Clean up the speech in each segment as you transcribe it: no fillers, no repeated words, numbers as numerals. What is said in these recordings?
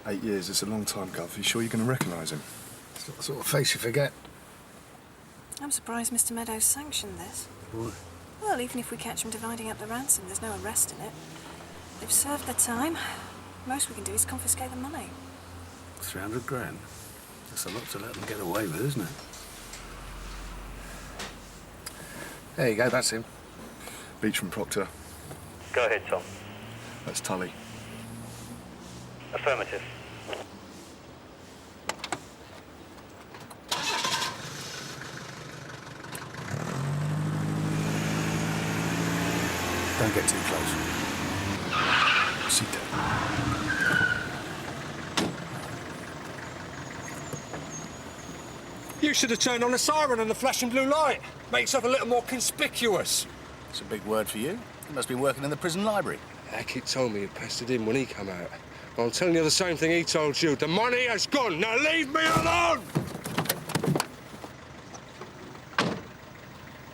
8 years, it's a long time, Gov. You sure you're going to recognise him? It's not the sort of face you forget. I'm surprised Mr. Meadows sanctioned this. Why? Well, even if we catch them dividing up the ransom, there's no arrest in it. They've served their time. Most we can do is confiscate the money. 300 grand? That's a lot to let them get away with, isn't it? There you go, that's him. Beech from Proctor. Go ahead, Tom. That's Tully. Affirmative. Don't get too close. Sit down. You should have turned on the siren and the flashing blue light. Make yourself a little more conspicuous. It's a big word for you. You must be working in the prison library. Hackett told me you pestered him when he come out. Well, I'm telling you the same thing he told you. The money has gone. Now leave me alone!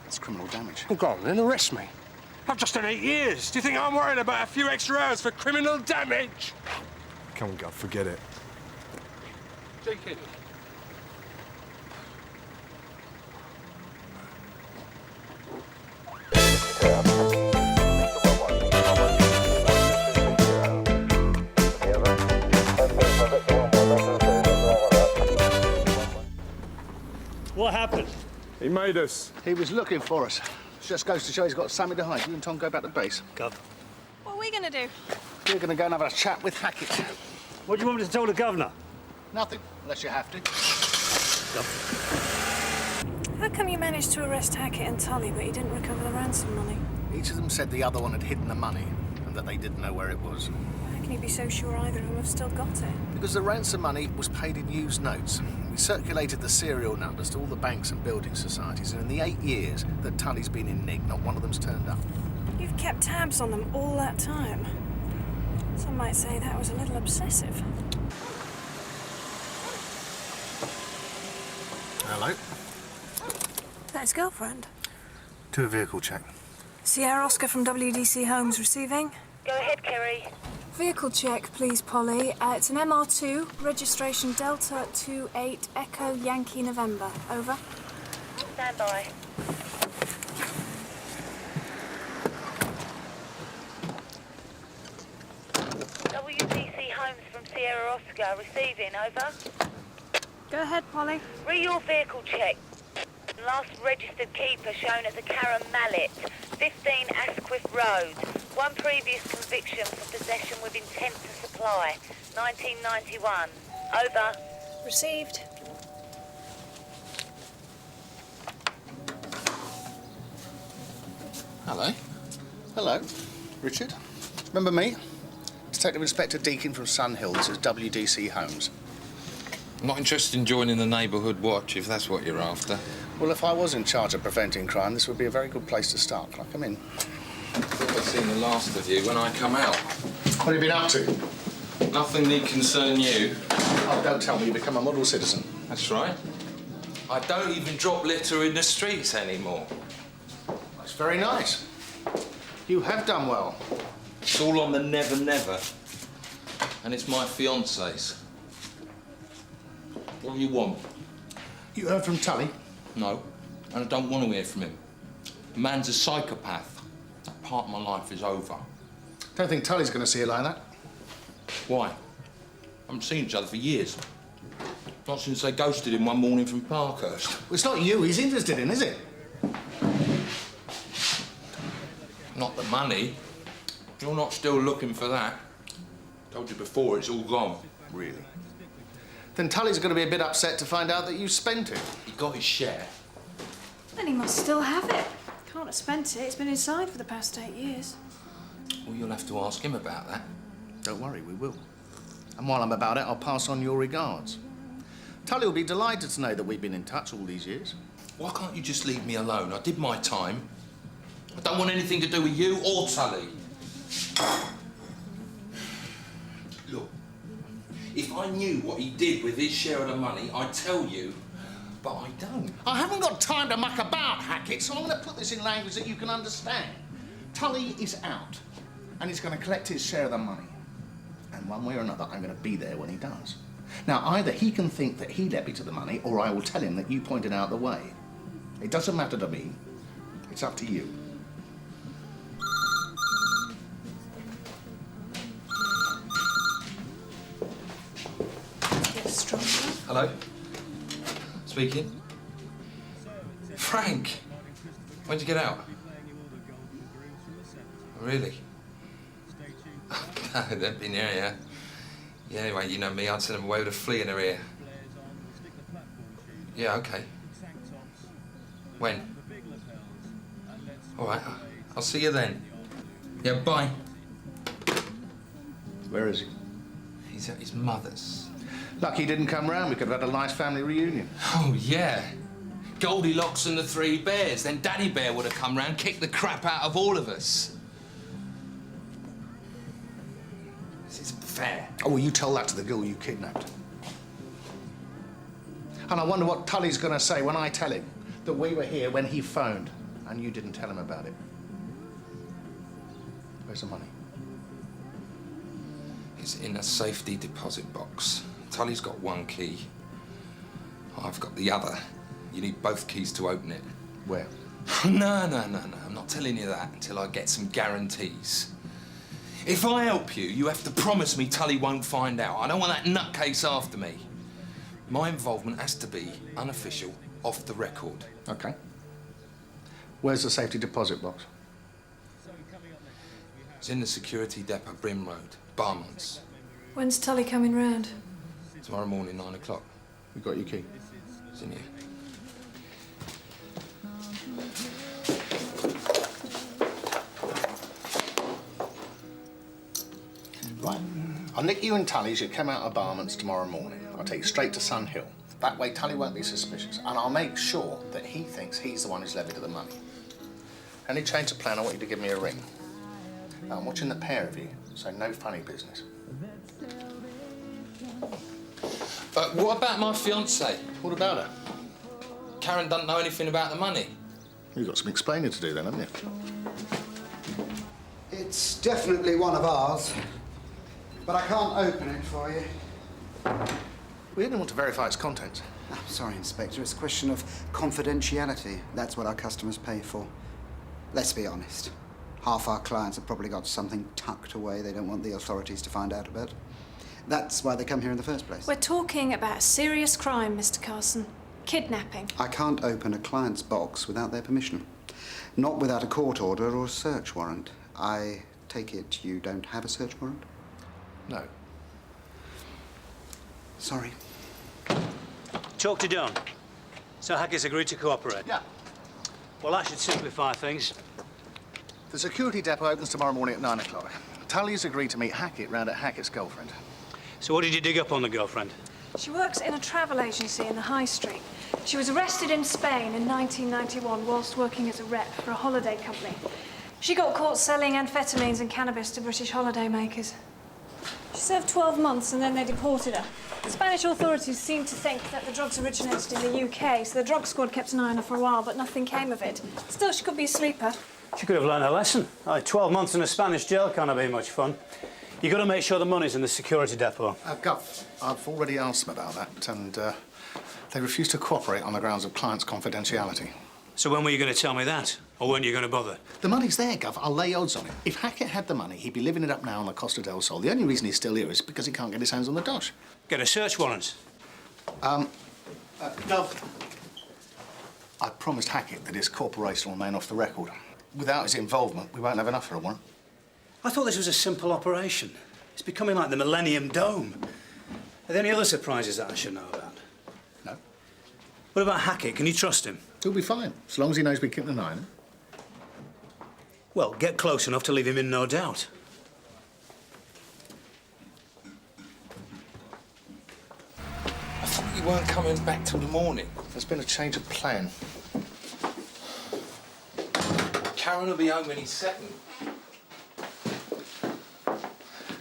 It's criminal damage. Well, go on, then arrest me. I've just done 8 years. Do you think I'm worried about a few extra hours for criminal damage? Come on, Gov, forget it. Deakin. What happened? He made us. He was looking for us. Just goes to show he's got something to hide. You and Tom go back to base. Gov. What are we going to do? We're going to go and have a chat with Hackett. What do you want me to tell the governor? Nothing, unless you have to. Gov. How come you managed to arrest Hackett and Tully, but you didn't recover the ransom money? Each of them said the other one had hidden the money and that they didn't know where it was. How can you be so sure either of them have still got it? Because the ransom money was paid in used notes. We circulated the serial numbers to all the banks and building societies, and in the 8 years that Tully's been in Nick, not one of them's turned up. You've kept tabs on them all that time. Some might say that was a little obsessive. Hello. Is that his girlfriend? Do a vehicle check. Sierra Oscar from WDC Homes receiving. Go ahead, Kerry. Vehicle check, please, Polly. It's an MR2, registration Delta 28 Echo Yankee November. Over. Stand by. WDC Homes from Sierra Oscar receiving. Over. Go ahead, Polly. Re your vehicle check. Last registered keeper shown as a Karen Mallet, 15 Asquith Road. One previous conviction for possession with intent to supply, 1991. Over. Received. Hello. Hello. Richard. Remember me? Detective Inspector Deakin from Sun Hill. This is WDC Homes. I'm not interested in joining the neighbourhood watch, if that's what you're after. Well, if I was in charge of preventing crime, this would be a very good place to start. Can I come in? I thought I'd seen the last of you when I come out. What have you been up to? Nothing need concern you. Oh, don't tell me you become a model citizen. That's right. I don't even drop litter in the streets anymore. That's very nice. You have done well. It's all on the never, never. And it's my fiancé's. What do you want? You heard from Tully? No, and I don't want to hear from him. The man's a psychopath. That part of my life is over. Don't think Tully's going to see it like that. Why? Haven't seen each other for years. Not since they ghosted him one morning from Parkhurst. Well, it's not you he's interested in, is it? Not the money. You're not still looking for that. Told you before, it's all gone. Really? Then Tully's going to be a bit upset to find out that you spent it. He got his share. Then he must still have it. Can't have spent it. It's been inside for the past 8 years. Well, you'll have to ask him about that. Don't worry, we will. And while I'm about it, I'll pass on your regards. Tully will be delighted to know that we've been in touch all these years. Why can't you just leave me alone? I did my time. I don't want anything to do with you or Tully. Look, if I knew what he did with his share of the money, I'd tell you, but I don't. I haven't got time to muck about, Hackett, so I'm going to put this in language that you can understand. Tully is out, and he's going to collect his share of the money. And one way or another, I'm going to be there when he does. Now, either he can think that he led me to the money, or I will tell him that you pointed out the way. It doesn't matter to me. It's up to you. Hello? Speaking? Frank! When'd you get out? Oh, really? No, they've been here, yeah. Yeah, anyway, you know me, I'd send them away with a flea in her ear. Yeah, okay. When? All right, I'll see you then. Yeah, bye. Where is he? He's at his mother's. Lucky he didn't come round. We could have had a nice family reunion. Oh, yeah. Goldilocks and the Three Bears. Then Daddy Bear would have come round, kicked the crap out of all of us. This isn't fair. Oh, well, you tell that to the girl you kidnapped. And I wonder what Tully's going to say when I tell him that we were here when he phoned and you didn't tell him about it. Where's the money? It's in a safety deposit box. Tully's got one key. I've got the other. You need both keys to open it. Where? No. I'm not telling you that until I get some guarantees. If I help you, you have to promise me Tully won't find out. I don't want that nutcase after me. My involvement has to be unofficial, off the record. OK. Where's the safety deposit box? It's in the security depot, Brim Road, Barmonts. When's Tully coming round? Tomorrow morning, 9 o'clock. You got your key? It's in here. Right. I'll nick you and Tully as you come out of Barmonts tomorrow morning. I'll take you straight to Sun Hill. That way Tully won't be suspicious. And I'll make sure that he thinks he's the one who's levied the money. Any change of plan, I want you to give me a ring. I'm watching the pair of you, so no funny business. But what about my fiancée? What about her? Karen doesn't know anything about the money. You've got some explaining to do then, haven't you? It's definitely one of ours, but I can't open it for you. We only want to verify its contents. Oh, sorry, Inspector. It's a question of confidentiality. That's what our customers pay for. Let's be honest. Half our clients have probably got something tucked away they don't want the authorities to find out about. That's why they come here in the first place. We're talking about a serious crime, Mr. Carson. Kidnapping. I can't open a client's box without their permission. Not without a court order or a search warrant. I take it you don't have a search warrant? No. Sorry. Talk to Don. So Hackett's agreed to cooperate? Yeah. Well, that should simplify things. The security depot opens tomorrow morning at 9 o'clock. Tully's agreed to meet Hackett round at Hackett's girlfriend. So what did you dig up on the girlfriend? She works in a travel agency in the High Street. She was arrested in Spain in 1991 whilst working as a rep for a holiday company. She got caught selling amphetamines and cannabis to British holidaymakers. She served 12 months and then they deported her. Spanish authorities seem to think that the drugs originated in the UK, so the drug squad kept an eye on her for a while, but nothing came of it. Still, she could be a sleeper. She could have learned a lesson. 12 months in a Spanish jail can't have been much fun. You've got to make sure the money's in the security depot. Gov, I've already asked them about that, and they refuse to cooperate on the grounds of client's confidentiality. So when were you going to tell me that? Or weren't you going to bother? The money's there, Gov. I'll lay odds on it. If Hackett had the money, he'd be living it up now on the Costa del Sol. The only reason he's still here is because he can't get his hands on the dosh. Get a search warrant. Gov, I promised Hackett that his corporation will remain off the record. Without his involvement, we won't have enough for a warrant. I thought this was a simple operation. It's becoming like the Millennium Dome. Are there any other surprises that I should know about? No. What about Hackett? Can you trust him? He'll be fine, as long as he knows we keep an eye on him. Well, get close enough to leave him in no doubt. I thought you weren't coming back till the morning. There's been a change of plan. Karen will be home any second.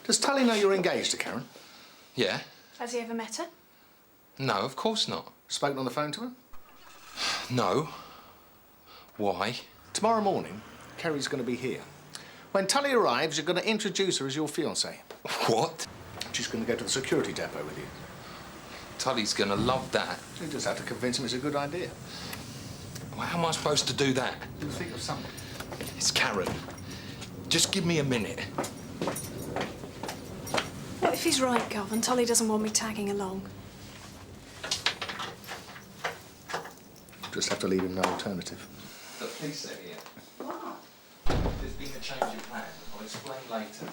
Does Tully know you're engaged to Karen? Yeah? Has he ever met her? No, of course not. Spoken on the phone to her? No. Why? Tomorrow morning, Kerry's going to be here. When Tully arrives, you're going to introduce her as your fiancée. What? She's going to go to the security depot with you. Tully's gonna love that. You just have to convince him it's a good idea. Well, how am I supposed to do that? You think of something. It's Karen. Just give me a minute. What if he's right, Gov, and Tully doesn't want me tagging along? Just have to leave him no alternative. Look, please stay here. What? There's been a change of plan. I'll explain later.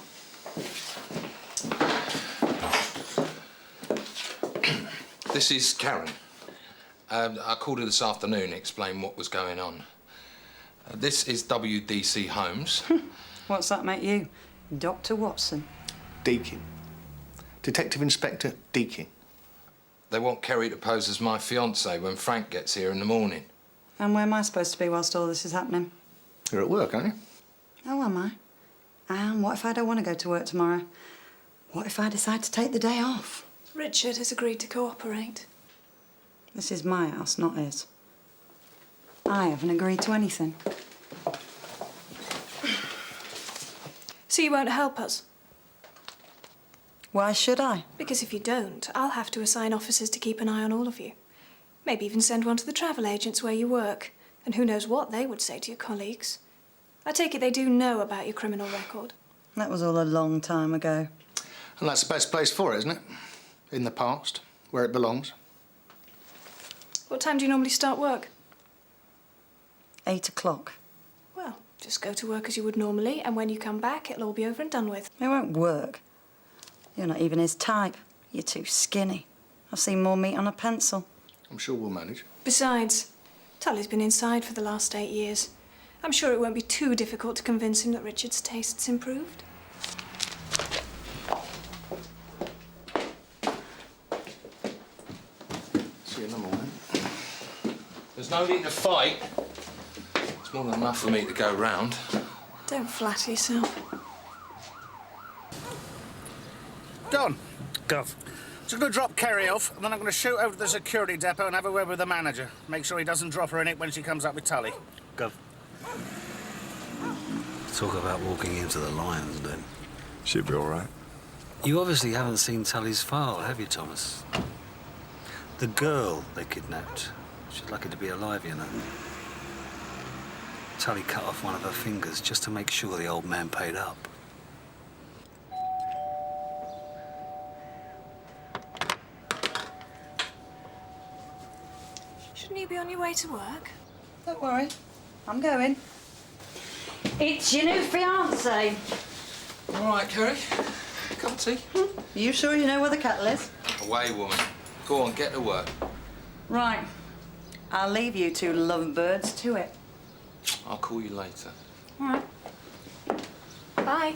This is Karen. I called her this afternoon to explain what was going on. This is WDC Holmes. What's that make you? Dr. Watson? Deakin. Detective Inspector Deakin. They want Kerry to pose as my fiancée when Frank gets here in the morning. And where am I supposed to be whilst all this is happening? You're at work, aren't you? Oh, am I? And what if I don't want to go to work tomorrow? What if I decide to take the day off? Richard has agreed to cooperate. This is my house, not his. I haven't agreed to anything. So you won't help us? Why should I? Because if you don't, I'll have to assign officers to keep an eye on all of you. Maybe even send one to the travel agents where you work. And who knows what they would say to your colleagues. I take it they do know about your criminal record. That was all a long time ago. And that's the best place for it, isn't it? In the past, where it belongs. What time do you normally start work? 8 o'clock. Well, just go to work as you would normally, and when you come back, it'll all be over and done with. It won't work. You're not even his type. You're too skinny. I've seen more meat on a pencil. I'm sure we'll manage. Besides, Tully's been inside for the last 8 years. I'm sure it won't be too difficult to convince him that Richard's taste's improved. See you in the morning. There's no need to fight. It's more than enough for me to go round. Don't flatter yourself. Don. Gov. Just going to drop Kerry off, and then I'm going to shoot over to the security depot and have a word with the manager. Make sure he doesn't drop her in it when she comes up with Tully. Gov. Talk about walking into the lion's den. She'll be all right. You obviously haven't seen Tully's file, have you, Thomas? The girl they kidnapped. She's lucky to be alive, you know. Tully cut off one of her fingers just to make sure the old man paid up. Shouldn't you be on your way to work? Don't worry. I'm going. It's your new fiancé. All right, Kerry. Cup of tea? You sure you know where the kettle is? Away, woman. Go on, get to work. Right. I'll leave you two lovebirds to it. I'll call you later. All right. Bye.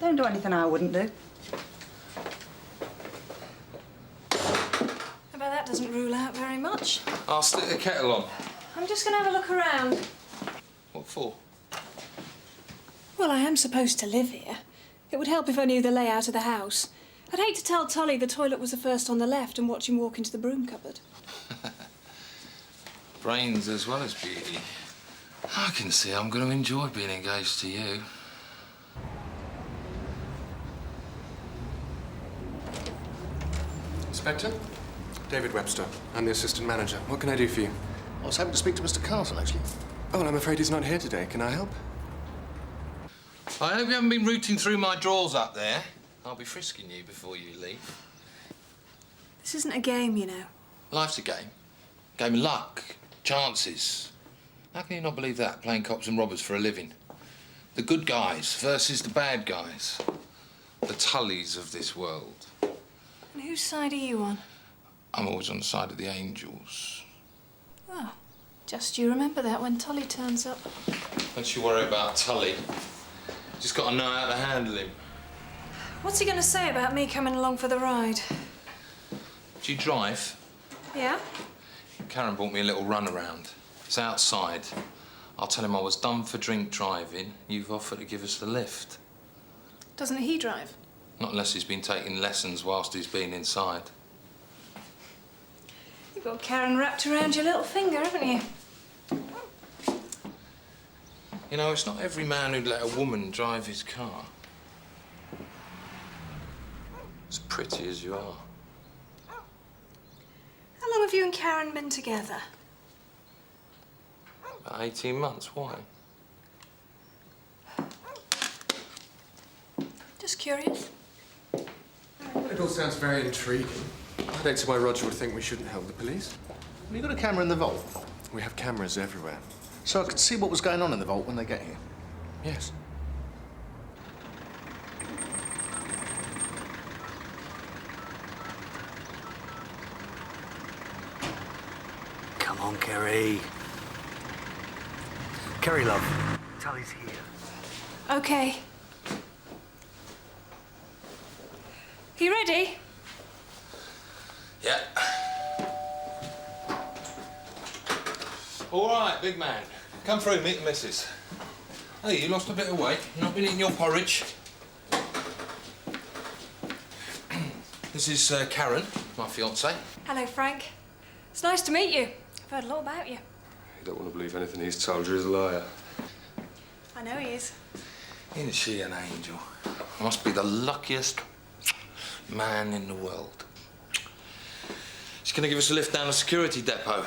Don't do anything I wouldn't do. I bet that doesn't rule out very much. I'll stick the kettle on. I'm just going to have a look around. What for? Well, I am supposed to live here. It would help if I knew the layout of the house. I'd hate to tell Tully the toilet was the first on the left and watch him walk into the broom cupboard. Brains as well as beauty. I can see I'm going to enjoy being engaged to you. Inspector? David Webster. I'm the assistant manager. What can I do for you? I was hoping to speak to Mr. Carson, actually. Oh, well, I'm afraid he's not here today. Can I help? I hope you haven't been rooting through my drawers up there. I'll be frisking you before you leave. This isn't a game, you know. Life's a game. Game of luck, chances. How can you not believe that, playing cops and robbers for a living? The good guys versus the bad guys. The Tullys of this world. And whose side are you on? I'm always on the side of the angels. Oh, just you remember that when Tully turns up. Don't you worry about Tully. Just got to know how to handle him. What's he going to say about me coming along for the ride? Do you drive? Yeah? Karen brought me a little run around. It's outside. I'll tell him I was done for drink driving. You've offered to give us the lift. Doesn't he drive? Not unless he's been taking lessons whilst he's been inside. You've got Karen wrapped around your little finger, haven't you? You know, it's not every man who'd let a woman drive his car. As pretty as you are. How long have you and Karen been together? About 18 months, why? Just curious. It all sounds very intriguing. I don't see why Roger would think we shouldn't help the police. Have you got a camera in the vault? We have cameras everywhere. So I could see what was going on in the vault when they get here? Yes. Come on, Kerry. Kerry, love. Tully's here. Okay. You ready? Yeah. All right, big man. Come through, meet the missus. Hey, you lost a bit of weight. Not been eating your porridge. This is Karen, my fiancée. Hello, Frank. It's nice to meet you. I've heard a lot about you. You don't want to believe anything he's told you, he's a liar. I know he is. Isn't she an angel? Must be the luckiest man in the world. She's going to give us a lift down the security depot,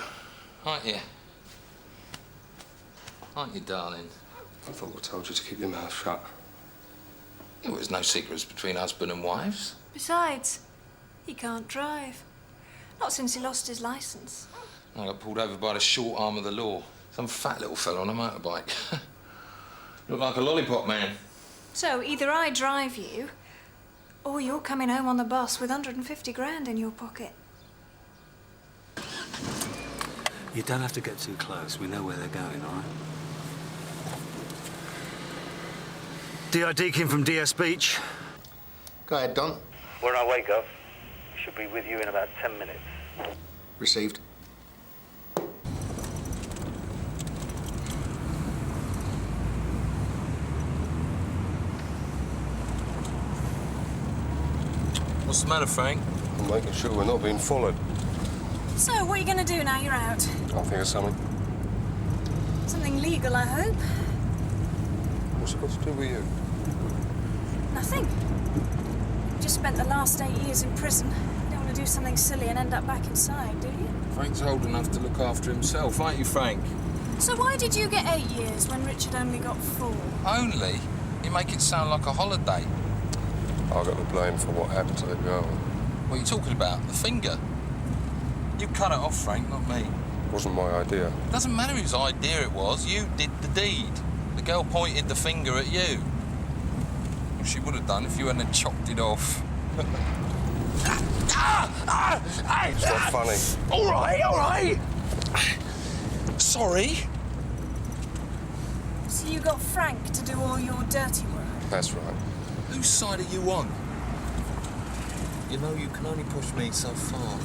aren't you? Aren't you, darling? I thought I told you to keep your mouth shut. Well, there's no secrets between husband and wives. Besides, he can't drive. Not since he lost his licence. I got pulled over by the short arm of the law. Some fat little fella on a motorbike. Looked like a lollipop man. So either I drive you, or you're coming home on the bus with 150 grand in your pocket. You don't have to get too close. We know where they're going, all right? D.I. Deakin from DS Beech. Go ahead, Don. We're on our way, Gov. We should be with you in about 10 minutes. Received. What's the matter, Frank? I'm making sure we're not being followed. So, what are you going to do now you're out? I'll think of something. Something legal, I hope. What's it got to do with you? Nothing. Just spent the last 8 years in prison. You don't want to do something silly and end up back inside, do you? Frank's old enough to look after himself, aren't you, Frank? So why did you get 8 years when Richard only got 4? Only? You make it sound like a holiday. I got the blame for what happened to the girl. What are you talking about? The finger? You cut it off, Frank, not me. It wasn't my idea. Doesn't matter whose idea it was. You did the deed. The girl pointed the finger at you. Well, she would have done if you hadn't chopped it off. It's not funny. All right. Sorry. So you got Frank to do all your dirty work? That's right. Whose side are you on? You know you can only push me so far.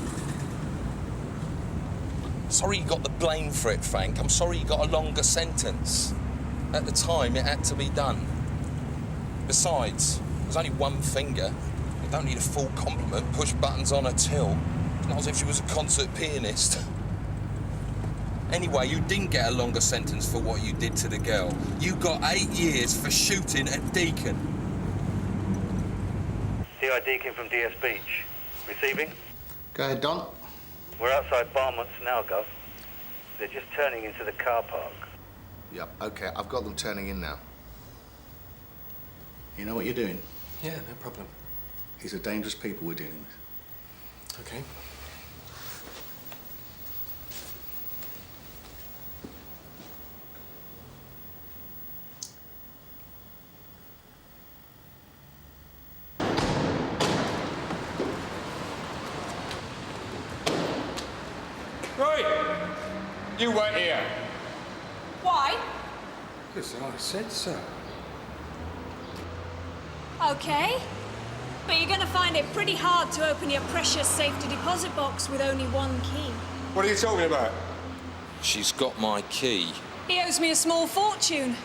Sorry you got the blame for it, Frank. I'm sorry you got a longer sentence. At the time, it had to be done. Besides, there's only one finger. You don't need a full complement, push buttons on a till. It's not as if she was a concert pianist. Anyway, you didn't get a longer sentence for what you did to the girl. You got 8 years for shooting at Deakin. D.I. Deakin from DS Beech. Receiving? Go ahead, Don. We're outside Barmont's now, Gov. They're just turning into the car park. Yep, OK, I've got them turning in now. You know what you're doing? Yeah, no problem. These are dangerous people we're dealing with. Okay. Right! You wait here. Why? Yes, I said so. Okay. But you're going to find it pretty hard to open your precious safety deposit box with only one key. What are you talking about? She's got my key. He owes me a small fortune.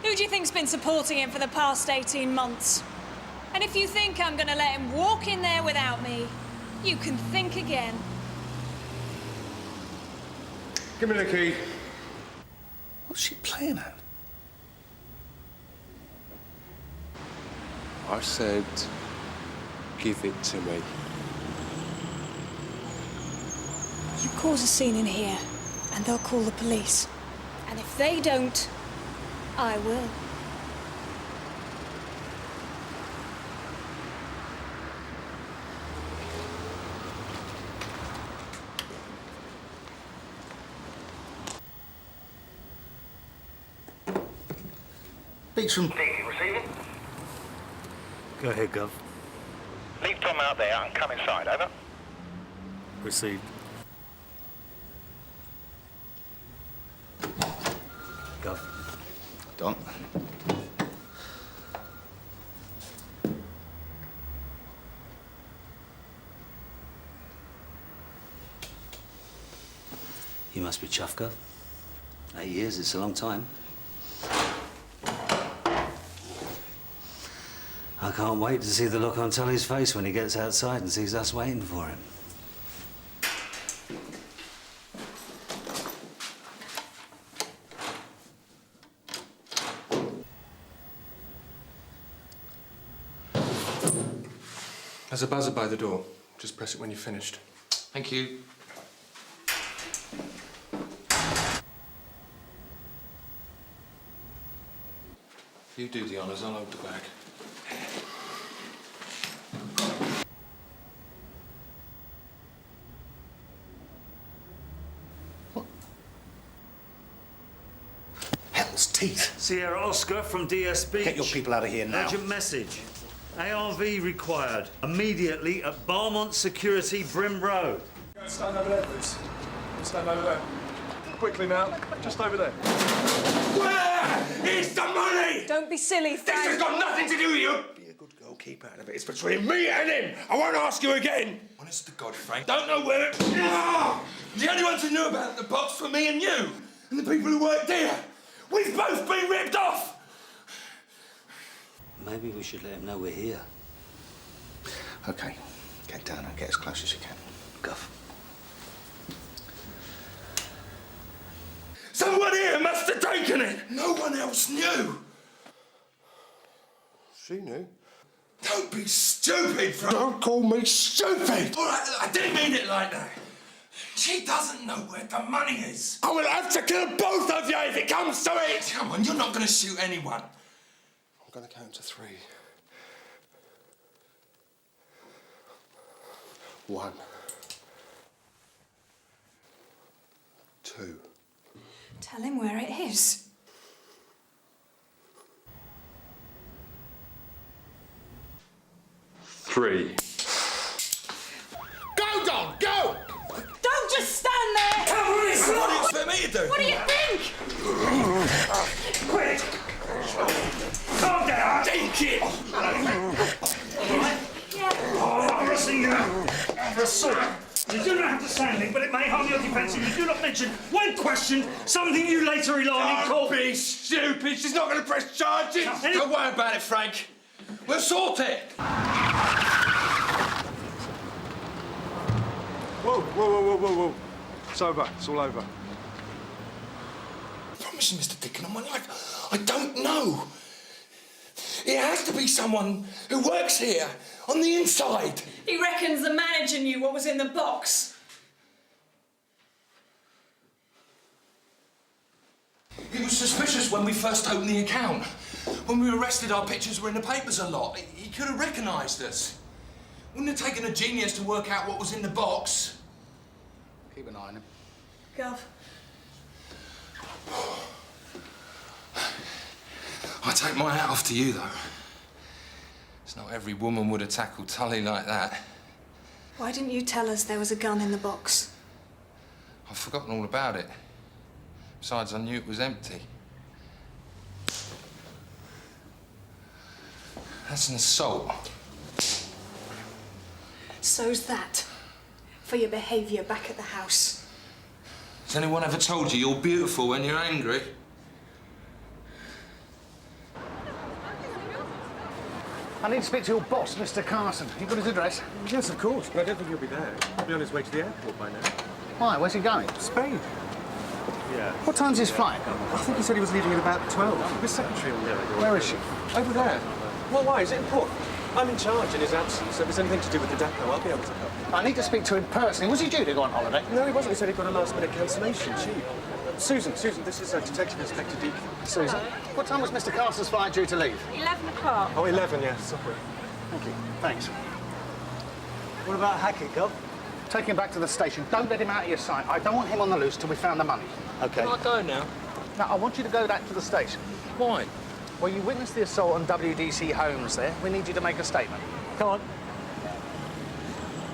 Who do you think's been supporting him for the past 18 months? And if you think I'm going to let him walk in there without me, you can think again. Give me the key. What's she playing at? I said, give it to me. You cause a scene in here, and they'll call the police. And if they don't, I will. Beech from Deakin, receiving? Go ahead, Gov. Leave Tom out there and come inside, over. Received. Gov. Don. You must be chuffed, Gov. 8 years, it's a long time. I can't wait to see the look on Tully's face when he gets outside and sees us waiting for him. There's a buzzer by the door. Just press it when you're finished. Thank you. You do the honours, I'll hold the bag. Hell's teeth. Sierra Oscar from DS Beech. Get your people out of here now. Urgent message. ARV required. Immediately at Barmont Security, Brim Road. Stand over there, please. Stand over there. Quickly now. Just over there. Where is the money? Don't be silly, Frank. This has got nothing to do with you. Be a good girl, keep out of it. It's between me and him. I won't ask you again. Honest to God, Frank, don't know where it... The only ones who knew about the box were me and you, and the people who worked here. We've both been ripped off. Maybe we should let him know we're here. OK. Get down and get as close as you can. Guff. Someone here must have taken it. No one else knew. She knew. Don't be stupid, Frank. Don't call me stupid! All right, I didn't mean it like that. She doesn't know where the money is. I will have to kill both of you if it comes to it. Come on, you're not going to shoot anyone. I'm going to count to 3. 1. 2. Tell him where it is. 3. Go, Don, go! Don't just stand there! Come on, it's what do you expect me to do? What do you think? Quick! Calm down! Take it! I'm arresting you for assault. You do not have to stand it, but it may harm your defence if you do not mention, when questioned, something you later rely in court. Don't be stupid. She's not going to press charges. Don't worry about it, Frank. We'll sort it. Whoa, whoa, whoa, whoa, whoa, whoa. It's over. It's all over. I promise you, Mr. Deakin, on my life, I don't know. It has to be someone who works here, on the inside. He reckons the manager knew what was in the box. He was suspicious when we first opened the account. When we were arrested, our pictures were in the papers a lot. He could have recognised us. Wouldn't have taken a genius to work out what was in the box. Keep an eye on him. Gov. I take my hat off to you, though. It's not every woman would have tackled Tully like that. Why didn't you tell us there was a gun in the box? I've forgotten all about it. Besides, I knew it was empty. That's an assault. So's that. For your behaviour back at the house. Has anyone ever told you you're beautiful when you're angry? I need to speak to your boss, Mr. Carson. You got his address? Yes, of course, but I don't think he'll be there. He'll be on his way to the airport by now. Why? Where's he going? Spain. Yeah. What time's his flight? I think he said he was leaving at about 12. His secretary will know. Where is she? Over there. Well, why? Is it important? I'm in charge in his absence, so if there's anything to do with the depot, I'll be able to help. I need to speak to him personally. Was he due to go on holiday? No, he wasn't. He said he got a last-minute cancellation. Susan, this is Detective Inspector Deakin. Susan, what time was Mr. Carson's flight due to leave? 11 o'clock. Oh, 11, yeah, sorry. Thank you. Thanks. What about Hackett, Gov? Take him back to the station. Don't let him out of your sight. I don't want him on the loose till we found the money. OK. Can I go now? Now, I want you to go back to the station. Why? Well, you witnessed the assault on WDC Holmes there. We need you to make a statement. Come on.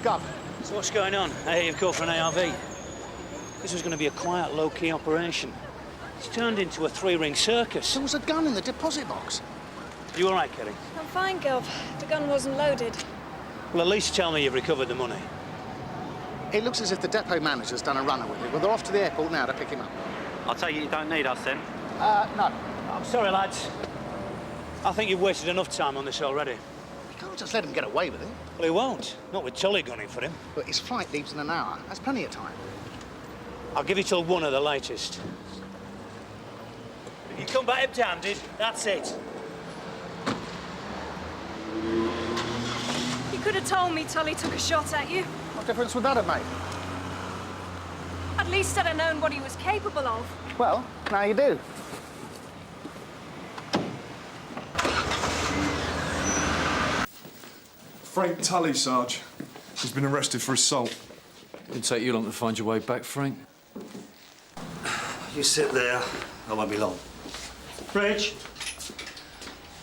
Gov. So what's going on? I hear you've called for an ARV. This was going to be a quiet, low-key operation. It's turned into a three-ring circus. There was a gun in the deposit box. You all right, Kelly? I'm fine, Gov. The gun wasn't loaded. Well, at least tell me you've recovered the money. It looks as if the depot manager's done a runner with it. Well, they're off to the airport now to pick him up. I'll take it you don't need us then? No. I'm sorry, lads. I think you've wasted enough time on this already. You can't just let him get away with it. Well, he won't. Not with Tully gunning for him. But his flight leaves in an hour. That's plenty of time. I'll give you till 1 at the latest. If you come back empty-handed, that's it. You could have told me Tully took a shot at you. What difference would that have made? At least I'd have known what he was capable of. Well, now you do. Frank Tully, Sarge. He's been arrested for assault. Didn't take you long to find your way back, Frank. You sit there. I won't be long. Bridge.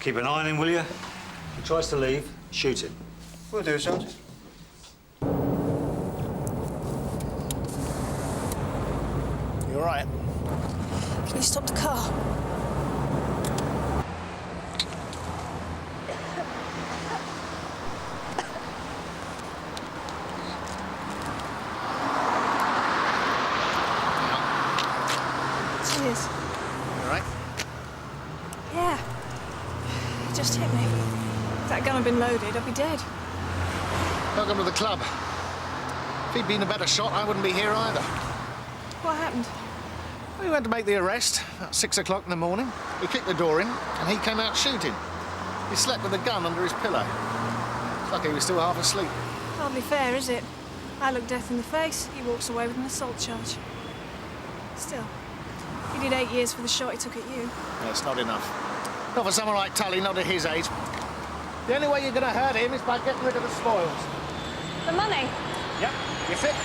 Keep an eye on him, will you? If he tries to leave, shoot him. Will do, Sarge. You all right? Can you stop the car? Cheers. You all right? Yeah. It just hit me. If that gun had been loaded, I'd be dead. Welcome to the club. If he'd been a better shot, I wouldn't be here either. What happened? We went to make the arrest at 6 o'clock in the morning. We kicked the door in, and he came out shooting. He slept with a gun under his pillow. It's lucky he was still half asleep. Hardly fair, is it? I look death in the face. He walks away with an assault charge. Still, he did 8 years for the shot he took at you. That's not enough. Not for someone like Tully, not at his age. The only way you're going to hurt him is by getting rid of the spoils. The money? Yep, you fit.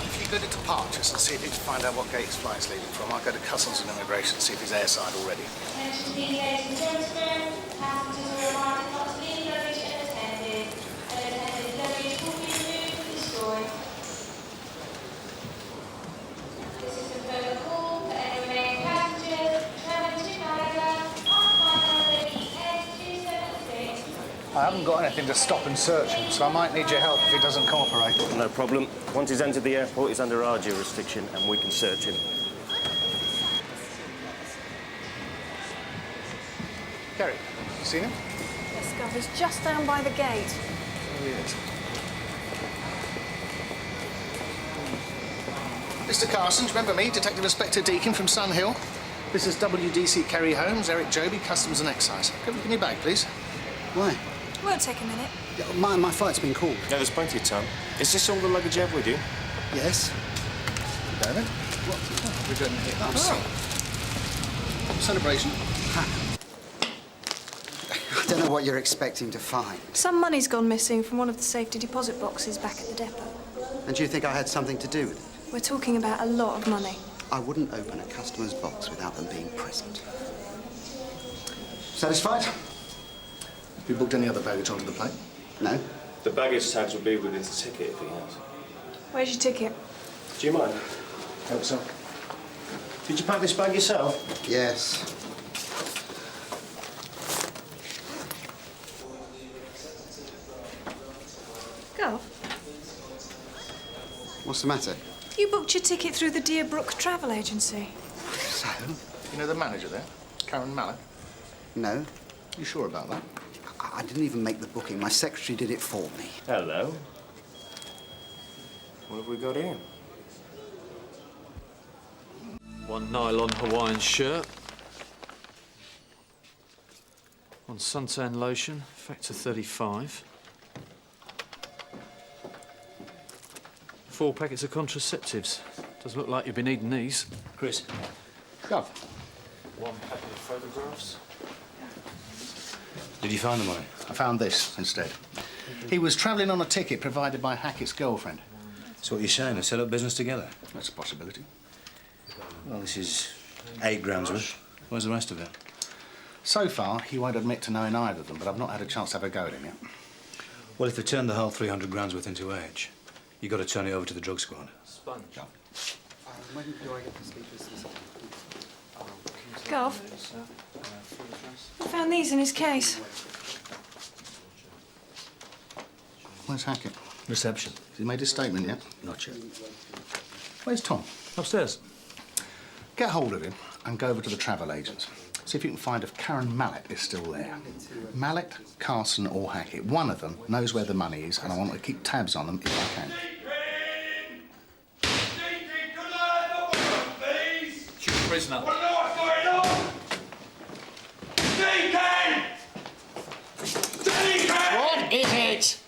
If you go to departures and see if you can find out what gate his flight's leaving from, I'll go to Customs and Immigration and see if he's airside already. Attention, ladies and gentlemen. Passengers are reminded not to leave luggage unattended. Unattended luggage will be removed and destroyed. This is a further call for any remaining passengers travelling to Malaga on flight number ES276. I haven't got anything to stop and search him, so I might need your help if he doesn't cooperate. No problem. Once he's entered the airport, he's under our jurisdiction and we can search him. Kerry, you seen him? Yes, Gov, he's just down by the gate. Oh, he is. Mr. Carson, do you remember me, Detective Inspector Deakin from Sun Hill? This is WDC Kerry Holmes, Eric Joby, Customs and Excise. Can you give me back, please? Why? Won't take a minute. Yeah, my flight's been called. Yeah, there's plenty of time. Is this all the luggage you have with you? Yes. David? What? We're doing here. I'm sorry. Celebration. I don't know what you're expecting to find. Some money's gone missing from one of the safety deposit boxes back at the depot. And do you think I had something to do with it? We're talking about a lot of money. I wouldn't open a customer's box without them being present. Satisfied? Have you booked any other baggage onto the plane? No. The baggage tags will be with his ticket if he has. Where's your ticket? Do you mind? Hope so. Did you pack this bag yourself? Yes. Gov, What's the matter? you booked your ticket through the Deerbrook travel agency. So? You know the manager there? Karen Mallet? No. You sure about that? I didn't even make the booking. My secretary did it for me. Hello. What have we got here? One nylon Hawaiian shirt, One suntan lotion, factor 35. 4 packets of contraceptives. Doesn't look like you've been needing these. Chris. Go. 1 packet of photographs. Did you find the money? I found this instead. He was travelling on a ticket provided by Hackett's girlfriend. So what you're saying, they set up business together? That's a possibility. Well, this is 8 grams worth. Where's the rest of it? So far, he won't admit to knowing either of them, but I've not had a chance to have a go at him yet. Well, if they turned the whole 300 grams worth into H, you've got to turn it over to the drug squad. Sponge. When do I get to speak to this? Gov, I found these in his case. Where's Hackett? Reception. Has he made his statement yet? Not yet. Where's Tom? Upstairs. Get hold of him and go over to the travel agents. See if you can find if Karen Mallet is still there. Mallet, Carson or Hackett. One of them knows where the money is and I want to keep tabs on them if I can. Shoot the prisoner. What is it?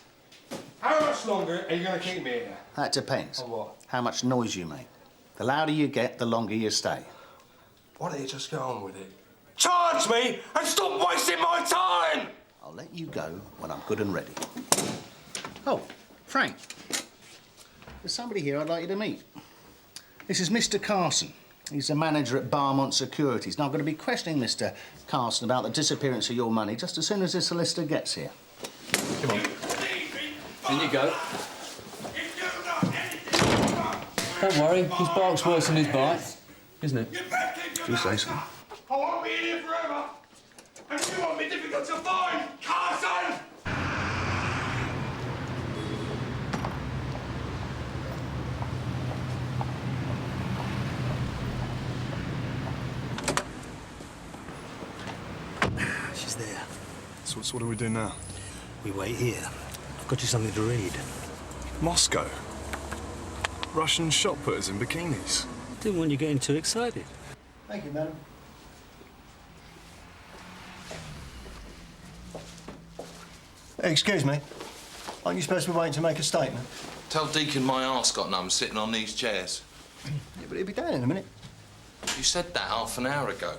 How much longer are you going to keep me here? That depends. On what? How much noise you make. The louder you get, the longer you stay. Why don't you just get on with it? Charge me and stop wasting my time! I'll let you go when I'm good and ready. Oh, Frank. There's somebody here I'd like you to meet. This is Mr. Carson. He's the manager at Barmont Securities. Now, I'm going to be questioning Mr. Carson about the disappearance of your money just as soon as the solicitor gets here. Come on. In you go. Don't worry, his bark's worse than his bite, isn't it? Do you say so? I won't be in here forever! And you won't be difficult to find, Carson! She's there. So what do we do now? We wait here. I've got you something to read. Moscow. Russian shot putters in bikinis. Didn't want you getting too excited. Thank you, madam. Excuse me. Aren't you supposed to be waiting to make a statement? Tell Deakin my arse got numb sitting on these chairs. Yeah, but he'll be down in a minute. You said that half an hour ago.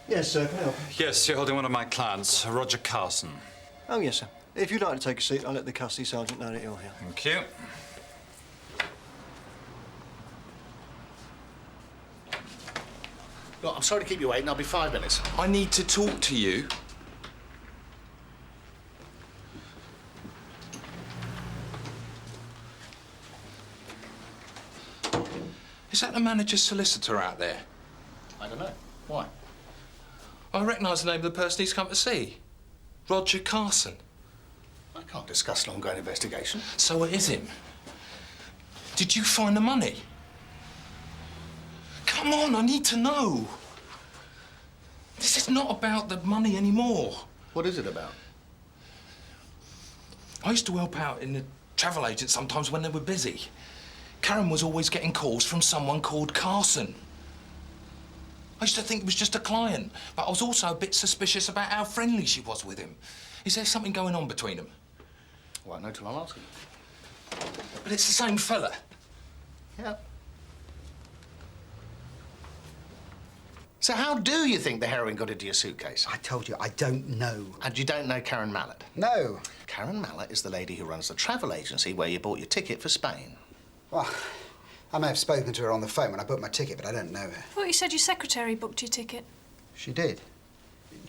Yes, sir. Can I help? Yes, you're holding one of my clients, Roger Carson. Oh, yes, sir. If you'd like to take a seat, I'll let the custody sergeant know that you're here. Thank you. Look, I'm sorry to keep you waiting. I'll be 5 minutes. I need to talk to you. Is that the manager's solicitor out there? I don't know. Why? I recognise the name of the person he's come to see. Roger Carson. I can't discuss an ongoing investigation. So it is him. Did you find the money? Come on, I need to know. This is not about the money anymore. What is it about? I used to help out in the travel agent sometimes when they were busy. Karen was always getting calls from someone called Carson. I used to think it was just a client, but I was also a bit suspicious about how friendly she was with him. Is there something going on between them? Well, no till I'm asking. But it's the same fella. Yeah. So how do you think the heroin got into your suitcase? I told you, I don't know. And you don't know Karen Mallet? No. Karen Mallet is the lady who runs the travel agency where you bought your ticket for Spain. Well, I may have spoken to her on the phone when I booked my ticket, but I don't know her. I thought you said your secretary booked your ticket. She did.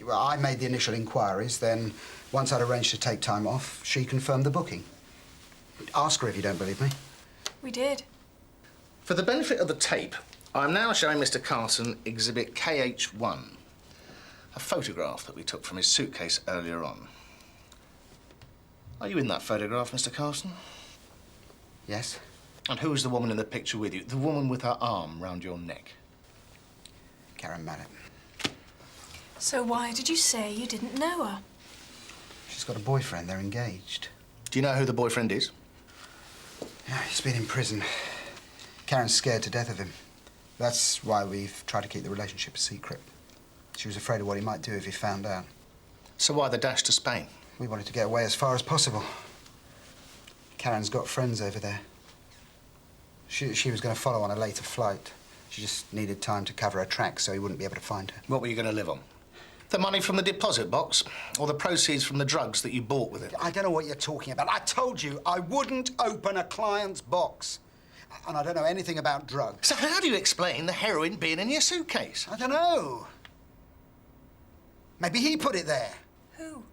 Well, I made the initial inquiries, then once I'd arranged to take time off, she confirmed the booking. Ask her if you don't believe me. We did. For the benefit of the tape, I'm now showing Mr. Carson exhibit KH1, a photograph that we took from his suitcase earlier on. Are you in that photograph, Mr. Carson? Yes. And who is the woman in the picture with you? The woman with her arm round your neck? Karen Mallet. So why did you say you didn't know her? She's got a boyfriend. They're engaged. Do you know who the boyfriend is? Yeah, he's been in prison. Karen's scared to death of him. That's why we've tried to keep the relationship a secret. She was afraid of what he might do if he found out. So why the dash to Spain? We wanted to get away as far as possible. Karen's got friends over there. She was going to follow on a later flight. She just needed time to cover her tracks so he wouldn't be able to find her. What were you going to live on? The money from the deposit box or the proceeds from the drugs that you bought with it? I don't know what you're talking about. I told you I wouldn't open a client's box. And I don't know anything about drugs. So how do you explain the heroin being in your suitcase? I don't know. Maybe he put it there. Who?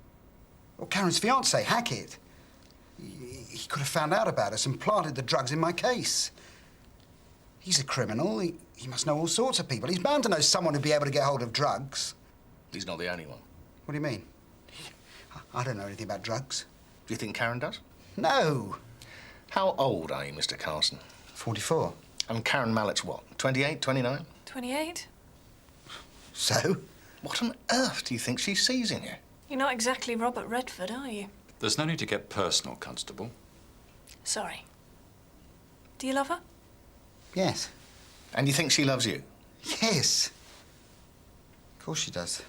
Well, Karen's fiancé, Hackett. He could have found out about us and planted the drugs in my case. He's a criminal. He must know all sorts of people. He's bound to know someone who'd be able to get hold of drugs. He's not the only one. What do you mean? I don't know anything about drugs. Do you think Karen does? No. How old are you, Mr. Carson? 44. And Karen Mallett's what, 28, 29? 28? So? What on earth do you think she sees in you? You're not exactly Robert Redford, are you? There's no need to get personal, Constable. Sorry. Do you love her? Yes. And you think she loves you? Yes. Of course she does.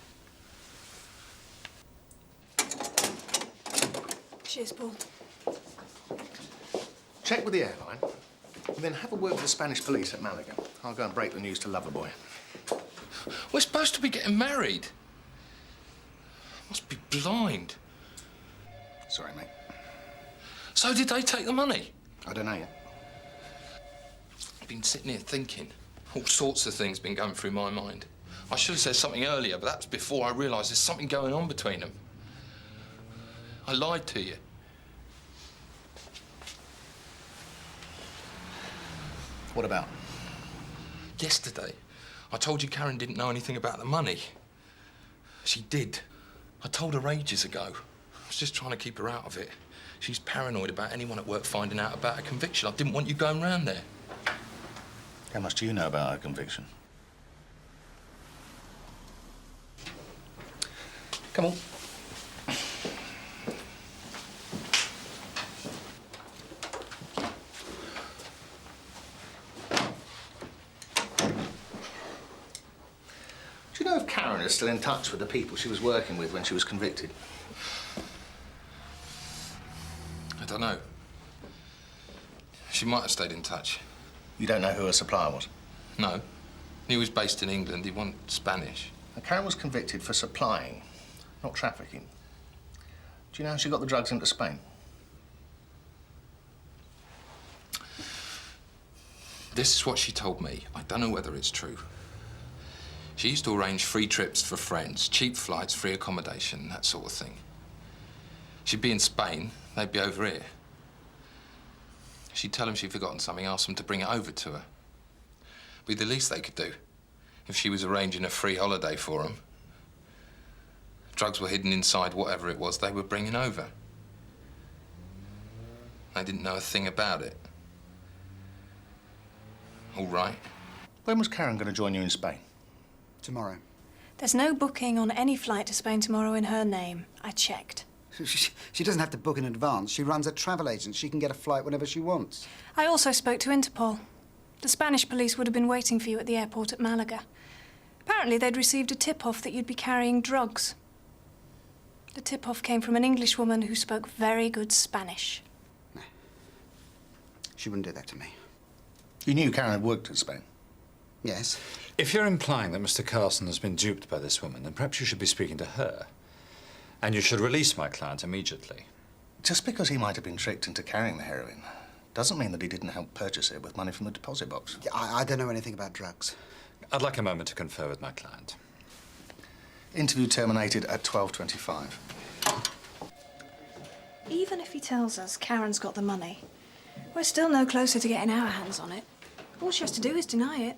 Cheers, Paul. Check with the airline, and then have a word with the Spanish police at Malaga. I'll go and break the news to Loverboy. We're supposed to be getting married. Must be blind. Sorry, mate. So did they take the money? I don't know yet. I've been sitting here thinking. All sorts of things been going through my mind. I should have said something earlier, but that's before I realised there's something going on between them. I lied to you. What about? Yesterday, I told you Karen didn't know anything about the money. She did. I told her ages ago. I was just trying to keep her out of it. She's paranoid about anyone at work finding out about her conviction. I didn't want you going round there. How much do you know about her conviction? Come on. Do you know if Karen is still in touch with the people she was working with when she was convicted? I don't know. She might have stayed in touch. You don't know who her supplier was? No. He was based in England. He wasn't Spanish. Now, Karen was convicted for supplying, not trafficking. Do you know how she got the drugs into Spain? This is what she told me. I don't know whether it's true. She used to arrange free trips for friends, cheap flights, free accommodation, that sort of thing. She'd be in Spain, they'd be over here. She'd tell them she'd forgotten something, ask them to bring it over to her. Be the least they could do if she was arranging a free holiday for them. Drugs were hidden inside whatever it was they were bringing over. They didn't know a thing about it. All right. When was Karen going to join you in Spain? Tomorrow. There's no booking on any flight to Spain tomorrow in her name. I checked. She doesn't have to book in advance. She runs a travel agent. She can get a flight whenever she wants. I also spoke to Interpol. The Spanish police would have been waiting for you at the airport at Malaga. Apparently, they'd received a tip-off that you'd be carrying drugs. The tip-off came from an Englishwoman who spoke very good Spanish. No. She wouldn't do that to me. You knew Karen had worked in Spain? Yes. If you're implying that Mr. Carson has been duped by this woman, then perhaps you should be speaking to her. And you should release my client immediately. Just because he might have been tricked into carrying the heroin doesn't mean that he didn't help purchase it with money from the deposit box. Yeah, I don't know anything about drugs. I'd like a moment to confer with my client. Interview terminated at 12:25. Even if he tells us Karen's got the money, we're still no closer to getting our hands on it. All she has to do is deny it.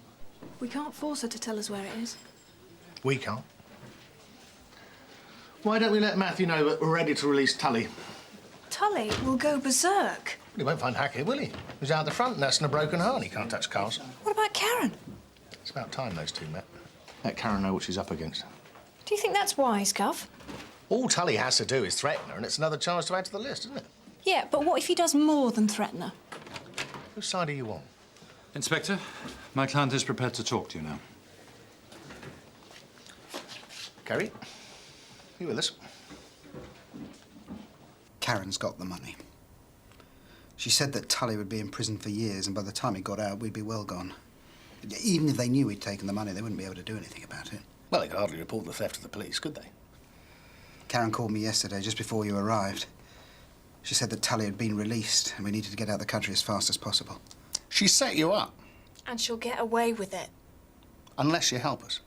We can't force her to tell us where it is. We can't. Why don't we let Matthew know that we're ready to release Tully? Tully will go berserk. He won't find Hackett, will he? He's out the front nursing a broken heart. He can't touch Carson. What about Karen? It's about time those two met. Let Karen know what she's up against. Do you think that's wise, Gov? All Tully has to do is threaten her, and it's another charge to add to the list, isn't it? Yeah, but what if he does more than threaten her? Whose side are you on? Inspector, my client is prepared to talk to you now. Kerry? You Ellis? Karen's got the money. She said that Tully would be in prison for years, and by the time he got out, we'd be well gone. Even if they knew he'd taken the money, they wouldn't be able to do anything about it. Well, they could hardly report the theft to the police, could they? Karen called me yesterday, just before you arrived. She said that Tully had been released, and we needed to get out of the country as fast as possible. She set you up. And she'll get away with it. Unless you help us.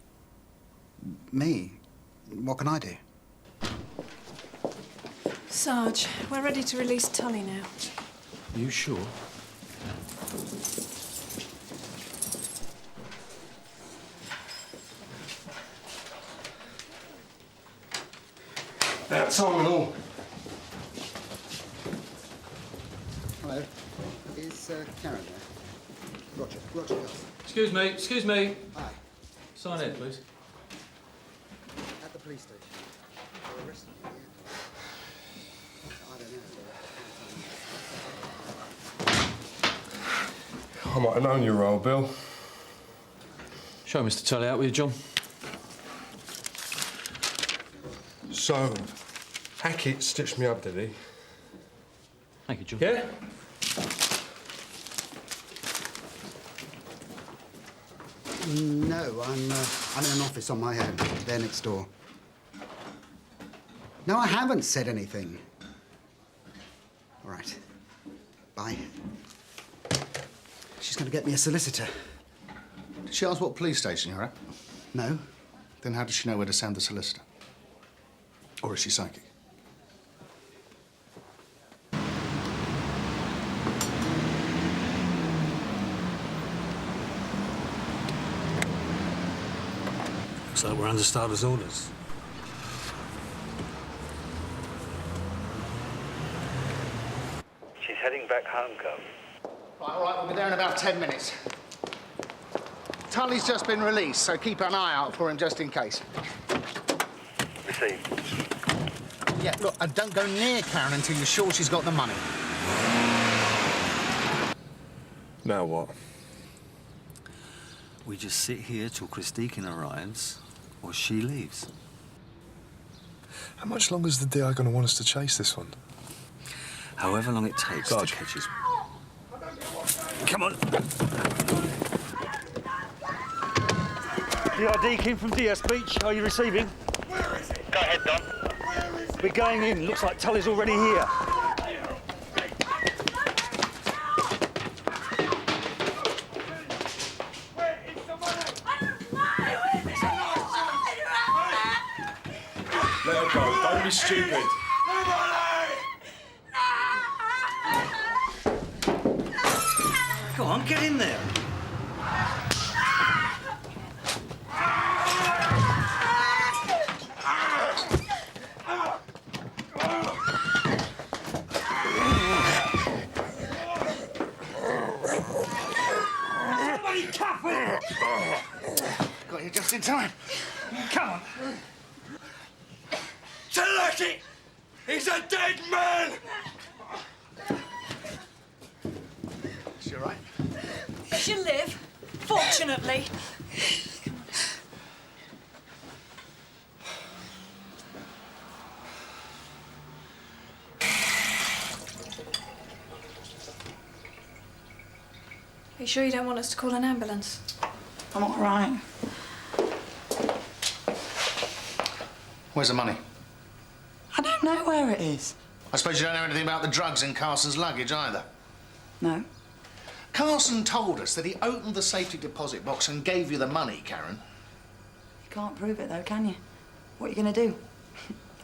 Me? What can I do? Sarge, we're ready to release Tully now. You sure? About time and all. Hello. Is Karen there? Roger. Excuse me. Hi. Sign in, please. At the police station. They're arresting you. I don't know. I might have known your role, Bill. Show Mr. Tully out with you, John. So, Hackett stitched me up, did he? Thank you, John. Yeah? No, I'm in an office on my own. They're next door. No, I haven't said anything. All right. Bye. She's going to get me a solicitor. Did she ask what police station you're at? No. Then how does she know where to send the solicitor? Or is she psychic? Looks like we're under starter's orders. She's heading back home, Gov. Right, all right, we'll be there in about 10 minutes. Tully's just been released, so keep an eye out for him just in case. Received. Yeah, look, and don't go near Karen until you're sure she's got the money. Now what? We just sit here till Deakin arrives, or she leaves. How much longer is the DI going to want us to chase this one? However long it takes Sarge. to catch his... Come on. Deakin from DS Beech. Are you receiving? Go ahead, Don. We're going in. Looks like Tully's already here. Let her go. Don't be stupid. Go on, get in there. Somebody cuff it! Got you just in time. Come on. Lucky! He's a dead man! Is she all right? She'll live, fortunately. Are you sure you don't want us to call an ambulance? I'm all right. Where's the money? I don't know where it is. I suppose you don't know anything about the drugs in Carson's luggage either. No. Carson told us that he opened the safety deposit box and gave you the money, Karen. You can't prove it, though, can you? What are you going to do?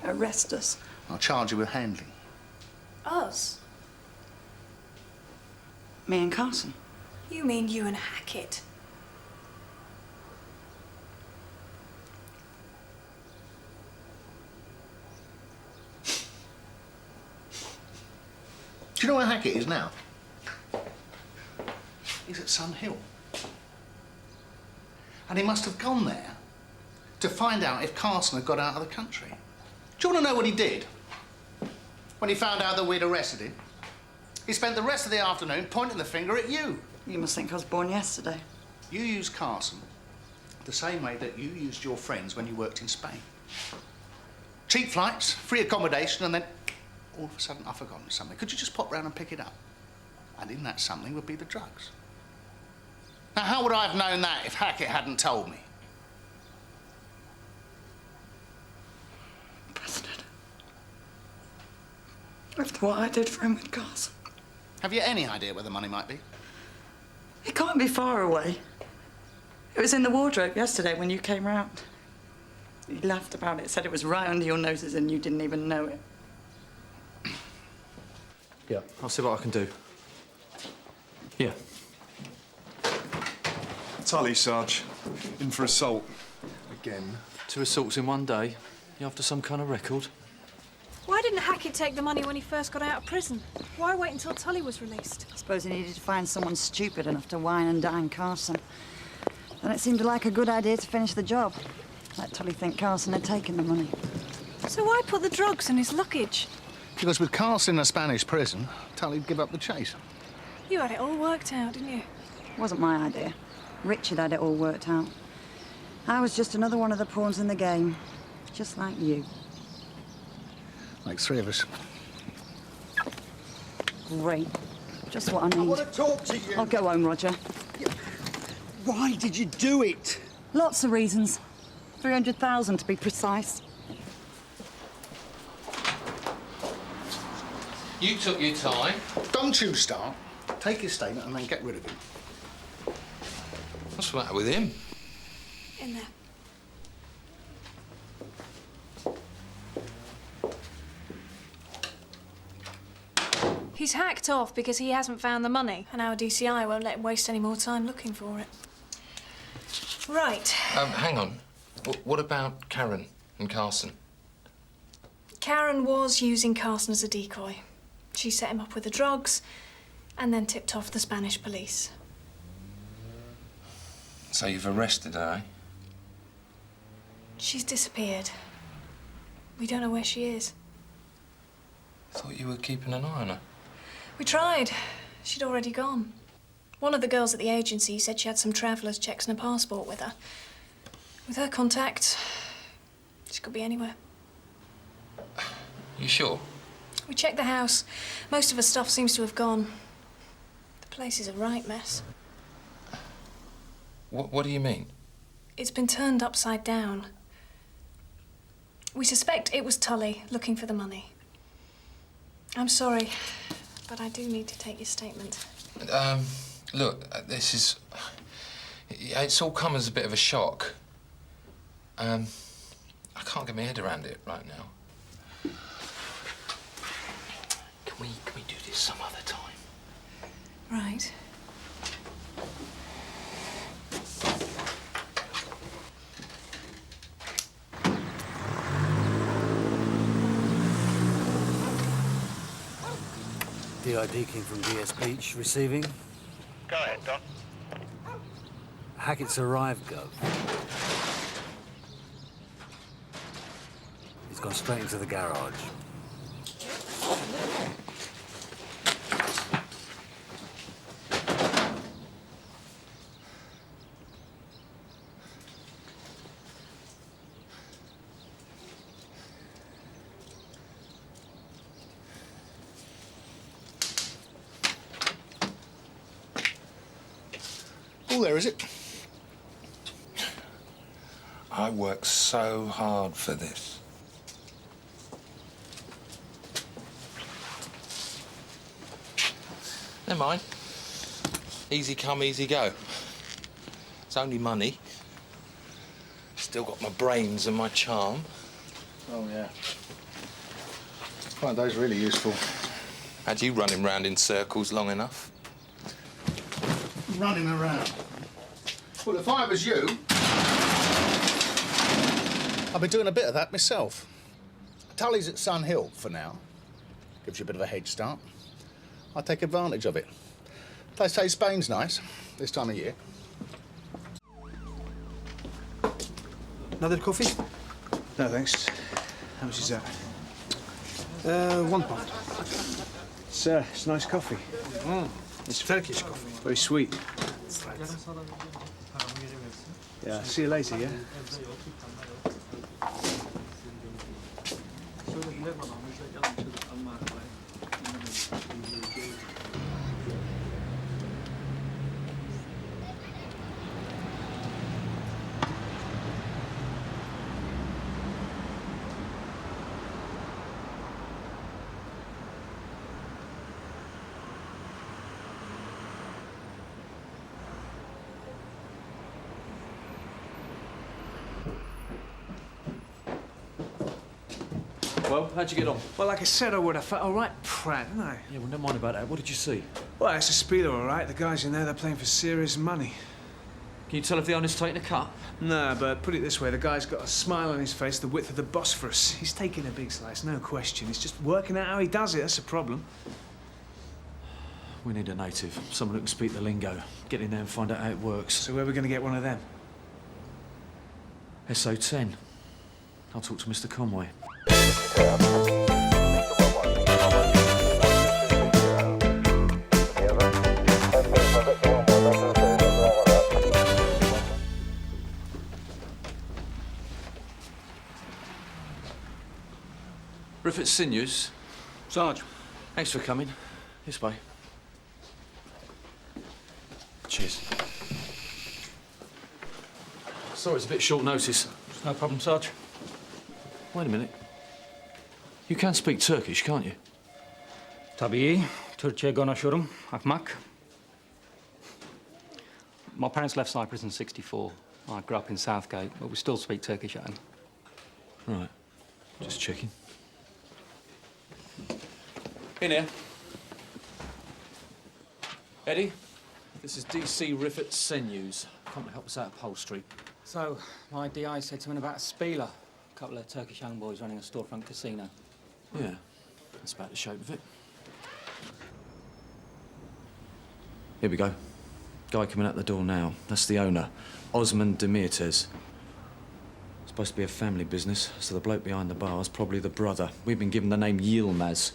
Arrest us? I'll charge you with handling. Us? Me and Carson? You mean you and Hackett? Do you know where Hackett is now? He's at Sun Hill. And he must have gone there to find out if Carson had got out of the country. Do you want to know what he did when he found out that we'd arrested him? He spent the rest of the afternoon pointing the finger at you. You must think I was born yesterday. You used Carson the same way that you used your friends when you worked in Spain. cheap flights, free accommodation, and then all of a sudden I've forgotten something. Could you just pop round and pick it up? And in that something would be the drugs. Now, how would I have known that if Hackett hadn't told me? President. After what I did for him with Carson. Have you any idea where the money might be? It can't be far away. It was in the wardrobe yesterday when you came round. You laughed about it, said it was right under your noses and you didn't even know it. Yeah, I'll see what I can do. Yeah. Tully, Sarge. In for assault. Again. 2 assaults in one day. You after some kind of record? Why didn't Hackett take the money when he first got out of prison? Why wait until Tully was released? I suppose he needed to find someone stupid enough to wine and dine Carson. And it seemed like a good idea to finish the job. Let Tully think Carson had taken the money. So why put the drugs in his luggage? Because with Carson in a Spanish prison, Tully'd give up the chase. You had it all worked out, didn't you? It wasn't my idea. Richard had it all worked out. I was just another one of the pawns in the game. Just like you. Makes 3 of us. Great. Just what I need. I want to talk to you. I'll go home, Roger. Why did you do it? Lots of reasons. 300,000 to be precise. You took your time. Don't you start. Take his statement and then get rid of him. What's the matter with him? In there. He's hacked off because he hasn't found the money, and our DCI won't let him waste any more time looking for it. Right. Hang on. What about Karen and Carson? Karen was using Carson as a decoy. She set him up with the drugs and then tipped off the Spanish police. So you've arrested her, eh? She's disappeared. We don't know where she is. Thought you were keeping an eye on her. We tried. She'd already gone. One of the girls at the agency said she had some traveller's checks and a passport with her. With her contacts, she could be anywhere. You sure? We checked the house. Most of her stuff seems to have gone. The place is a right mess. What do you mean? It's been turned upside down. We suspect it was Tully looking for the money. I'm sorry, but I do need to take your statement. Look, this is... It's all come as a bit of a shock. I can't get my head around it right now. Can we do this some other time? Right. Deakin from GS Beech, receiving. Go ahead, Don. Hackett's arrived, Gov. He's gone straight into the garage. All there, is it? I worked so hard for this. Never mind. Easy come, easy go. It's only money. Still got my brains and my charm. Oh, yeah. Find those really useful. Had you running round in circles long enough? Running around. Well, if I was you, I've been doing a bit of that myself. Tully's at Sun Hill for now. Gives you a bit of a head start. I take advantage of it. They say Spain's nice this time of year. Another coffee? No, thanks. How much is that? £1. It's nice coffee. It's Turkish coffee. Very sweet. Yeah, see you later, yeah? Well, how'd you get on? Well, like I said I would, I felt all right proud, didn't I? Yeah, well, never mind about that. What did you see? Well, it's a spieler, all right. The guys in there, they're playing for serious money. Can you tell if the owner's taking a cut? No, but put it this way, the guy's got a smile on his face the width of the Bosphorus. He's taking a big slice, no question. He's just working out how he does it, that's the problem. We need a native, someone who can speak the lingo. Get in there and find out how it works. So where are we going to get one of them? SO10. I'll talk to Mr. Conway. Riffett Sinews. Sarge. Thanks for coming. This way. Cheers. Sorry, it's a bit short notice. No problem, Sarge. Wait a minute. You can speak Turkish, can't you? Tabii, Türkçe konuşurum, ahmak. My parents left Cyprus in '64. I grew up in Southgate, but we still speak Turkish at home. Right. Just checking. In here. Eddie, this is DC Riffett Sinews. Come to help us out at Pole Street. So, my DI said something about a spieler. A couple of Turkish young boys running a storefront casino. Yeah, that's about the shape of it. Here we go. Guy coming out the door now. That's the owner, Osman Demirtes. Supposed to be a family business, so the bloke behind the bar is probably the brother. We've been given the name Yilmaz.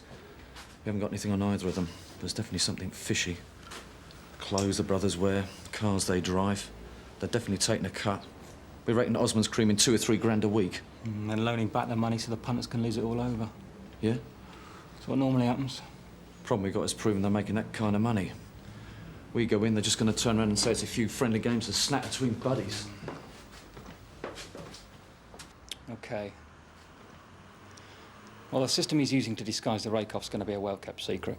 We haven't got anything on either of them. There's definitely something fishy. Clothes the brothers wear, cars they drive. They're definitely taking a cut. We reckon Osman's creaming 2 or 3 grand a week. And loaning back the money so the punters can lose it all over. Yeah? That's what normally happens. Problem we got is proving they're making that kind of money. We go in, they're just going to turn around and say it's a few friendly games to snap between buddies. OK. Well, the system he's using to disguise the rake-off's going to be a well-kept secret.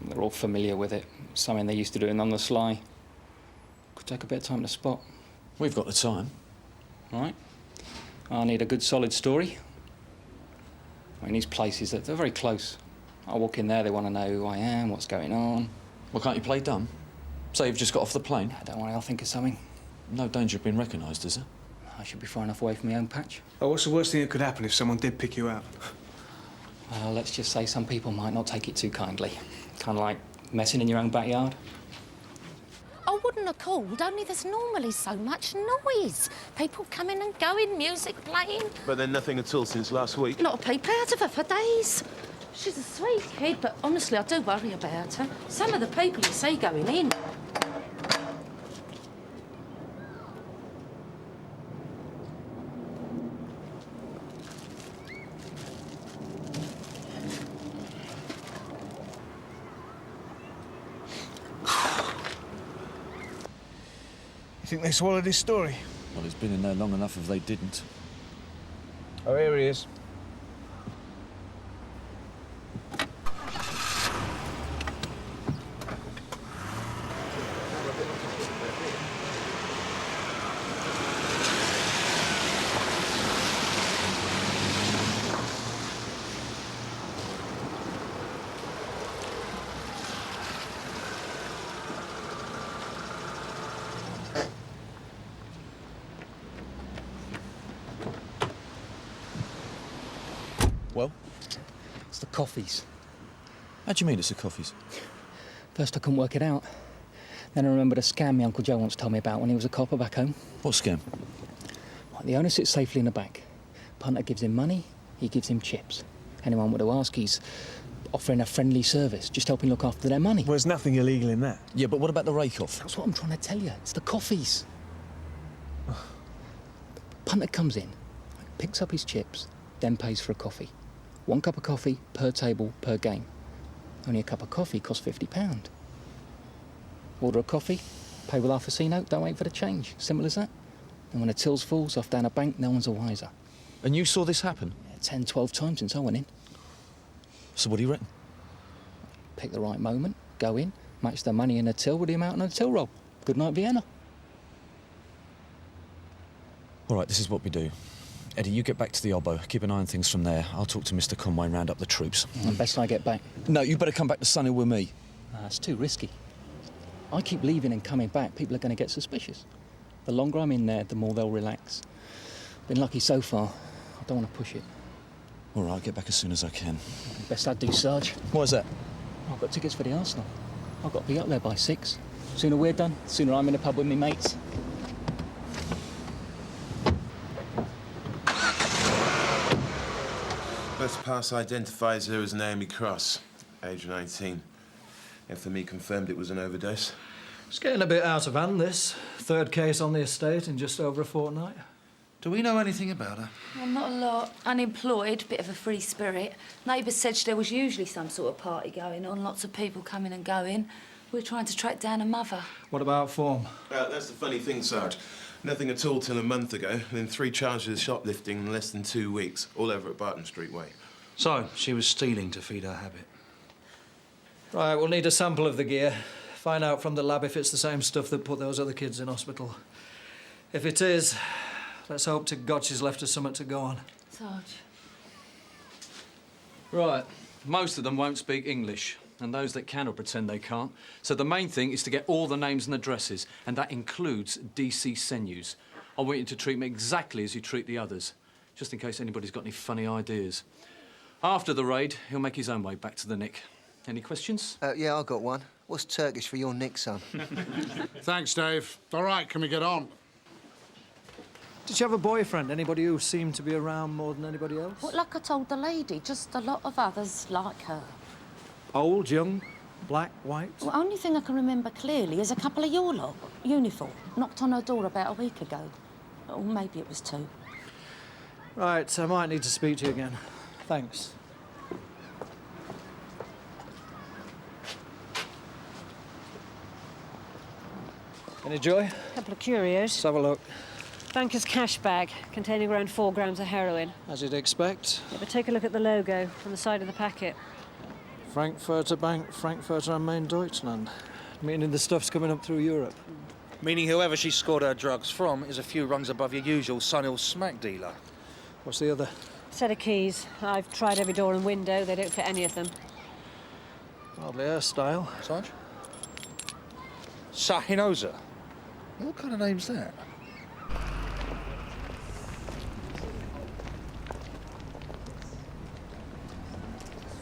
They're all familiar with it. Something they're used to doing on the sly. Could take a bit of time to spot. We've got the time. All right. I need a good, solid story. I mean, these places, they're very close. I walk in there, they want to know who I am, what's going on. Well, can't you play dumb? Say you've just got off the plane. Don't worry, I'll think of something. No danger of being recognised, is there? I should be far enough away from my own patch. Oh, what's the worst thing that could happen if someone did pick you out? Well, let's just say some people might not take it too kindly. Kind of like messing in your own backyard. I wouldn't have called, only there's normally so much noise. People coming and going, music playing. But then nothing at all since last week? Not a peep out of her for days. She's a sweet kid, but honestly, I do worry about her. Some of the people you see going in. You think they swallowed his story? Well, he's been in there long enough if they didn't. Oh, here he is. Well? It's the coffees. How do you mean it's the coffees? First I couldn't work it out. Then I remembered a scam my Uncle Joe once told me about when he was a copper back home. What scam? Right, the owner sits safely in the back. Punter gives him money, he gives him chips. Anyone would have asked, he's offering a friendly service, just helping look after their money. Well, there's nothing illegal in that. Yeah, but what about the rake-off? That's what I'm trying to tell you. It's the coffees. Punter comes in, picks up his chips, then pays for a coffee. 1 cup of coffee per table per game. Only a cup of coffee costs £50. Order a coffee, pay with half a C note, don't wait for the change. Simple as that. And when the tills falls off down a bank, no one's a wiser. And you saw this happen? 10, 12 times since I went in. So what do you reckon? Pick the right moment, go in, match the money in the till with the amount on the till roll. Good night, Vienna. All right, this is what we do. Eddie, you get back to the Obbo. Keep an eye on things from there. I'll talk to Mr. Conway and round up the troops. Best I get back. No, you better come back to Sunhill with me. It's too risky. I keep leaving and coming back, people are going to get suspicious. The longer I'm in there, the more they'll relax. Been lucky so far. I don't want to push it. All right, I'll get back as soon as I can. Best I do, Sarge. Why is that? I've got tickets for the Arsenal. I've got to be up there by 6. Sooner we're done, sooner I'm in the pub with me mates. First pass identifies her as Naomi Cross, age 19. FME confirmed it was an overdose. It's getting a bit out of hand, this. 3rd case on the estate in just over a fortnight. Do we know anything about her? Well, not a lot. Unemployed, bit of a free spirit. Neighbours said there was usually some sort of party going on, lots of people coming and going. We're trying to track down her mother. What about form? That's the funny thing, Sarge. Nothing at all till a month ago, and then 3 charges of shoplifting in less than 2 weeks, all over at Barton Street Way. So, she was stealing to feed her habit. Right, we'll need a sample of the gear. Find out from the lab if it's the same stuff that put those other kids in hospital. If it is, let's hope to God she's left us something to go on. Sarge. Right. Most of them won't speak English, and those that can will pretend they can't. So the main thing is to get all the names and addresses, and that includes DC Senus. I want you to treat me exactly as you treat the others, just in case anybody's got any funny ideas. After the raid, he'll make his own way back to the Nick. Any questions? Yeah, I got one. What's Turkish for your Nick, son? Thanks, Dave. All right, can we get on? Did you have a boyfriend? Anybody who seemed to be around more than anybody else? Well, like I told the lady, just a lot of others like her. Old, young, black, white? Well, only thing I can remember clearly is a couple of your lot, uniform, knocked on her door about a week ago. Or maybe it was 2. Right, I might need to speak to you again. Thanks. Any joy? Couple of curios. Let's have a look. Banker's cash bag containing around 4 grams of heroin. As you'd expect. Yeah, but take a look at the logo on the side of the packet. Frankfurter Bank, Frankfurter am Main Deutschland. Meaning the stuff's coming up through Europe. Meaning whoever she scored her drugs from is a few rungs above your usual Sunhill smack dealer. What's the other? Set of keys. I've tried every door and window. They don't fit any of them. Hardly her style. Sarge? Sahinoza? What kind of name's that?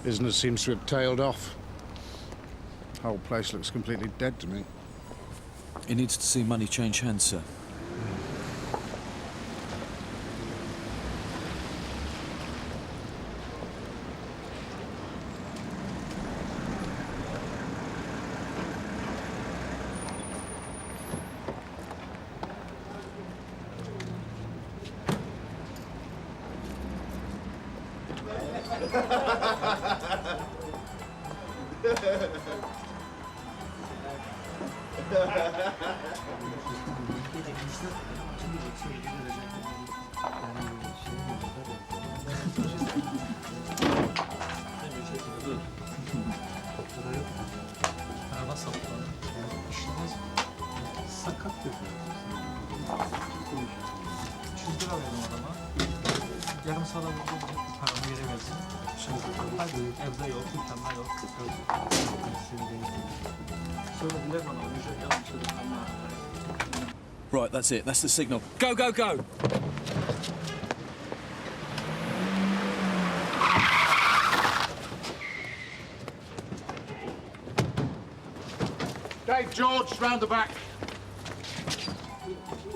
Business seems to have tailed off. The whole place looks completely dead to me. He needs to see money change hands, sir. Right, that's it. That's the signal. Go, go, go! Dave, George, round the back.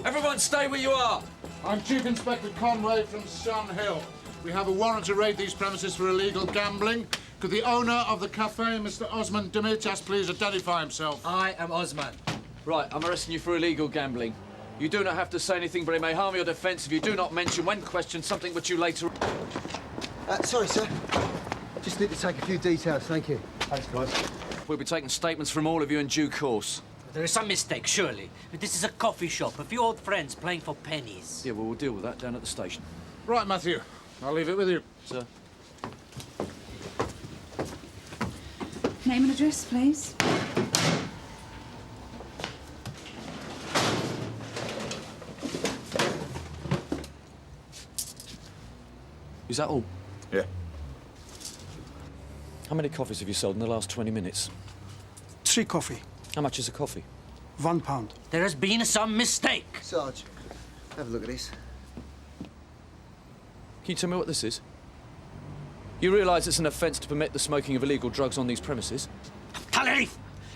Everyone stay where you are! I'm Chief Inspector Conway from Sunhill. We have a warrant to raid these premises for illegal gambling. Could the owner of the cafe, Mr. Osman Demirtas, please identify himself? I am Osman. Right, I'm arresting you for illegal gambling. You do not have to say anything, but it may harm your defence if you do not mention, when questioned, something which you later... Sorry, sir. Just need to take a few details, thank you. Thanks, guys. We'll be taking statements from all of you in due course. There is some mistake, surely. But this is a coffee shop, a few old friends playing for pennies. Yeah, well, we'll deal with that down at the station. Right, Matthew. I'll leave it with you. Sir. Name and address, please. Is that all? Yeah. How many coffees have you sold in the last 20 minutes? 3 coffee. How much is a coffee? £1. There has been some mistake. Sarge, have a look at this. Can you tell me what this is? You realise it's an offence to permit the smoking of illegal drugs on these premises? Talif!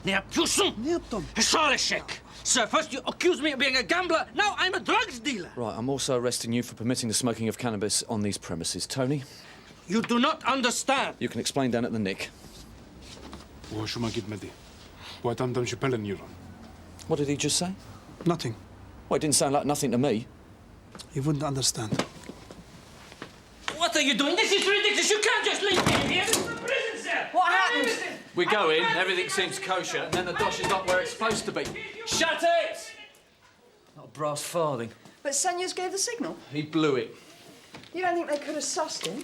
Ne yapıyorsun? Ne yaptım? Şöyle şek. Sir, first you accuse me of being a gambler, now I'm a drugs dealer. Right, I'm also arresting you for permitting the smoking of cannabis on these premises. Tony? You do not understand. You can explain down at the Nick. Hoşuma gitmedi. Bu adamdan şüpheleniyorum. What did he just say? Nothing. Well, it didn't sound like nothing to me. He wouldn't understand. What are you doing? This is ridiculous. You can't just leave me here. This is a prison cell. What happened? We go in, everything seems kosher, and then the dosh is not where it's supposed to be. Shut it! Not a brass farthing. But Senyos gave the signal. He blew it. You don't think they could have sussed him?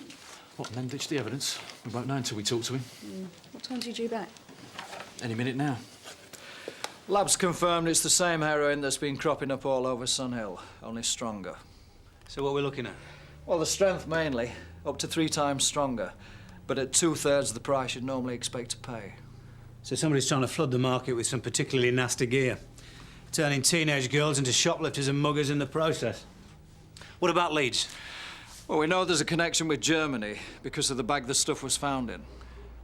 What, and then ditch the evidence? We won't know until we talk to him. What time's he due back? Any minute now. Labs confirmed it's the same heroin that's been cropping up all over Sun Hill, only stronger. So what are we looking at? Well, the strength mainly, up to 3 times stronger, but at 2/3 the price you'd normally expect to pay. So somebody's trying to flood the market with some particularly nasty gear, turning teenage girls into shoplifters and muggers in the process. What about Leeds? Well, we know there's a connection with Germany because of the bag the stuff was found in.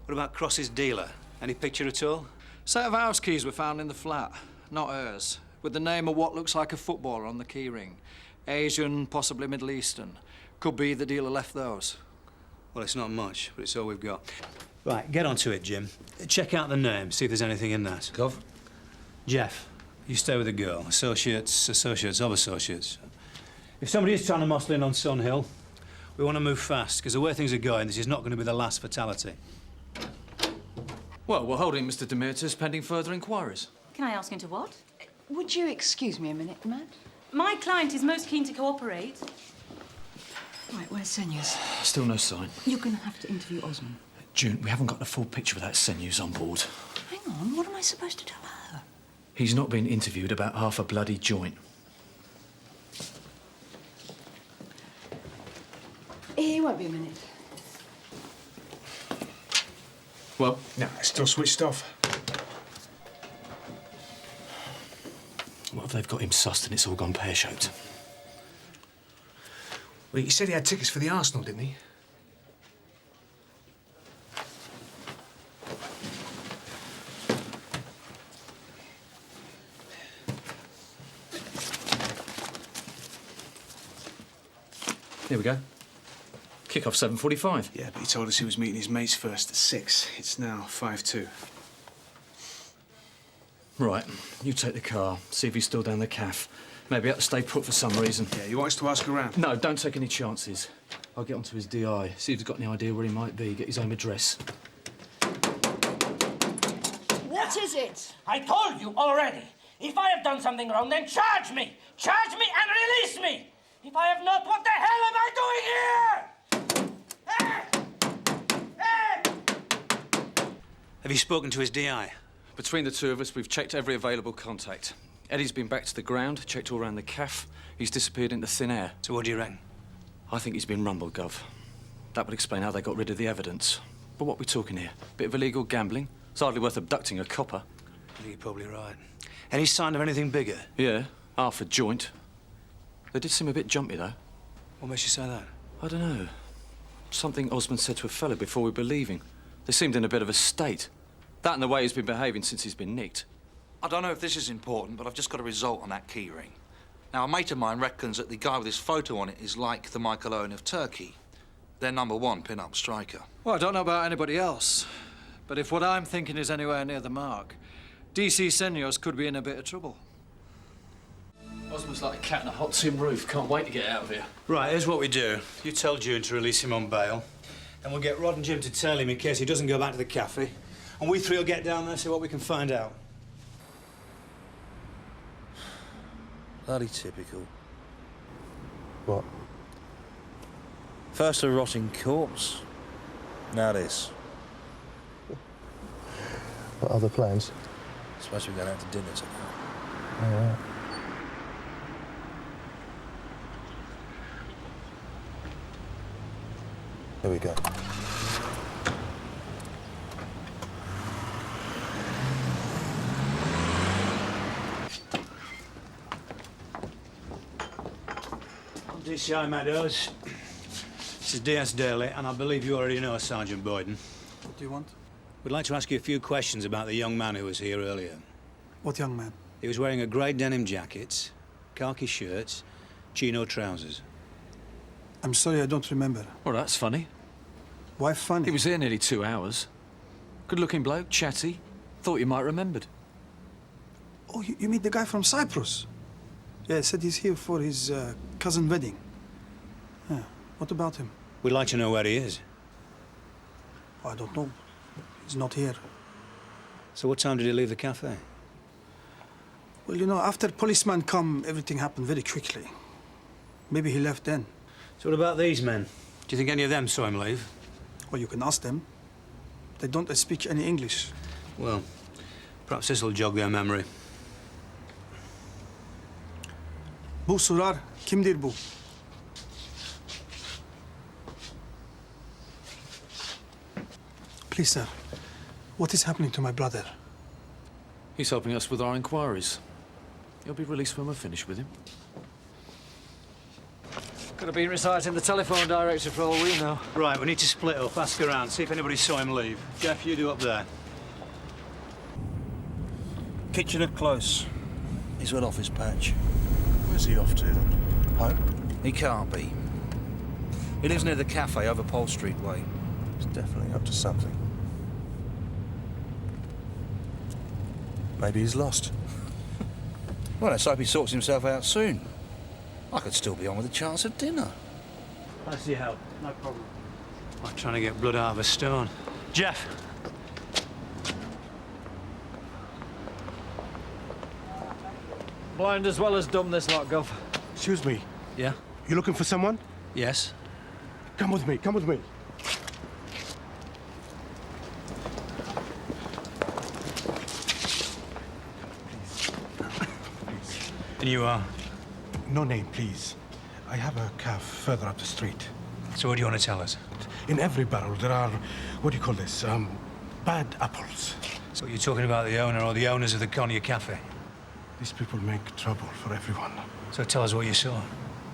What about Cross's dealer? Any picture at all? Set of house keys were found in the flat, not hers, with the name of what looks like a footballer on the keyring. Asian, possibly Middle Eastern. Could be the dealer left those. Well, it's not much, but it's all we've got. Right, get onto it, Jim. Check out the name, see if there's anything in that. Gov? Jeff, you stay with the girl. Associates of associates. If somebody is trying to muscle in on Sun Hill, we want to move fast, because the way things are going, this is not going to be the last fatality. Well, we're holding Mr. Demetrius pending further inquiries. Can I ask into what? Would you excuse me a minute, Matt? My client is most keen to cooperate. Right, where's Senyos? Still no sign. You're going to have to interview Osman. June, we haven't got the full picture without Senyos on board. Hang on, what am I supposed to tell her? He's not been interviewed about half a bloody joint. He won't be a minute. Well? No, it's still switched off. What if they've got him sussed and it's all gone pear-shaped? Well, he said he had tickets for the Arsenal, didn't he? Here we go. Kick-off 7:45. Yeah, but he told us he was meeting his mates first at 6. It's now 5:02. Right, you take the car, see if he's still down the caff. Maybe have to stay put for some reason. Yeah, you want us to ask around? No, don't take any chances. I'll get onto his DI, see if he's got any idea where he might be, get his home address. What is it? I told you already. If I have done something wrong, then charge me! Charge me and release me! If I have not, what the hell am I doing here? Have you spoken to his DI? Between the two of us, we've checked every available contact. Eddie's been back to the ground, checked all around the caff. He's disappeared into thin air. So what do you reckon? I think he's been rumbled, Gov. That would explain how they got rid of the evidence. But what are we talking here? Bit of illegal gambling? It's hardly worth abducting a copper. I think you're probably right. Any sign of anything bigger? Yeah, half a joint. They did seem a bit jumpy, though. What makes you say that? I don't know. Something Osmond said to a fella before we were leaving. They seemed in a bit of a state. That and the way he's been behaving since he's been nicked. I don't know if this is important, but I've just got a result on that key ring. Now, a mate of mine reckons that the guy with his photo on it is like the Michael Owen of Turkey. They're #1 pin-up striker. Well, I don't know about anybody else, but if what I'm thinking is anywhere near the mark, DC Senyos could be in a bit of trouble. Osmond's like a cat on a hot tin roof. Can't wait to get out of here. Right, here's what we do. You tell June to release him on bail. And we'll get Rod and Jim to tail him in case he doesn't go back to the cafe. And we three will get down there and see what we can find out. Bloody typical. What? First a rotting corpse, now this. What other plans? Supposed to be going out to dinner tonight. All right. Here we go. DCI Meadows. This is DS Daly, and I believe you already know Sergeant Boyden. What do you want? We'd like to ask you a few questions about the young man who was here earlier. What young man? He was wearing a grey denim jacket, khaki shirts, chino trousers. I'm sorry, I don't remember. Well, that's funny. Why funny? He was here nearly 2 hours. Good-looking bloke, chatty. Thought you might remembered. Oh, you mean the guy from Cyprus? Yeah, he said he's here for his cousin wedding. Yeah. What about him? We'd like to know where he is. Oh, I don't know. He's not here. So what time did he leave the cafe? Well, you know, after policeman come, everything happened very quickly. Maybe he left then. So what about these men? Do you think any of them saw him leave? Well, you can ask them. They don't speak any English. Well, perhaps this will jog their memory. Bu sorar, kimdir bu? Please, sir, what is happening to my brother? He's helping us with our inquiries. He'll be released when we're finished with him. Could have been reciting the telephone directory for all we know. Right, we need to split up, ask around, see if anybody saw him leave. Jeff, you do up there. Kitchener close. He's went off his patch. Where's he off to? Home? He can't be. He lives near the cafe over Pole Street way. He's definitely up to something. Maybe he's lost. Well, let's hope he sorts himself out soon. I could still be on with a chance at dinner. That's your help, no problem. I'm trying to get blood out of a stone. Jeff! Blind as well as dumb, this lot, Gov. Excuse me. Yeah? You looking for someone? Yes. Come with me, come with me. And you are? No name, please. I have a cafe further up the street. So what do you want to tell us? In every barrel there are, what do you call this, bad apples. So you're talking about the owner or the owners of the Conway Cafe? These people make trouble for everyone. So tell us what you saw.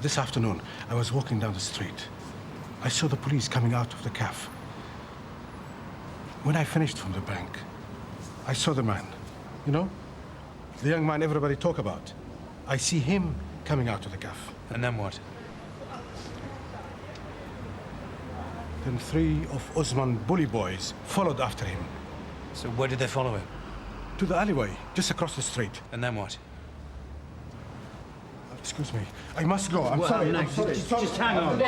This afternoon, I was walking down the street. I saw the police coming out of the cafe. When I finished from the bank, I saw the man. You know? The young man everybody talk about. I see him coming out of the cafe. And then what? Then 3 of Osman bully boys followed after him. So where did they follow him? To the alleyway, just across the street. And then what? Excuse me. I must go. I'm What sorry. happened I'm next? sorry. Just hang on.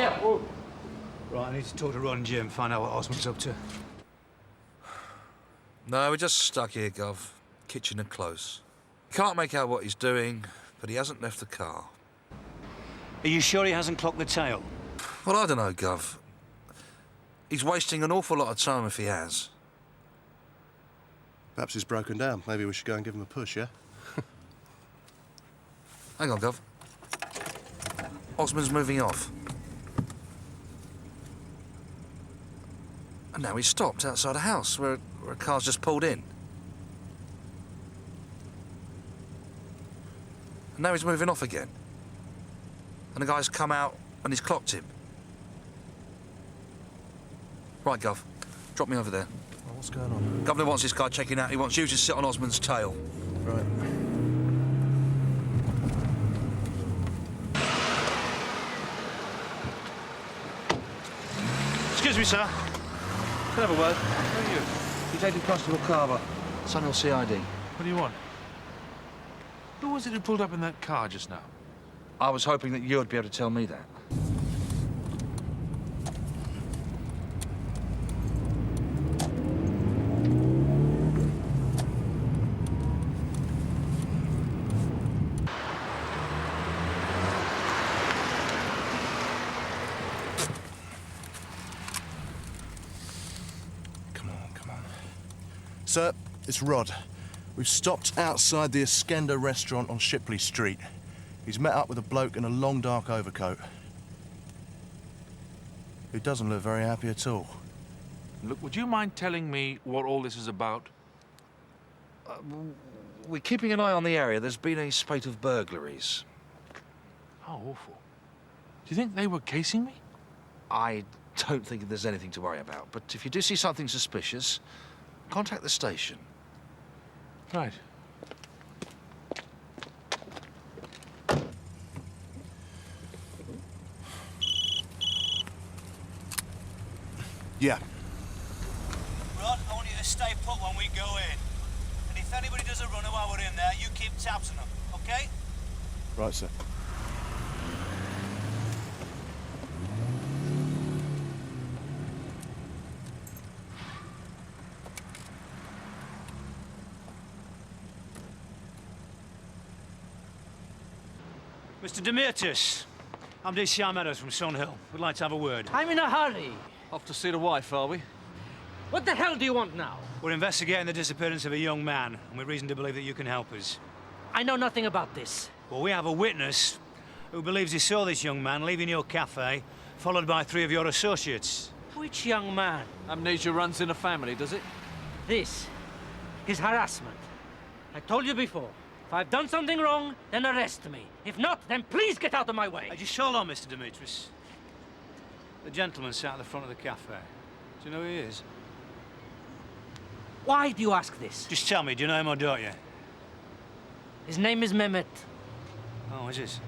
Right, I need to talk to Rod and Jim, find out what Osman's up to. No, we're just stuck here, Gov. Kitchener close. Can't make out what he's doing, but he hasn't left the car. Are you sure he hasn't clocked the tail? Well, I don't know, Gov. He's wasting an awful lot of time if he has. Perhaps he's broken down. Maybe we should go and give him a push, yeah? Hang on, Gov. Osman's moving off. And now he's stopped outside a house where a car's just pulled in. And now he's moving off again. And the guy's come out and he's clocked him. Right, Gov. Drop me over there. What's going on? Governor wants this guy checking out. He wants you to sit on Osman's tail. Right. Excuse me, sir. Can I have a word? Who are you? Detective Constable Carver. Sunhill CID. What do you want? Who was it who pulled up in that car just now? I was hoping that you'd be able to tell me that. Sir, it's Rod. We've stopped outside the Iskender restaurant on Shipley Street. He's met up with a bloke in a long dark overcoat. He doesn't look very happy at all. Look, would you mind telling me what all this is about? We're keeping an eye on the area. There's been a spate of burglaries. How awful. Do you think they were casing me? I don't think there's anything to worry about, but if you do see something suspicious, contact the station. Right. Yeah. Rod, I want you to stay put when we go in. And if anybody does a runner while we're in there, you keep tabs on them, okay? Right, sir. Mr. Demetrius, I'm DC Meadows from Sun Hill. We'd like to have a word. I'm in a hurry. Off to see the wife, are we? What the hell do you want now? We're investigating the disappearance of a young man, and we've reason to believe that you can help us. I know nothing about this. Well, we have a witness who believes he saw this young man leaving your cafe, followed by 3 of your associates. Which young man? Amnesia runs in a family, does it? This is harassment. I told you before. If I've done something wrong, then arrest me. If not, then please get out of my way. Just hold on, Mr. Demetrius. The gentleman sat at the front of the cafe. Do you know who he is? Why do you ask this? Just tell me, do you know him or don't you? His name is Mehmet. Oh, is it?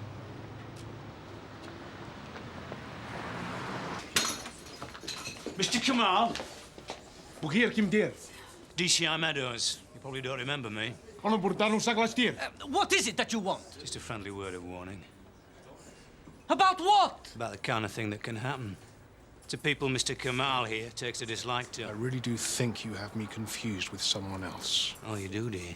Mr. Kamal. Bu hier kimdir? DCI Meadows. You probably don't remember me. Onu buradan uzaklaştır. What is it that you want? Just a friendly word of warning. About what? About the kind of thing that can happen to people Mr. Kamal here takes a dislike to. I really do think you have me confused with someone else. Oh, you do, do you?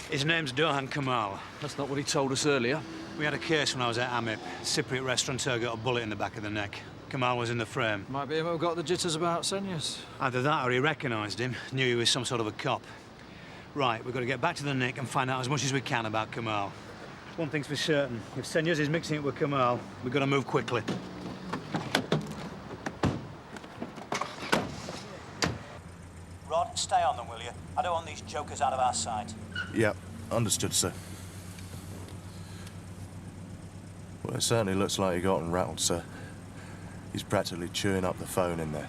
His name's Dohan Kamal. That's not what he told us earlier. We had a case when I was at Amip. Cypriot restaurateur got a bullet in the back of the neck. Kamal was in the frame. Might be him who got the jitters about Senyas. Either that or he recognised him, knew he was some sort of a cop. Right, we've got to get back to the Nick and find out as much as we can about Kamal. One thing's for certain. If Senyas is mixing it with Kamal, we've got to move quickly. Rod, stay on them, will you? I don't want these jokers out of our sight. Yeah, understood, sir. Well, it certainly looks like he got rattled, sir. He's practically chewing up the phone in there.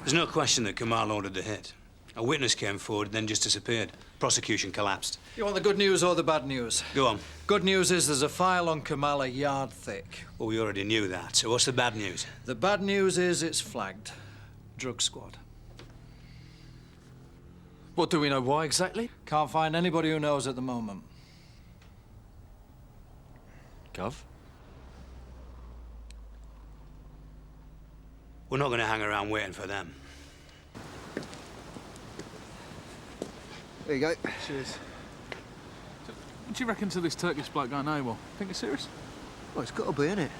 There's no question that Kamal ordered the hit. A witness came forward, then just disappeared. Prosecution collapsed. You want the good news or the bad news? Go on. Good news is there's a file on Kamal a yard thick. Well, we already knew that. So what's the bad news? The bad news is it's flagged. Drug squad. What do we know? Why exactly? Can't find anybody who knows at the moment. Gov? We're not going to hang around waiting for them. There you go. Cheers. What do you reckon to this Turkish bloke going AWOL? Think it's serious? Well, it's got to be, innit?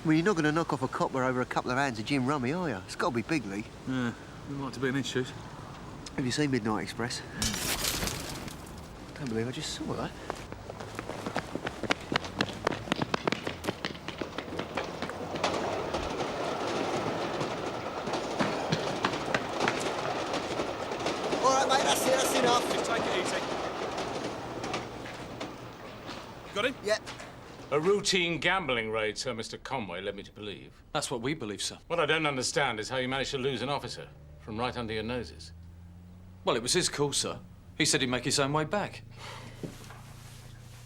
I mean, you're not going to knock off a copper over a couple of hands of gin rummy, are you? It's got to be big league. Yeah, would like to be an issue. Have you seen Midnight Express? Can't believe I just saw that. All right, mate, that's it, that's enough. Just take it easy. Got him? Yeah. A routine gambling raid, sir, Mr. Conway led me to believe. That's what we believe, sir. What I don't understand is how you managed to lose an officer from right under your noses. Well, it was his call, sir. He said he'd make his own way back.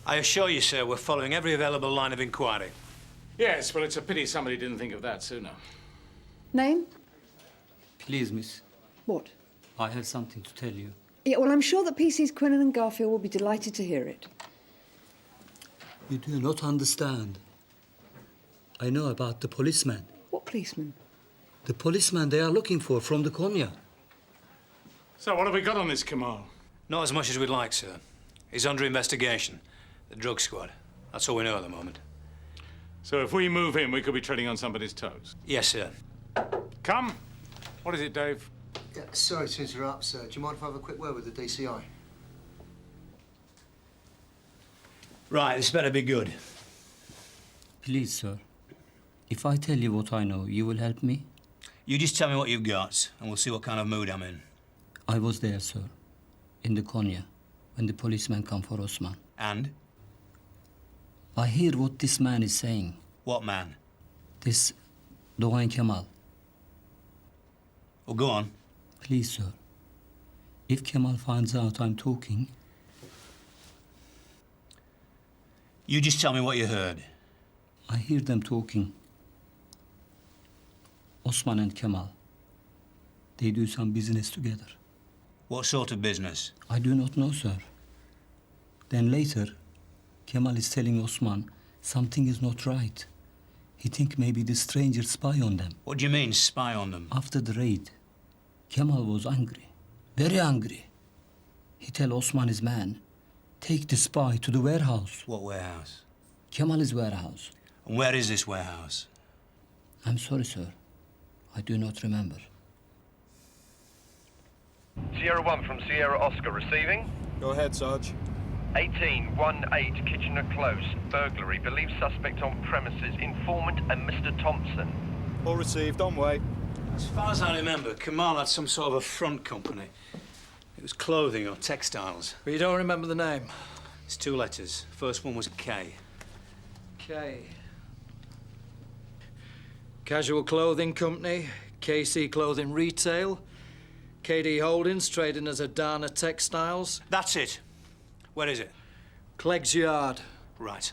I assure you, sir, we're following every available line of inquiry. Yes, well, it's a pity somebody didn't think of that sooner. Name? Please, miss. What? I have something to tell you. Yeah, well, I'm sure that PC's Quinlan and Garfield will be delighted to hear it. You do not understand. I know about the policeman. What policeman? The policeman they are looking for from the Konya. So what have we got on this Kamal? Not as much as we'd like, sir. He's under investigation. The drug squad. That's all we know at the moment. So if we move in, we could be treading on somebody's toes? Yes, sir. Come. What is it, Dave? Yeah, sorry to interrupt, sir. Do you mind if I have a quick word with the DCI? Right, this better be good. Please, sir. If I tell you what I know, you will help me? You just tell me what you've got, and we'll see what kind of mood I'm in. I was there, sir, in the Konya, when the policeman come for Osman. And? I hear what this man is saying. What man? This Doğan Kemal. Well, go on. Please, sir. If Kemal finds out I'm talking... You just tell me what you heard. I hear them talking. Osman and Kemal. They do some business together. What sort of business? I do not know, sir. Then later, Kemal is telling Osman something is not right. He think maybe the stranger spy on them. What do you mean, spy on them? After the raid, Kemal was angry. Very angry. He tell Osman his man, take the spy to the warehouse. What warehouse? Kemal's warehouse. And where is this warehouse? I'm sorry, sir. I do not remember. Sierra 1 from Sierra Oscar receiving. Go ahead, Sarge. 1818 Kitchener Close. Burglary. Believed suspect on premises. Informant and Mr. Thompson. All received. On way. As far as I remember, Kemal had some sort of a front company. It was clothing or textiles. But you don't remember the name? It's 2 letters. First one was K. K. Casual Clothing Company, KC Clothing Retail, KD Holdings, trading as Adana Textiles. That's it. Where is it? Clegg's Yard. Right.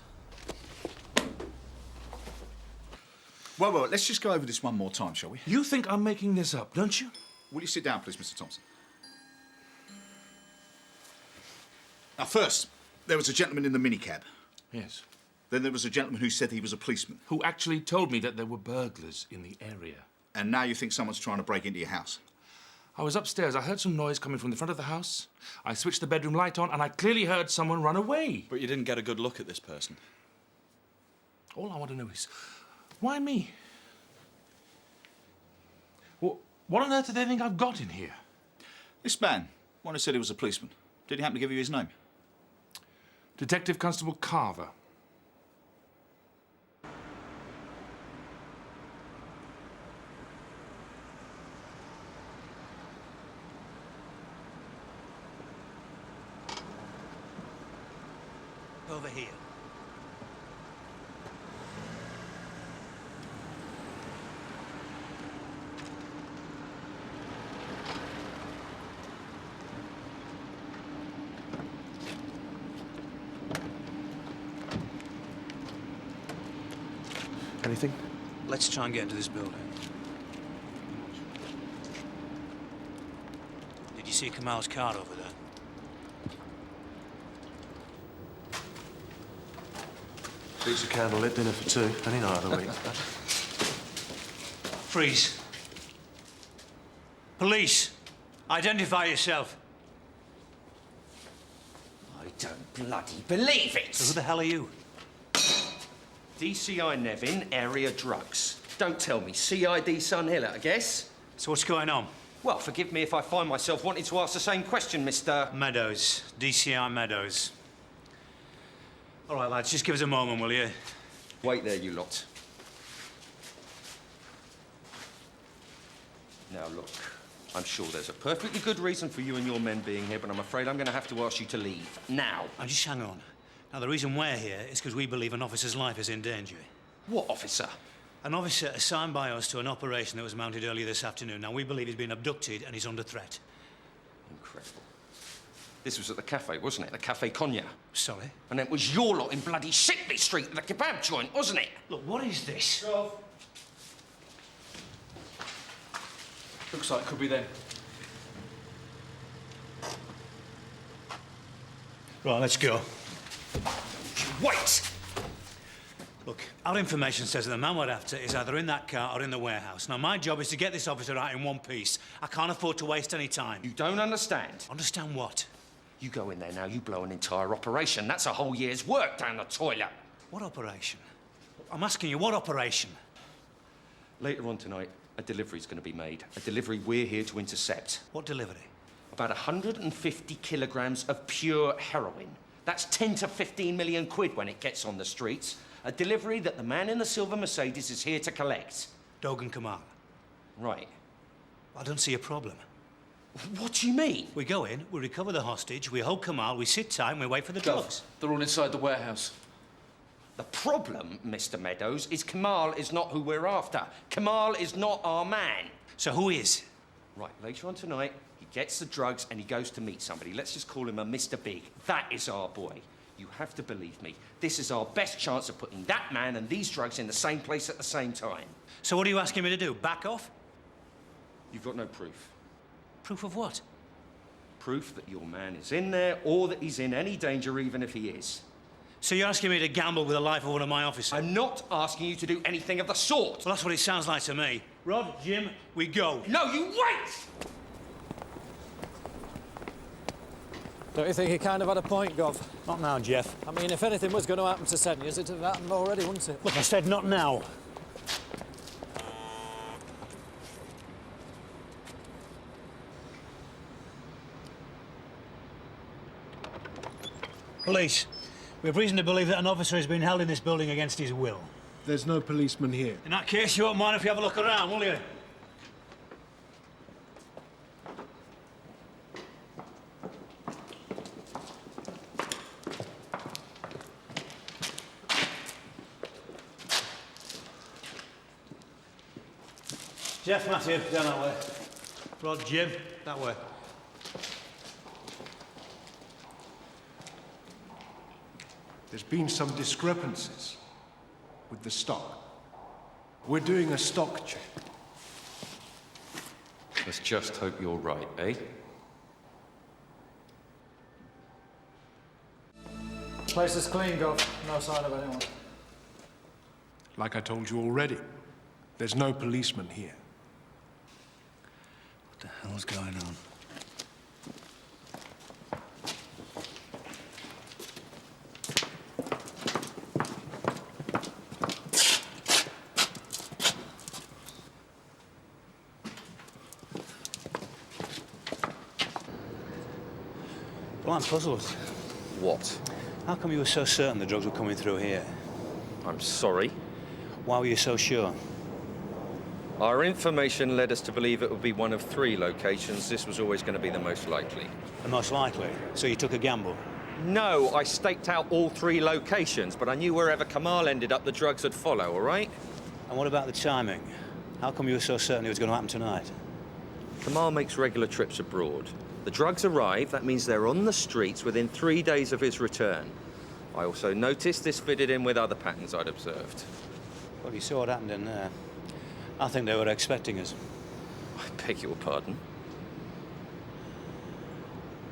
Well, let's just go over this one more time, shall we? You think I'm making this up, don't you? Will you sit down, please, Mr. Thompson? Now, first, there was a gentleman in the minicab. Yes. Then there was a gentleman who said he was a policeman. Who actually told me that there were burglars in the area. And now you think someone's trying to break into your house? I was upstairs. I heard some noise coming from the front of the house. I switched the bedroom light on, and I clearly heard someone run away. But you didn't get a good look at this person. All I want to know is, why me? What on earth do they think I've got in here? This man, one who said he was a policeman, did he happen to give you his name? Detective Constable Carver. Over here. Anything? Let's try and get into this building. Did you see Kamal's car over there? Beats a candlelit dinner for 2, any night of the week. Freeze. Police, identify yourself. I don't bloody believe it! So who the hell are you? DCI Nevin, area drugs. Don't tell me, CID Sun Hill, I guess? So what's going on? Well, forgive me if I find myself wanting to ask the same question, Mr... Meadows. DCI Meadows. All right, lads, just give us a moment, will you? Wait there, you lot. Now, look, I'm sure there's a perfectly good reason for you and your men being here, but I'm afraid I'm going to have to ask you to leave. Now. Now, just hang on. Now, the reason we're here is because we believe an officer's life is in danger. What officer? An officer assigned by us to an operation that was mounted earlier this afternoon. Now, we believe he's been abducted and he's under threat. Incredible. This was at the cafe, wasn't it? The Cafe Konya. Sorry? And it was your lot in bloody Shipley Street at the kebab joint, wasn't it? Look, what is this? Looks like it could be them. Right, let's go. Wait! Look, our information says that the man we're after is either in that car or in the warehouse. Now, my job is to get this officer out in one piece. I can't afford to waste any time. You don't understand. Understand what? You go in there now, you blow an entire operation. That's a whole year's work down the toilet. What operation? I'm asking you, what operation? Later on tonight, A delivery's going to be made. A delivery we're here to intercept. What delivery? About 150 kilograms of pure heroin. That's 10 to 15 million quid when it gets on the streets. A delivery that the man in the silver Mercedes is here to collect. Dogan Kamal. Right. I don't see a problem. What do you mean? We go in, we recover the hostage, we hold Kamal, we sit tight and we wait for the drugs. They're all inside the warehouse. The problem, Mr. Meadows, is Kamal is not who we're after. Kamal is not our man. So who is? Right, later on tonight, he gets the drugs and he goes to meet somebody. Let's just call him a Mr. Big. That is our boy. You have to believe me. This is our best chance of putting that man and these drugs in the same place at the same time. So what are you asking me to do? Back off? You've got no proof. Proof of what? Proof that your man is in there or that he's in any danger even if he is. So you're asking me to gamble with the life of one of my officers? I'm not asking you to do anything of the sort. Well, that's what it sounds like to me. Rod, Jim, we go. No, you wait! Don't you think he kind of had a point, Gov? Not now, Jeff. I mean, if anything was going to happen to Seniors, it'd have happened already, wouldn't it? Look, I said not now. Police. We have reason to believe that an officer has been held in this building against his will. There's no policeman here. In that case, you won't mind if you have a look around, will you? Jeff, Matthew, down that way. Rod, Jim, that way. There's been some discrepancies with the stock. We're doing a stock check. Let's just hope you're right, eh? Place is clean, Gov. No sign of anyone. Like I told you already, there's no policeman here. What the hell's going on? Well, I'm puzzled. What? How come you were so certain the drugs were coming through here? I'm sorry. Why were you so sure? Our information led us to believe it would be one of 3 locations. This was always going to be the most likely. The most likely? So you took a gamble? No, I staked out all 3 locations, but I knew wherever Kamal ended up, the drugs would follow, all right? And what about the timing? How come you were so certain it was going to happen tonight? Kamal makes regular trips abroad. The drugs arrive, that means they're on the streets within 3 days of his return. I also noticed this fitted in with other patterns I'd observed. Well, you saw what happened in there. I think they were expecting us. I beg your pardon?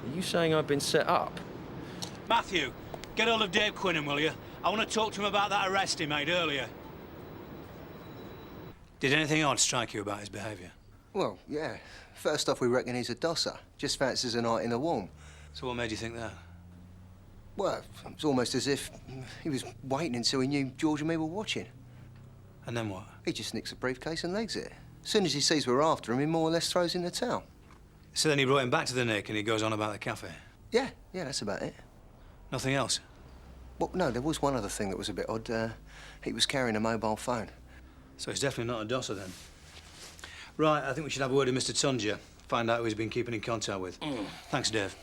Are you saying I've been set up? Matthew, get hold of Dave Quinnan, will you? I want to talk to him about that arrest he made earlier. Did anything odd strike you about his behaviour? Well, yeah. First off, we reckon he's a dosser. Just fancies a night in the warm. So what made you think that? Well, it's almost as if he was waiting until he knew George and me were watching. And then what? He just nicks a briefcase and legs it. As soon as he sees we're after him, he more or less throws in the towel. So then he brought him back to the Nick and he goes on about the cafe? Yeah, that's about it. Nothing else? Well, no, there was one other thing that was a bit odd. He was carrying a mobile phone. So he's definitely not a dosser, then. Right, I think we should have a word with Mr. Tunja. Find out who he's been keeping in contact with. Thanks, Dave.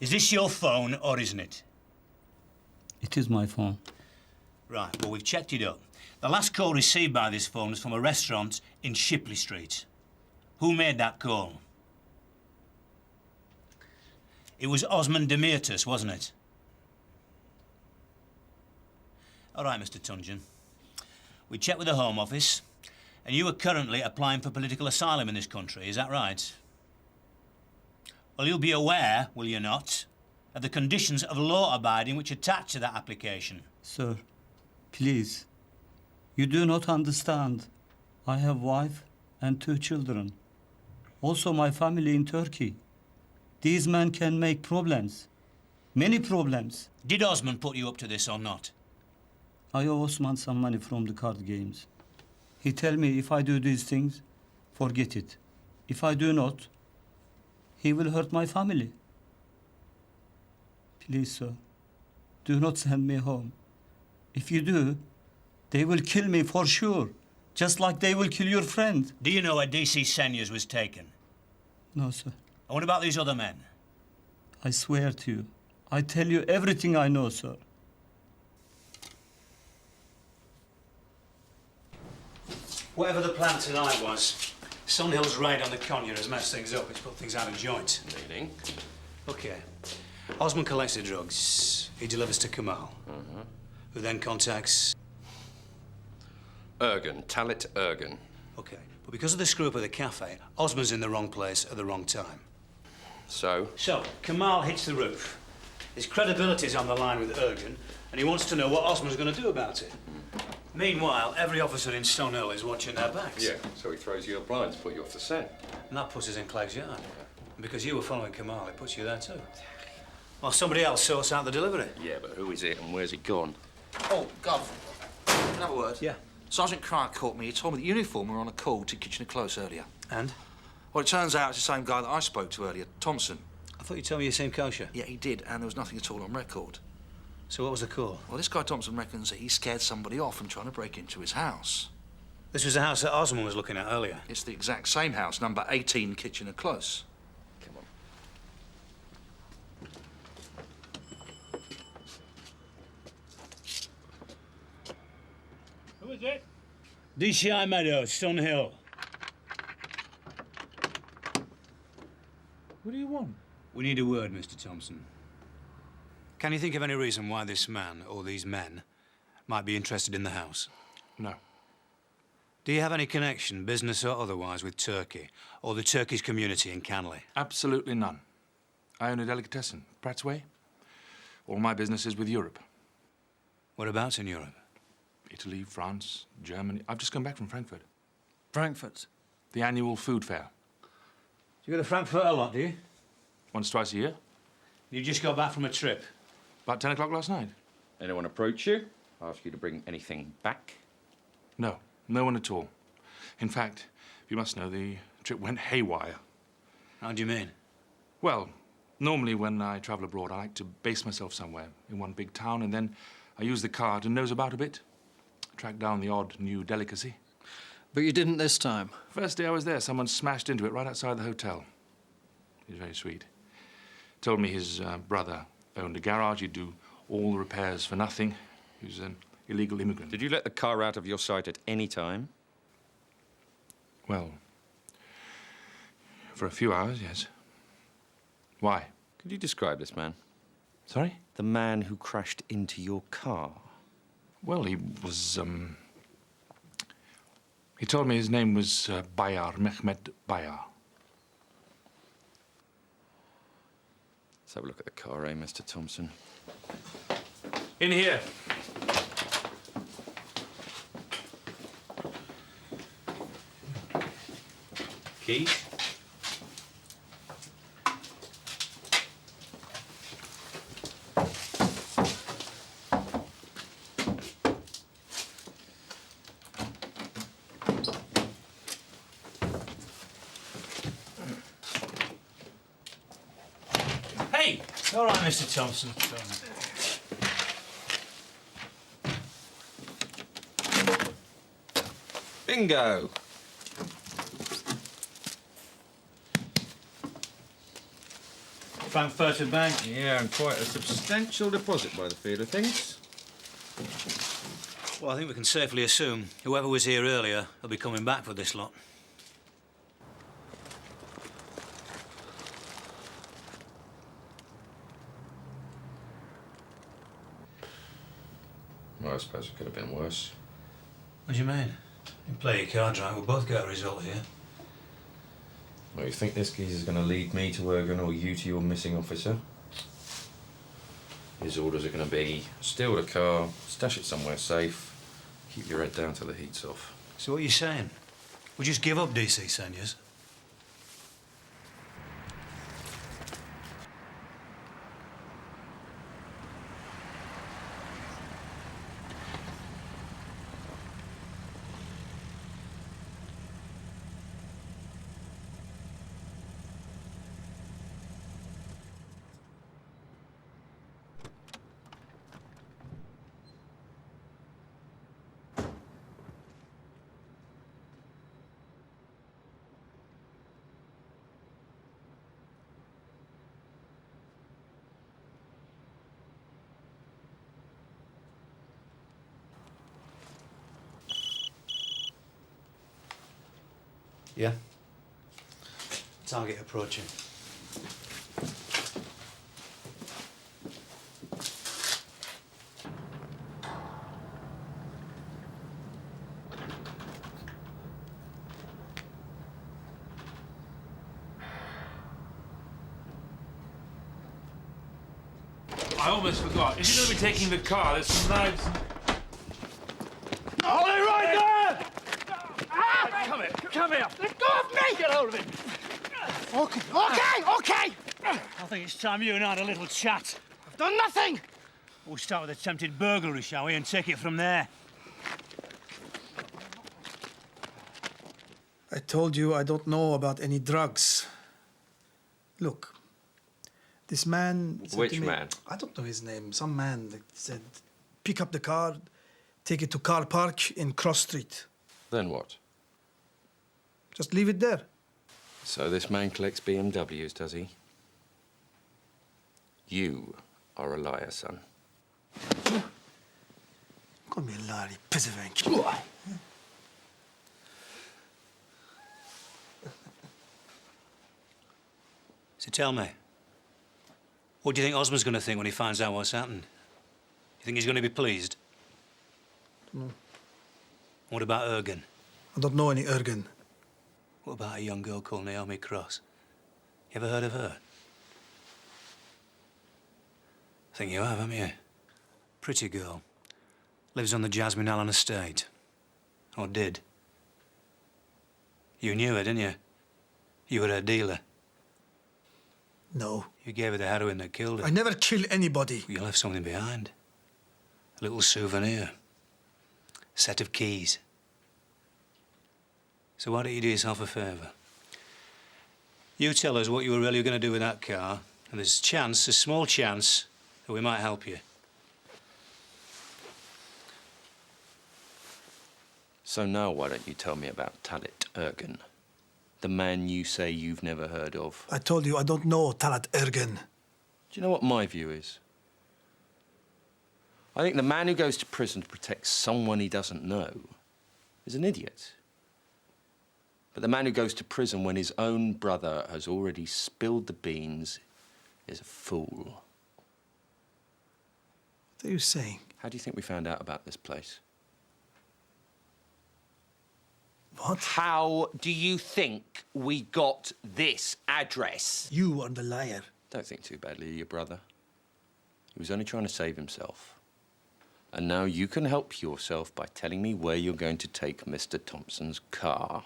Is this your phone, or isn't it? It is my phone. Right, well, we've checked it up. The last call received by this phone was from a restaurant in Shipley Street. Who made that call? It was Osman Demetrius, wasn't it? All right, Mr. Tunjan. We checked with the Home Office, and you are currently applying for political asylum in this country, is that right? Well, you'll be aware, will you not, of the conditions of law-abiding which attach to that application. Sir, please. You do not understand. I have wife and 2 children. Also my family in Turkey. These men can make problems. Many problems. Did Osman put you up to this or not? I owe Osman some money from the card games. He tell me if I do these things, forget it. If I do not, he will hurt my family. Please, sir, do not send me home. If you do, they will kill me for sure, just like they will kill your friend. Do you know where DC Senyers was taken? No, sir. And what about these other men? I swear to you, I tell you everything I know, sir. Whatever the plan tonight was, Sunhill's raid on the Conure has messed things up. It's put things out of joint. Meaning? Okay. Osman collects the drugs. He delivers to Kamal, who then contacts... Talit Ergen. Okay. But because of the screw-up at the cafe, Osman's in the wrong place at the wrong time. So? So, Kamal hits the roof. His credibility's on the line with Ergen, and he wants to know what Osman's going to do about it. Meanwhile, every officer in Stonehill is watching their backs. Yeah, so he throws you a blind to put you off the scent. And that puts us in Clegg's yard. And because you were following Kamal, it puts you there too. Well, somebody else sorts out the delivery. Yeah, but who is it and where's it gone? Oh, Gov. Can I have a word? Yeah. Sergeant Cryer caught me. He told me the uniform were on a call to Kitchener-Close earlier. And? Well, it turns out it's the same guy that I spoke to earlier, Thompson. I thought you told me you seemed kosher. Yeah, he did, and there was nothing at all on record. So what was the call? Well, this guy Thompson reckons that he scared somebody off from trying to break into his house. This was the house that Osman was looking at earlier. It's the exact same house, number 18 Kitchener-Close. Come on. Who is it? DCI Meadows, Stonehill. What do you want? We need a word, Mr. Thompson. Can you think of any reason why this man, or these men, might be interested in the house? No. Do you have any connection, business or otherwise, with Turkey, or the Turkish community in Canley? Absolutely none. I own a delicatessen, Pratt's Way. All my business is with Europe. Whereabouts in Europe? Italy, France, Germany. I've just come back from Frankfurt. Frankfurt? The annual food fair. You go to Frankfurt a lot, do you? Once, twice a year. You just got back from a trip? About 10 o'clock last night. Anyone approach you? Ask you to bring anything back? No, no one at all. In fact, you must know, the trip went haywire. How do you mean? Well, normally when I travel abroad, I like to base myself somewhere in one big town, and then I use the car to nose about a bit, track down the odd new delicacy. But you didn't this time? First day I was there, someone smashed into it right outside the hotel. He was very sweet. Told me his brother owned a garage. He'd do all the repairs for nothing. He was an illegal immigrant. Did you let the car out of your sight at any time? Well, for a few hours, yes. Why? Could you describe this man? Sorry? The man who crashed into your car. Well, he was, he told me his name was Bayar, Mehmet Bayar. Let's have a look at the car, eh, Mr. Thompson? In here. Keys? Hey! It's all right, Mr. Thompson. Bingo! Frankfurter Bank? Yeah, and quite a substantial deposit by the feel of things. Well, I think we can safely assume whoever was here earlier will be coming back for this lot. Well, I suppose it could have been worse. What do you mean? You play your cards right, we'll both get a result here. Well, you think this geezer's going to lead me to Ergen or you to your missing officer? His orders are going to be steal the car, stash it somewhere safe, keep your head down till the heat's off. So what are you saying? We just give up DC Senyers? Yeah? Target approaching. I almost forgot. Is he going to be taking the car? There's some knives. Hold it right there! Come here. Come here. Let go of me! Get hold of it! Okay! I think it's time you and I had a little chat. I've done nothing! We'll start with attempted burglary, shall we, and take it from there. I told you I don't know about any drugs. Look, this man... said Which to me- man? I don't know his name. Some man that said, pick up the car, take it to car park in Cross Street. Then what? Just leave it there. So this man collects BMWs, does he? You are a liar, son. Call me a liar, you piss of ink. So tell me, what do you think Osmond's going to think when he finds out what's happened? You think he's going to be pleased? No. What about Ergen? I don't know any Ergen. What about a young girl called Naomi Cross? You ever heard of her? I think you have, haven't you? Pretty girl. Lives on the Jasmine Allen estate. Or did. You knew her, didn't you? You were her dealer. No. You gave her the heroin that killed her. I never kill anybody. You left something behind. A little souvenir. A set of keys. So why don't you do yourself a favour? You tell us what you were really going to do with that car, and there's a chance, a small chance, that we might help you. So now why don't you tell me about Talit Ergen? The man you say you've never heard of. I told you I don't know Talat Ergen. Do you know what my view is? I think the man who goes to prison to protect someone he doesn't know is an idiot. But the man who goes to prison when his own brother has already spilled the beans is a fool. What are you saying? How do you think we found out about this place? What? How do you think we got this address? You are the liar. Don't think too badly of your brother. He was only trying to save himself. And now you can help yourself by telling me where you're going to take Mr. Thompson's car.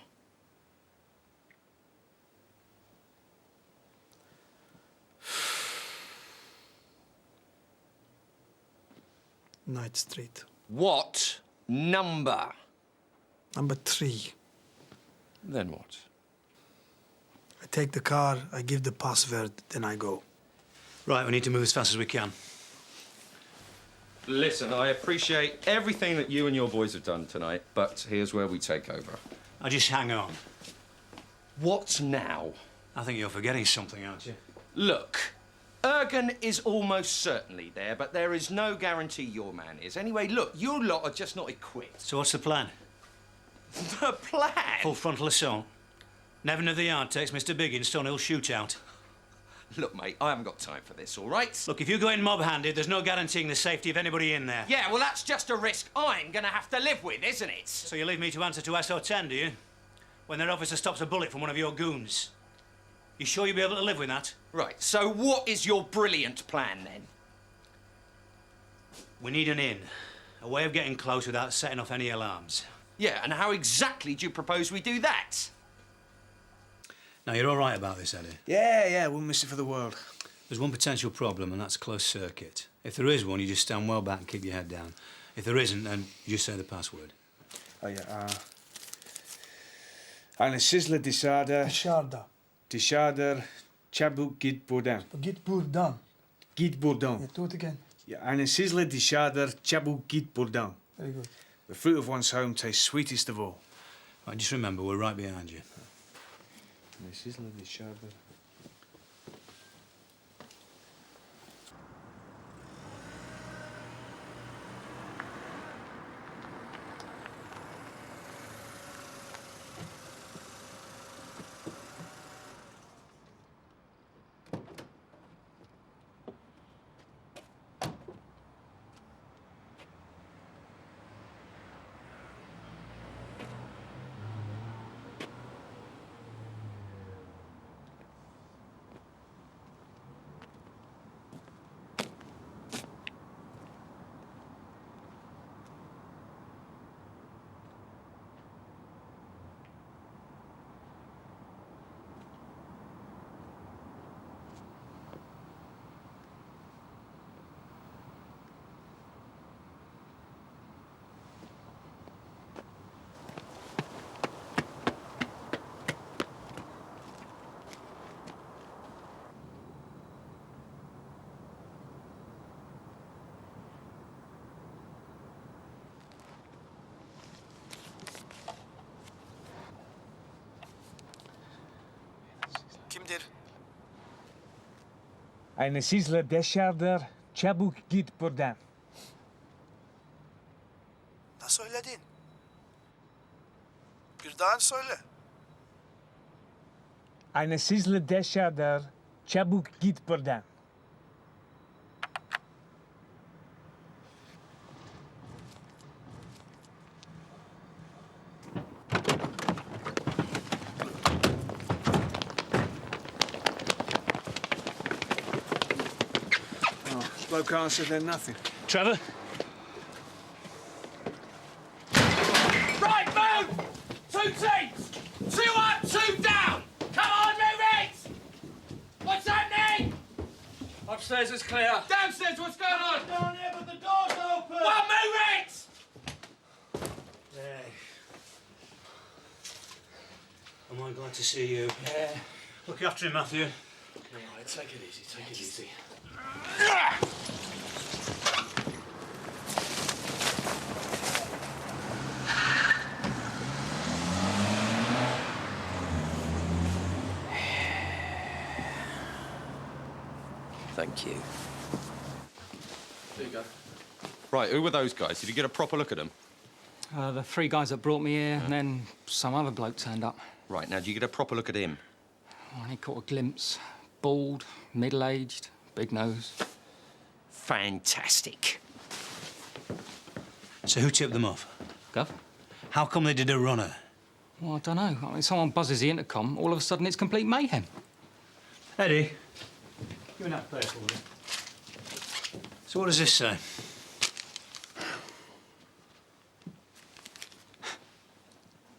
Night Street. What number? Number 3. Then what? I take the car, I give the password, then I go. Right, we need to move as fast as we can. Listen, I appreciate everything that you and your boys have done tonight, but here's where we take over. Now just hang on. What now? I think you're forgetting something, aren't you? Look, Ergen is almost certainly there, but there is no guarantee your man is. Anyway, look, you lot are just not equipped. So what's the plan? The plan? Full frontal assault. Nevin of the Yard takes Mr. Big in Stonehill shootout. Look, mate, I haven't got time for this, all right? Look, if you go in mob-handed, there's no guaranteeing the safety of anybody in there. Yeah, well, that's just a risk I'm gonna have to live with, isn't it? So you leave me to answer to SO10, do you? When their officer stops a bullet from one of your goons. You sure you'll be able to live with that? Right, so what is your brilliant plan, then? We need an in. A way of getting close without setting off any alarms. Yeah, and how exactly do you propose we do that? Now, you're all right about this, Eddie? Yeah, wouldn't miss it for the world. There's one potential problem, and that's closed circuit. If there is one, you just stand well back and keep your head down. If there isn't, then you just say the password. Oh, yeah, Eine Sizzler Disada. Dishader Chabu Git Bourdain. Git Bourdain. Git Bourdain. Yeah, do it again. Yeah, Eine Sizzler Dishader Chabu Git Bourdain. Very good. The fruit of one's home tastes sweetest of all. Right, just remember, we're right behind you. Eine Sizzler Dishader. Eine sizle dışarıdır, çabuk git buradan. Ne söyledin? Bir daha söyle. Eine sizle dışarıdır, çabuk git buradan. Bloke answered, then nothing. Trevor? Right, move! 2 teams! 2 up, 2 down! Come on, move it! What's happening? Upstairs is clear. Downstairs, what's going on? Down here, but the door's open. Well, move it! Hey. Am I glad to see you? Yeah. Look after him, Matthew. All right, take it easy, take it easy. Thank you. There you go. Right, who were those guys? Did you get a proper look at them? The 3 guys that brought me here, and then some other bloke turned up. Right, now, did you get a proper look at him? Oh, and he caught a glimpse. Bald, middle-aged, big nose. Fantastic. So who tipped them off? Gov? How come they did a runner? Well, I don't know. I mean, someone buzzes the intercom, all of a sudden it's complete mayhem. Eddie, give me that paper, will you? So what does this say?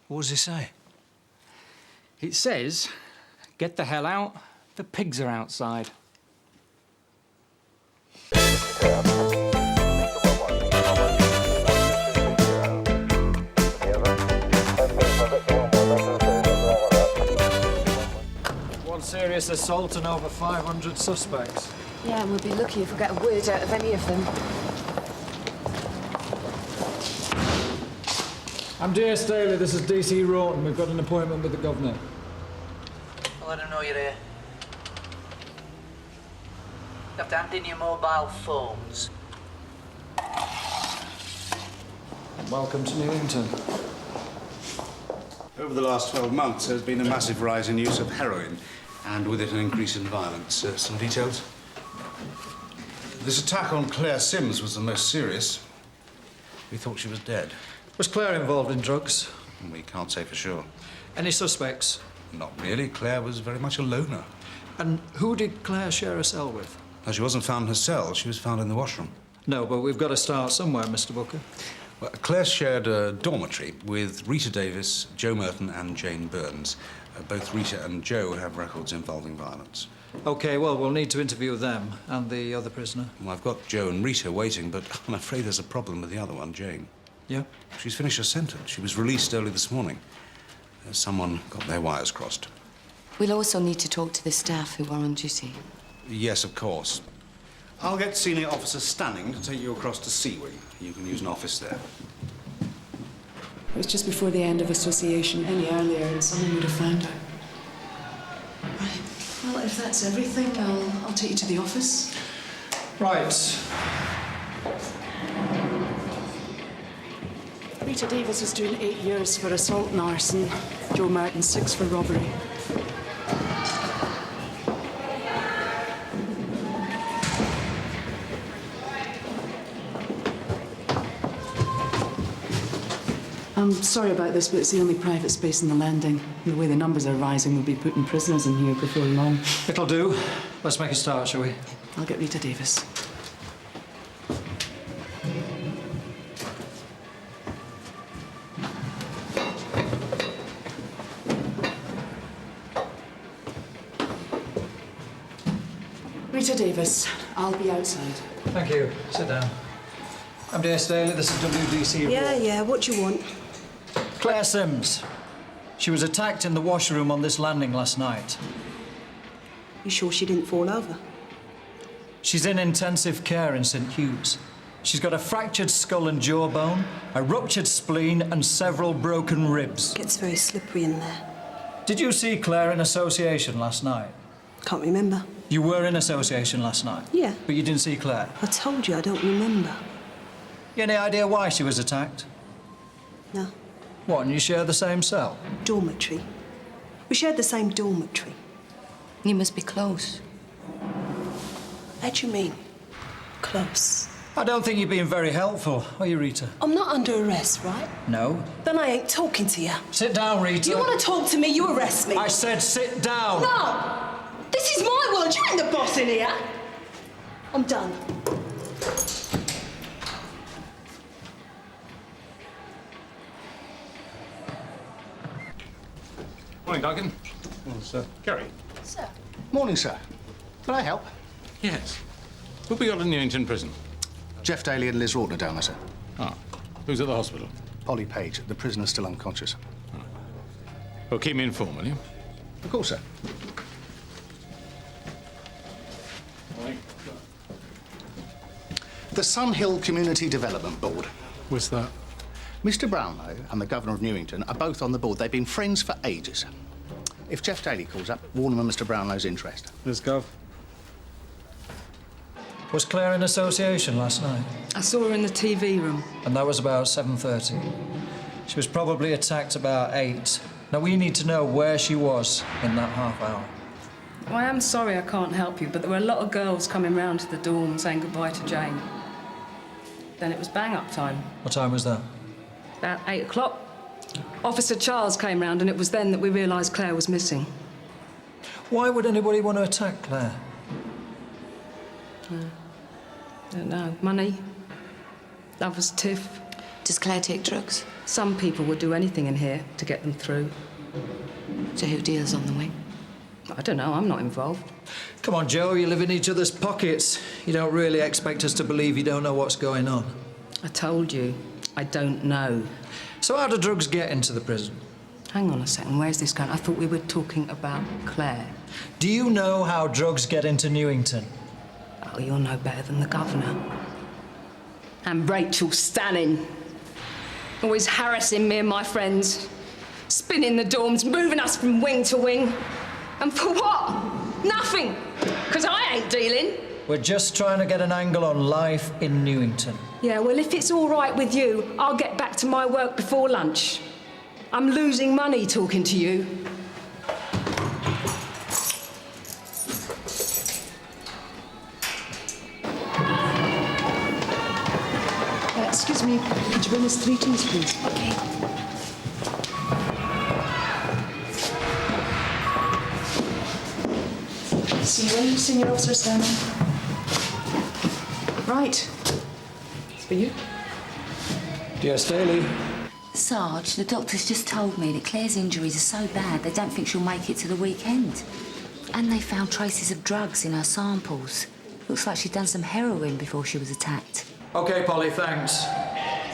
What does this say? It says, get the hell out, the pigs are outside. One serious assault and over 500 suspects. Yeah, and we'll be lucky if we get a word out of any of them. I'm D.S. Staley, this is D.C. Rawton. We've got an appointment with the governor. I'll let him know you're here. You have to hand in your mobile phones. Welcome to Newington. Over the last 12 months, there's been a massive rise in use of heroin, and with it an increase in violence. Some details? This attack on Claire Sims was the most serious. We thought she was dead. Was Claire involved in drugs? We can't say for sure. Any suspects? Not really. Claire was very much a loner. And who did Claire share a cell with? Now, she wasn't found in her cell. She was found in the washroom. No, but we've got to start somewhere, Mr. Booker. Well, Claire shared a dormitory with Rita Davis, Joe Merton and Jane Burns. Both Rita and Joe have records involving violence. OK, well, we'll need to interview them and the other prisoner. Well, I've got Joe and Rita waiting, but I'm afraid there's a problem with the other one, Jane. Yeah? She's finished her sentence. She was released early this morning. Someone got their wires crossed. We'll also need to talk to the staff who are on duty. Yes, of course. I'll get Senior Officer Stanning to take you across to C Wing. You can use an office there. It was just before the end of association. Any earlier, and someone would have found out. Right. Well, if that's everything, I'll take you to the office. Right. Rita Davis is doing 8 years for assault and arson. Joe Martin, 6 for robbery. I'm sorry about this, but it's the only private space in the landing. The way the numbers are rising, we'll be putting prisoners in here before long. It'll do. Let's make a start, shall we? I'll get Rita Davis. Rita Davis, I'll be outside. Thank you. Sit down. I'm D.S. Staley. This is WDC. Yeah, what do you want? Claire Sims. She was attacked in the washroom on this landing last night. You sure she didn't fall over? She's in intensive care in St. Hugh's. She's got a fractured skull and jawbone, a ruptured spleen, and several broken ribs. Gets very slippery in there. Did you see Claire in association last night? Can't remember. You were in association last night? Yeah. But you didn't see Claire? I told you I don't remember. You any idea why she was attacked? No. What, and you share the same cell? Dormitory. We shared the same dormitory. You must be close. How do you mean? Close? I don't think you're being very helpful, are you, Rita? I'm not under arrest, right? No. Then I ain't talking to you. Sit down, Rita. You want to talk to me, you arrest me. I said sit down. No! This is my world. You ain't the boss in here. I'm done. Morning, Duncan. Morning, sir. Gary. Sir. Morning, sir. Can I help? Yes. Who have we got in Newington Prison? Jeff Daly and Liz Rawton are down there, sir. Ah. Who's at the hospital? Polly Page. The prisoner's still unconscious. Well, keep me informed, will you? Of course, sir. The Sun Hill Community Development Board. What's that? Mr. Brownlow and the Governor of Newington are both on the board. They've been friends for ages. If Jeff Daly calls up, warn him of Mr. Brownlow's interest. Let's go. Was Claire in association last night? I saw her in the TV room. And that was about 7:30. She was probably attacked about 8. Now, we need to know where she was in that half hour. Well, I am sorry I can't help you, but there were a lot of girls coming round to the dorm saying goodbye to Jane. Then it was bang-up time. What time was that? About 8 o'clock. Officer Charles came round, and it was then that we realised Claire was missing. Why would anybody want to attack Claire? Don't know. Money. Love was tiff. Does Claire take drugs? Some people would do anything in here to get them through. So who deals on the wing? I don't know. I'm not involved. Come on, Joe. You live in each other's pockets. You don't really expect us to believe you don't know what's going on. I told you. I don't know. So how do drugs get into the prison? Hang on a second. Where's this going? I thought we were talking about Claire. Do you know how drugs get into Newington? Oh, you'll know better than the Governor. And Rachel Stanning. Always harassing me and my friends. Spinning the dorms, moving us from wing to wing. And for what? Nothing. Because I ain't dealing. We're just trying to get an angle on life in Newington. Yeah, well, if it's all right with you, I'll get back to my work before lunch. I'm losing money talking to you. Excuse me, could you bring us 3 teas, please? Okay. See you when you senior officer standing. Right. It's for you. Dear Staley. Sarge, the doctor's just told me that Claire's injuries are so bad they don't think she'll make it to the weekend. And they found traces of drugs in her samples. Looks like she'd done some heroin before she was attacked. OK, Polly, thanks.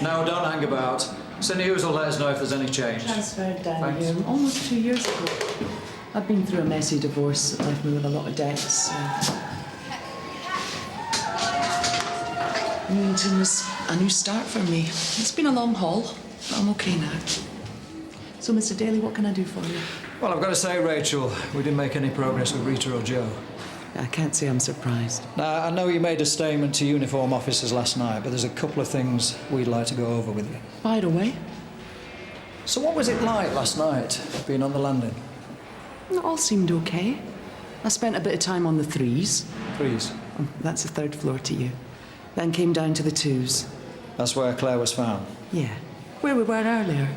No, don't hang about. St. Hughes will let us know if there's any change. Transferred down Thanks. here almost 2 years ago. I've been through a messy divorce that left me with a lot of debts. Newington was a new start for me. It's been a long haul, but I'm OK now. So, Mr. Daly, what can I do for you? Well, I've got to say, Rachel, we didn't make any progress with Rita or Joe. I can't say I'm surprised. Now, I know you made a statement to uniform officers last night, but there's a couple of things we'd like to go over with you. Fire away. So what was it like last night, being on the landing? It all seemed OK. I spent a bit of time on the 3s. 3s? That's the 3rd floor to you. Then came down to the 2s. That's where Claire was found? Yeah. Where we were earlier.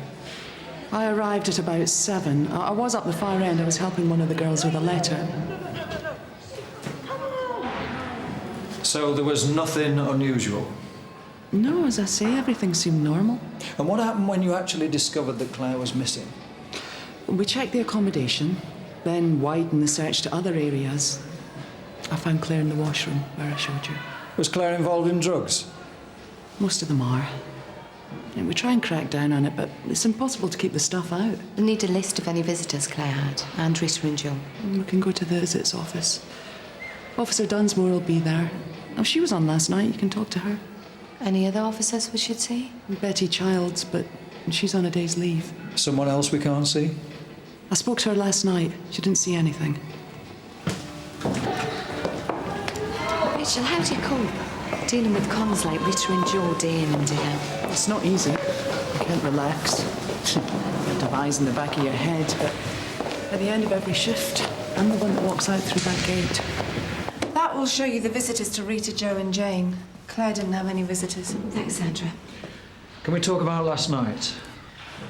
I arrived at about 7. I was up the far end. I was helping one of the girls with a letter. So there was nothing unusual? No, as I say, everything seemed normal. And what happened when you actually discovered that Claire was missing? We checked the accommodation, then widened the search to other areas. I found Claire in the washroom, where I showed you. Was Claire involved in drugs? Most of them are. And we try and crack down on it, but it's impossible to keep the stuff out. We need a list of any visitors Claire had, and Rita and Jill. We can go to the visits office. Officer Dunsmore will be there. Oh, she was on last night. You can talk to her. Any other officers we should see? Betty Childs, but she's on a day's leave. Someone else we can't see? I spoke to her last night. She didn't see anything. Rachel, how do you cope? Dealing with cons like Rita and Joe day in and day out. It's not easy. You can't relax. You have eyes in the back of your head, but at the end of every shift, I'm the one that walks out through that gate. That will show you the visitors to Rita, Joe and Jane. Claire didn't have any visitors. Thanks, Sandra. Can we talk about last night?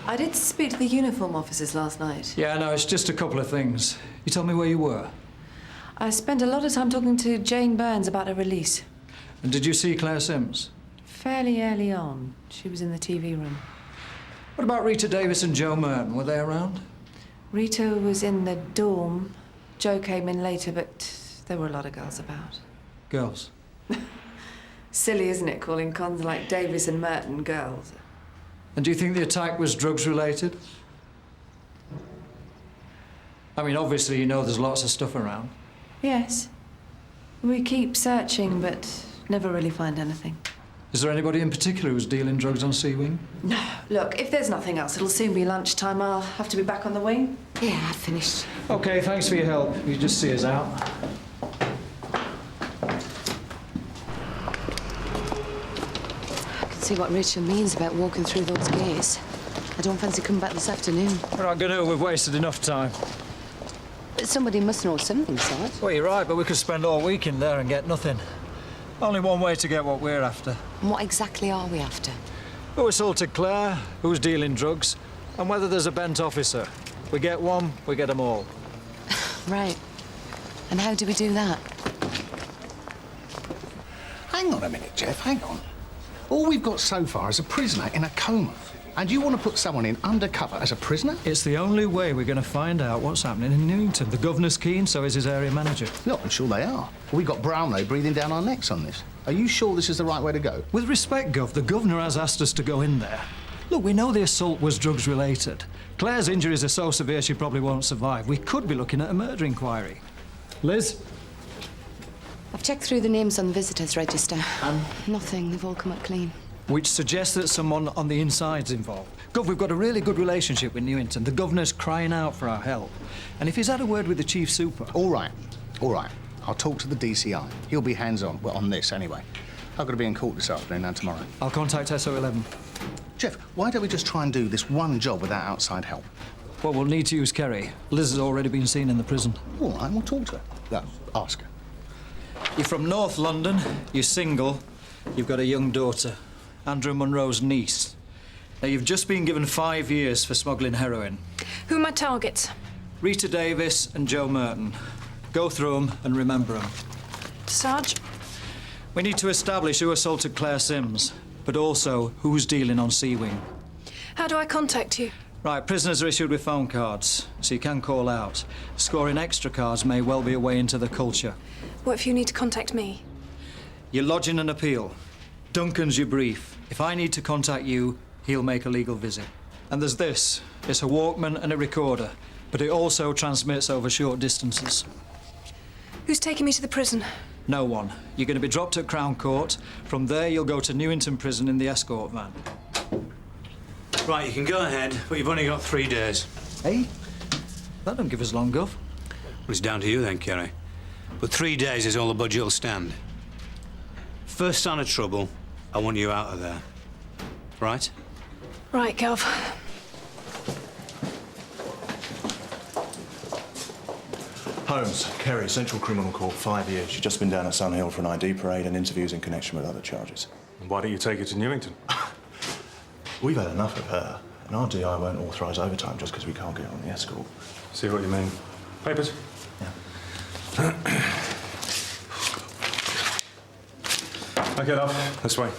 I did speak to the uniform officers last night. Yeah, no, it's just a couple of things. You told me where you were. I spent a lot of time talking to Jane Burns about her release. And did you see Claire Sims? Fairly early on. She was in the TV room. What about Rita Davis and Joe Merton? Were they around? Rita was in the dorm. Joe came in later, but there were a lot of girls about. Girls? Silly, isn't it, calling cons like Davis and Merton girls? And do you think the attack was drugs-related? I mean, obviously you know there's lots of stuff around. Yes. We keep searching, but never really find anything. Is there anybody in particular who's dealing drugs on C Wing? No. Look, if there's nothing else, it'll soon be lunchtime. I'll have to be back on the wing. Yeah, I've finished. OK, thanks for your help. You just see us out. See what Rachel means about walking through those gates. I don't fancy coming back this afternoon. We're not going to. We've wasted enough time. But somebody must know something, Sarge. Well, you're right, but we could spend all week in there and get nothing. Only one way to get what we're after. And what exactly are we after? Who assaulted Claire, who's dealing drugs, and whether there's a bent officer. We get one, we get them all. Right. And how do we do that? Hang on a minute, Jeff, hang on. All we've got so far is a prisoner in a coma. And you want to put someone in undercover as a prisoner? It's the only way we're going to find out what's happening in Newington. The governor's keen, so is his area manager. Look, I'm sure they are. We've got Brownlow breathing down our necks on this. Are you sure this is the right way to go? With respect, Gov, the governor has asked us to go in there. Look, we know the assault was drugs-related. Claire's injuries are so severe she probably won't survive. We could be looking at a murder inquiry. Liz? I've checked through the names on the visitors register. Nothing. They've all come up clean. Which suggests that someone on the inside's involved. Gov, we've got a really good relationship with Newington. The governor's crying out for our help. And if he's had a word with the chief super... All right. I'll talk to the DCI. He'll be hands-on, well, on this anyway. I've got to be in court this afternoon and tomorrow. I'll contact SO11. Jeff, why don't we just try and do this one job without outside help? Well, we'll need to use Kerry. Liz has already been seen in the prison. All right, we'll talk to her. No, ask her. You're from North London, you're single, you've got a young daughter, Andrew Monroe's niece. Now, you've just been given 5 years for smuggling heroin. Who are my targets? Rita Davis and Joe Merton. Go through them and remember them. Sarge? We need to establish who assaulted Claire Sims, but also who's dealing on C Wing. How do I contact you? Right, prisoners are issued with phone cards, so you can call out. Scoring extra cards may well be a way into the culture. What if you need to contact me? You're lodging an appeal. Duncan's your brief. If I need to contact you, he'll make a legal visit. And there's this. It's a Walkman and a recorder, but it also transmits over short distances. Who's taking me to the prison? No one. You're going to be dropped at Crown Court. From there, you'll go to Newington Prison in the escort van. Right, you can go ahead, but you've only got 3 days. Hey? That don't give us long, Gov. Well, it's down to you then, Kerry. But 3 days is all the budget will stand. First sign of trouble, I want you out of there. Right? Right, Gov. Holmes, Kerry, Central Criminal Court, 5 years. She's just been down at Sun Hill for an ID parade and interviews in connection with other charges. Why don't you take her to Newington? We've had enough of her, and our DI won't authorise overtime just because we can't get her on the escort. See what you mean. Papers? Yeah. Okay, love. This way.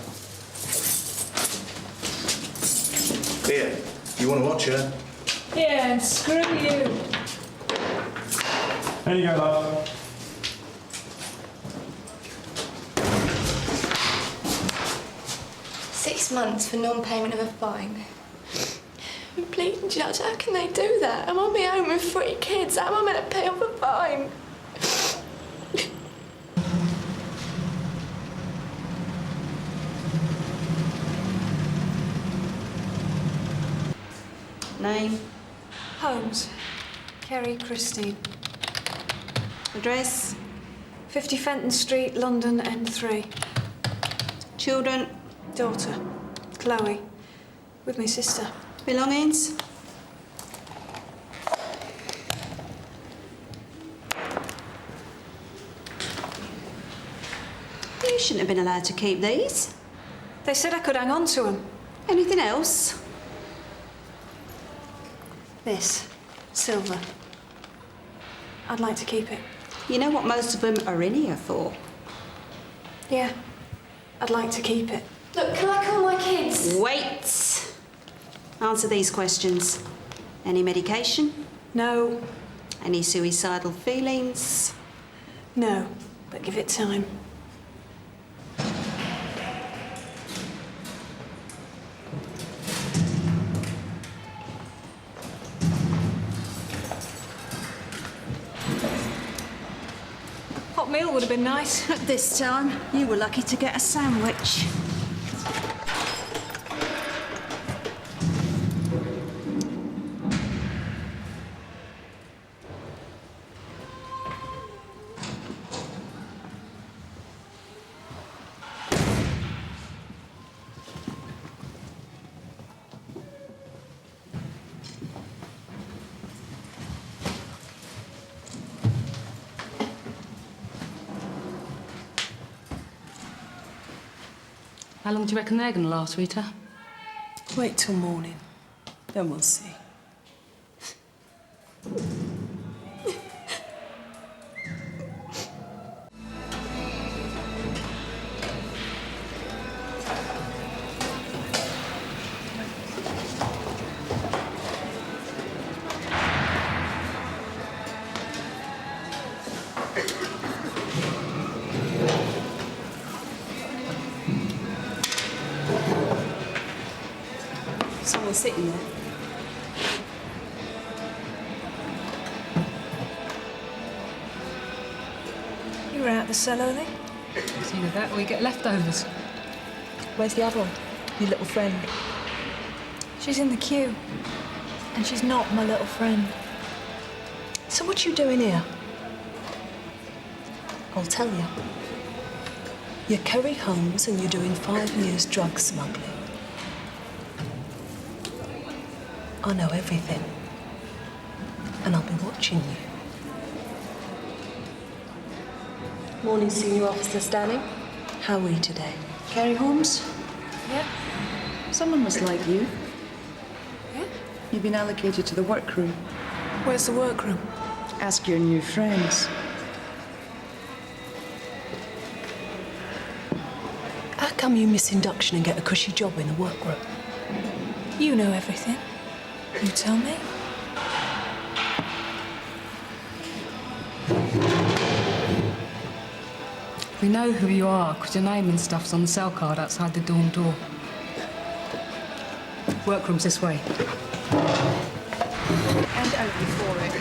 Here, you want to watch her? Yeah, and screw you. There you go, love. $6 months for non-payment of a fine. Please, Judge, how can they do that? I'm on my own with 3 kids. How am I meant to pay off a fine? Name? Holmes. Kerry Christine. Address? 50 Fenton Street, London, N3. Children? Daughter, Chloe, with my sister. Belongings? You shouldn't have been allowed to keep these. They said I could hang on to them. Anything else? This, silver. I'd like to keep it. You know what most of them are in here for? Yeah, I'd like to keep it. Look, can I call my kids? Wait! Answer these questions. Any medication? No. Any suicidal feelings? No, but give it time. Hot meal would have been nice. At this time, you were lucky to get a sandwich. How long do you reckon they're going to last, Rita? Wait till morning, then we'll see. Someone sitting there. You were out the cellar, then? It's either that or we get leftovers. Where's the other one? Your little friend? She's in the queue. And she's not my little friend. So what you doing here? I'll tell you. You're Kerry Holmes and you're doing 5 years drug smuggling. I know everything. And I'll be watching you. Morning, Senior Officer Stanning. How are we today? Kerry Holmes? Yeah. Someone must like you. Yeah? You've been allocated to the workroom. Where's the workroom? Ask your new friends. How come you miss induction and get a cushy job in the workroom? You know everything. You tell me. We know who you are, because your name and stuff's on the cell card outside the dorm door. Workroom's this way. And open for it.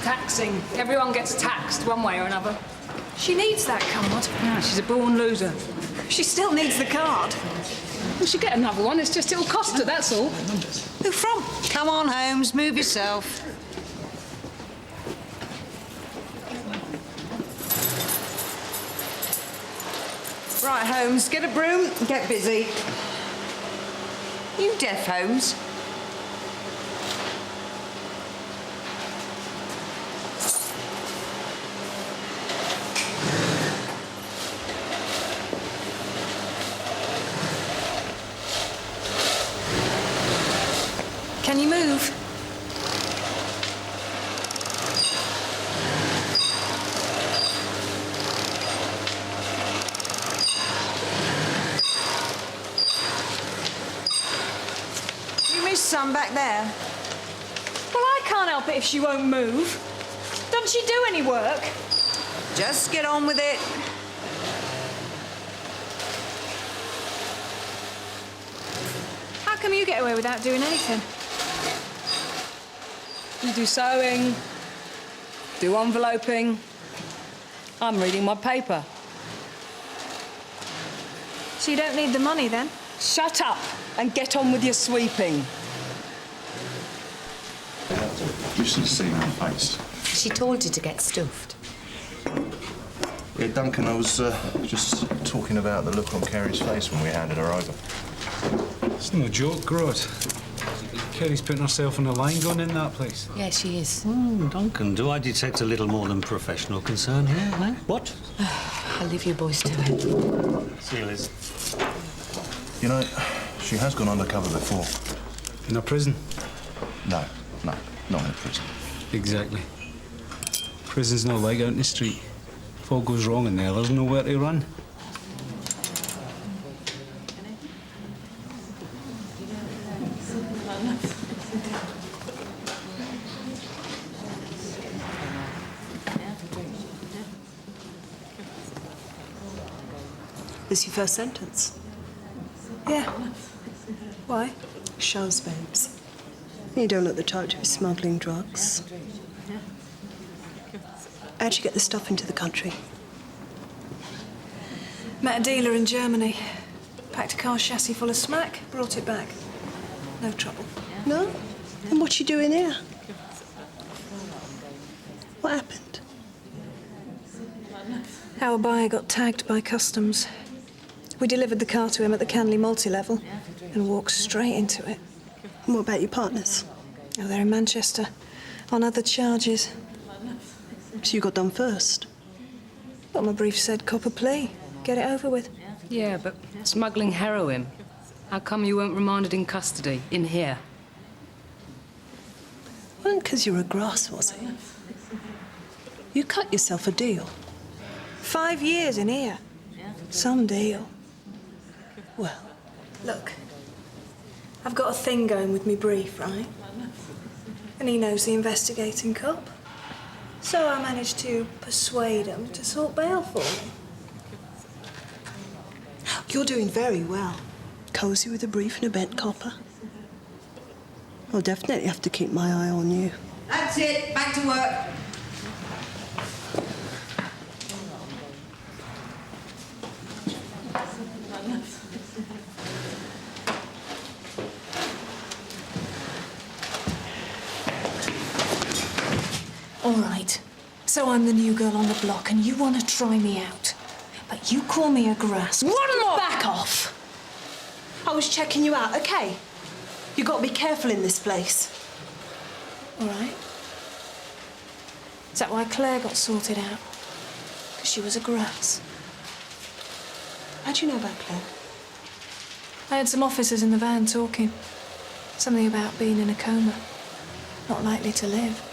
Taxing. Everyone gets taxed one way or another. She needs that card. No, she's a born loser. She still needs the card. Well, she'll get another one. It's just it'll cost her, that's all. Who from? Come on, Holmes, move yourself. Right, Holmes, get a broom and get busy. You deaf, Holmes? Can you move? You missed some back there. Well, I can't help it if she won't move. Doesn't she do any work? Just get on with it. How come you get away without doing anything? You do sewing, do enveloping. I'm reading my paper. So you don't need the money, then? Shut up and get on with your sweeping. You should have seen her face. She told you to get stuffed. Yeah, Duncan, I was just talking about the look on Kerry's face when we handed her over. It's no joke, Grot. Kerry's putting herself on a line going in that place. Yeah, she is. Duncan, do I detect a little more than professional concern here, eh? What? I'll leave you boys to it. See you, Liz. You know, she has gone undercover before. In a prison? No, not in a prison. Exactly. Prison's not like out in the street. If all goes wrong in there's nowhere to run. This your first sentence? Yeah. Why? Shows, babes. You don't look the type to be smuggling drugs. How'd you get the stuff into the country? Met a dealer in Germany. Packed a car chassis full of smack, brought it back. No trouble. No? And what you doing here? What happened? Our buyer got tagged by customs. We delivered the car to him at the Canley multi-level and walked straight into it. And what about your partners? Oh, they're in Manchester, on other charges. So you got done first? But my brief said cop a plea. Get it over with. Yeah, but smuggling heroin. How come you weren't remanded in custody, in here? Wasn't because you were a grass, was it? You cut yourself a deal. 5 years in here. Some deal. Well, look. I've got a thing going with me brief, right? And he knows the investigating cop. So I managed to persuade him to sort bail for me. you're doing very well. Cosy with a brief and a bent copper. I'll definitely have to keep my eye on you. That's it. Back to work. All right. So I'm the new girl on the block and you want to try me out. But you call me a grass. One more! Back off! I was checking you out, okay? You got to be careful in this place. All right. Is that why Claire got sorted out? Because she was a grass? How'd you know about Claire? I had some officers in the van talking. Something about being in a coma. Not likely to live.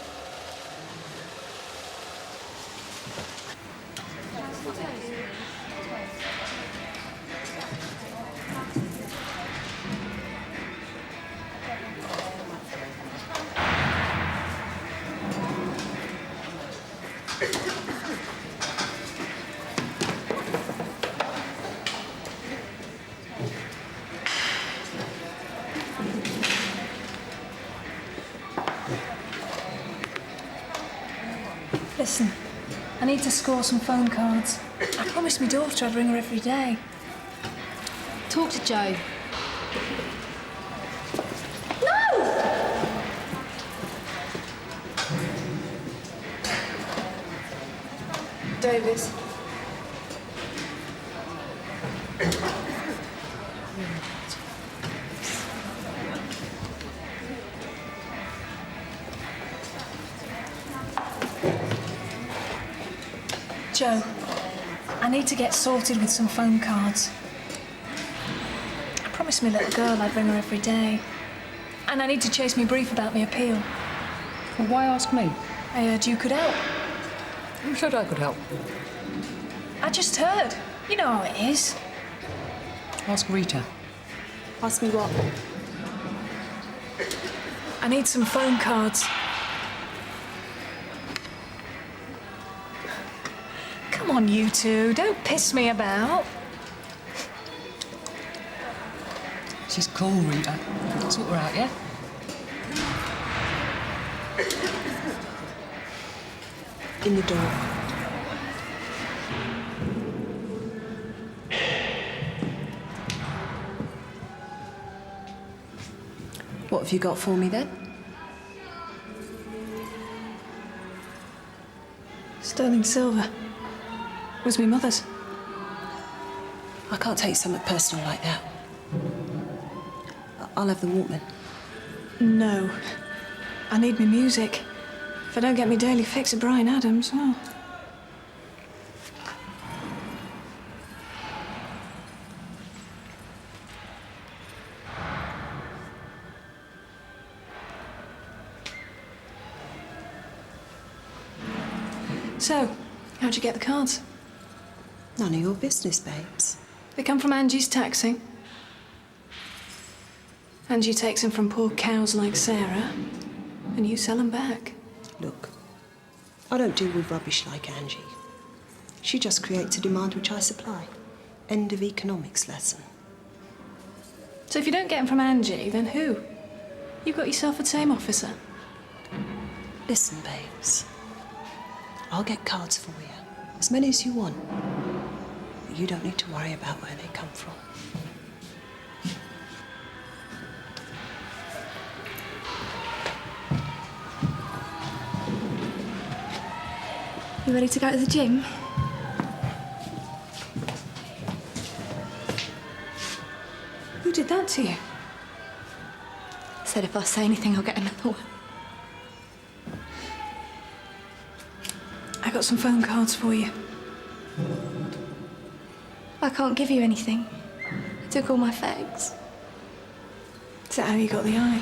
Listen, I need to score some phone cards. I promised my daughter I'd ring her every day. Talk to Joe. Davis. Joe, I need to get sorted with some phone cards. I promised my little girl I'd ring her every day. And I need to chase me brief about my appeal. Well, why ask me? I heard you could help. Who said I could help? I just heard. You know how it is. Ask Rita. Ask me what? I need some phone cards. Come on, you two. Don't piss me about. She's cool, Rita. Sort her out, yeah? In the door. What have you got for me then? Sterling silver. It was me mother's. I can't take something personal like that. I'll have the Walkman. No. I need me music. If I don't get me daily fix of Bryan Adams, well... So, how'd you get the cards? None of your business, babes. They come from Angie's taxing. Angie takes them from poor cows like Sarah, and you sell them back. Look, I don't deal with rubbish like Angie. She just creates a demand which I supply. End of economics lesson. So if you don't get them from Angie, then who? You've got yourself a tame officer. Listen, babes. I'll get cards for you. As many as you want. But you don't need to worry about where they come from. You ready to go to the gym? Who did that to you? Said if I say anything, I'll get another one. I got some phone cards for you. I can't give you anything. I took all my fags. Is that how you got the eye?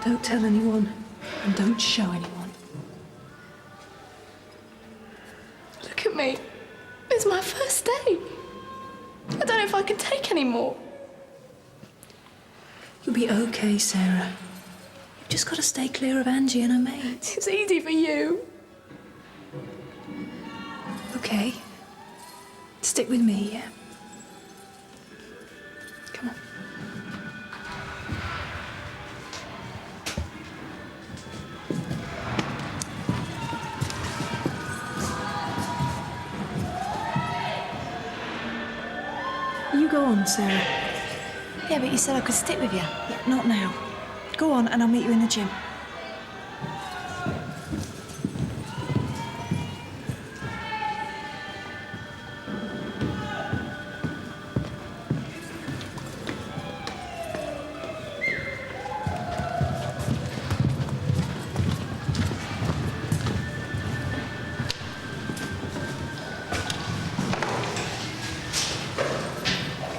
Don't tell anyone, and don't show anyone. Look at me. It's my first day. I don't know if I can take any more. You'll be okay, Sarah. You've just got to stay clear of Angie and her mates. It's easy for you. Okay. Stick with me, yeah? Come on. You go on, Sarah. Yeah, but you said I could stick with you. Yeah, not now. Go on, and I'll meet you in the gym.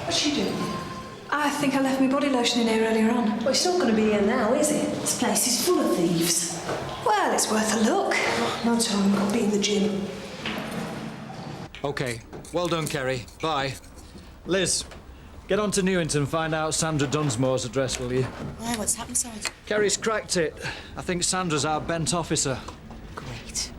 What's she doing? I think I left my body lotion in here earlier on. Well, it's not going to be here now, is it? This place is full of thieves. Well, it's worth a look. Oh, no time, got to be in the gym. OK. Well done, Kerry. Bye. Liz, get on to Newington and find out Sandra Dunsmore's address, will you? Why, what's happened, Sarge? Kerry's cracked it. I think Sandra's our bent officer. Great.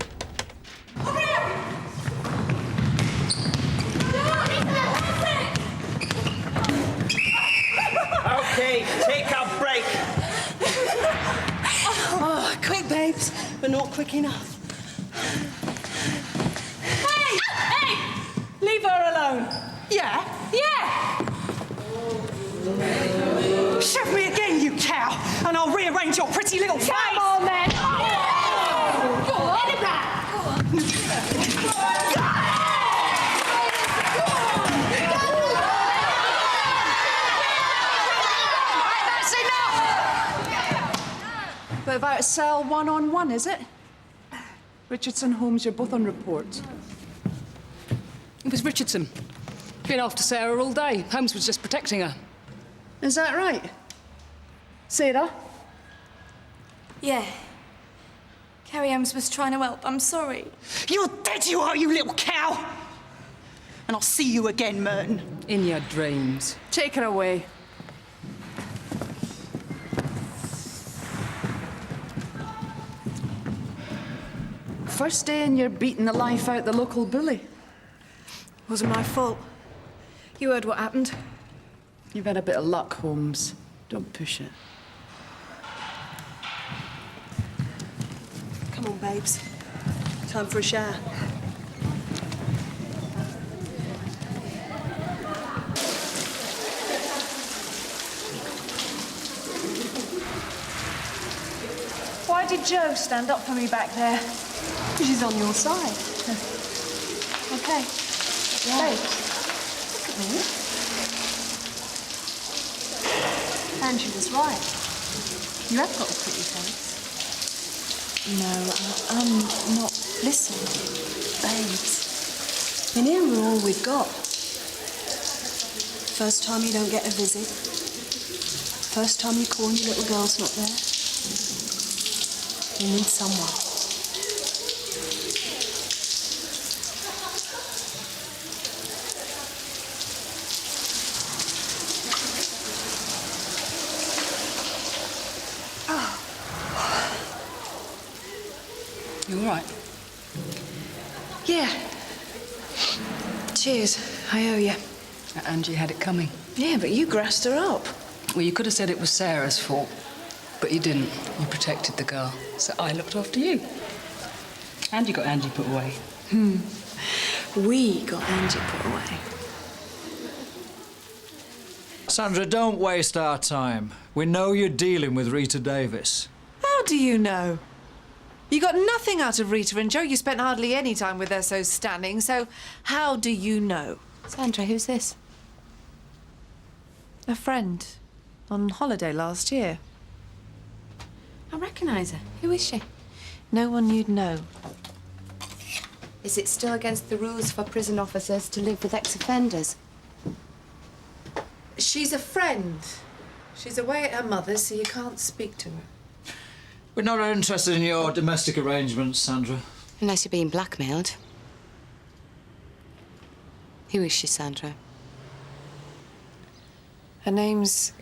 OK, take a break. Oh, quick, babes. We're not quick enough. Hey! Hey! Leave her alone. Yeah? Yeah! Shove me again, you cow, and I'll rearrange your pretty little face. Come on, then. Go on. Let it back. But about a cell one-on-one, is it? Richardson, Holmes, you're both on report. It was Richardson. Been after Sarah all day. Holmes was just protecting her. Is that right? Sarah? Yeah. Carrie Holmes was trying to help. I'm sorry. You're dead, you are, you little cow. And I'll see you again, Merton. In your dreams. Take her away. First day and you're beating the life out the local bully. Wasn't my fault. You heard what happened. You've had a bit of luck, Holmes. Don't push it. Come on, babes. Time for a shower. did Joe stand up for me back there? She's on your side. Okay. Babe, look at me. And she was right. You have got a pretty face. No, I'm not. Listen, babes. In here we're all we've got. First time you don't get a visit. First time you call and your little girl's not there. You need someone. You all right? Yeah. Cheers. I owe you. Angie had it coming. Yeah, but you grassed her up. Well, you could have said it was Sarah's fault, but you didn't. You protected the girl, so I looked after you. And you got Angie put away. We got Angie put away. Sandra, don't waste our time. We know you're dealing with Rita Davis. How do you know? You got nothing out of Rita and Joe. You spent hardly any time with her, so stunning. So how do you know? Sandra, who's this? A friend. On holiday last year. I recognise her. Who is she? No one you'd know. Is it still against the rules for prison officers to live with ex-offenders? She's a friend. She's away at her mother's, so you can't speak to her. We're not interested in your domestic arrangements, Sandra. Unless you're being blackmailed. Who is she, Sandra? Her name's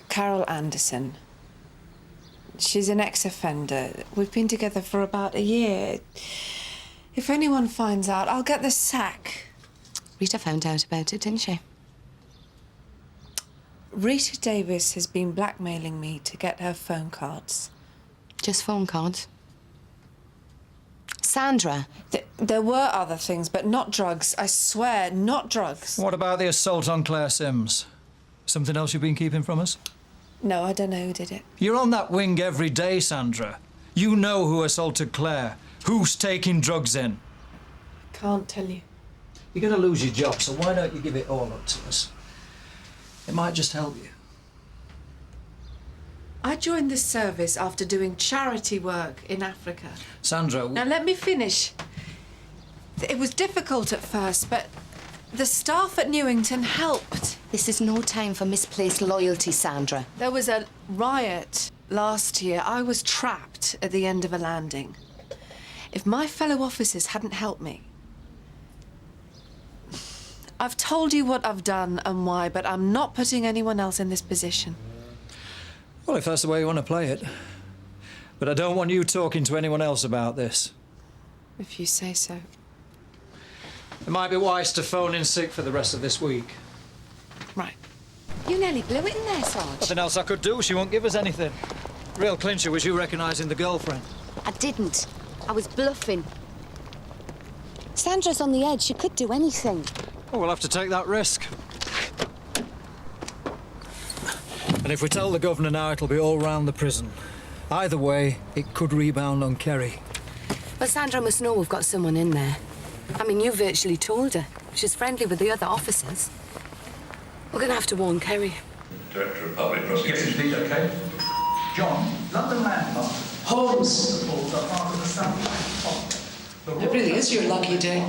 Carol Anderson. She's an ex-offender. We've been together for about a year. If anyone finds out, I'll get the sack. Rita found out about it, didn't she? Rita Davis has been blackmailing me to get her phone cards. Just phone cards? Sandra. There were other things, but not drugs. I swear, not drugs. What about the assault on Claire Sims? Something else you've been keeping from us? No, I don't know who did it. You're on that wing every day, Sandra. You know who assaulted Claire. Who's taking drugs in? Can't tell you. You're going to lose your job, so why don't you give it all up to us? It might just help you. I joined the service after doing charity work in Africa. Sandra... Now, let me finish. It was difficult at first, but the staff at Newington helped. This is no time for misplaced loyalty, Sandra. There was a riot last year. I was trapped at the end of a landing. If my fellow officers hadn't helped me... I've told you what I've done and why, but I'm not putting anyone else in this position. Well, if that's the way you want to play it. But I don't want you talking to anyone else about this. If you say so. It might be wise to phone in sick for the rest of this week. Right. You nearly blew it in there, Sarge. Nothing else I could do. She won't give us anything. Real clincher was you recognising the girlfriend. I didn't. I was bluffing. Sandra's on the edge. She could do anything. Oh, we'll have to take that risk. And if we tell the governor now, it'll be all round the prison. Either way, it could rebound on Kerry. Well, Sandra must know we've got someone in there. I mean, you virtually told her. She's friendly with the other officers. We're going to have to warn Kerry. Director of Public Prosecution. Yes, indeed, OK. John, London Landmark. Holmes. It really is your lucky day.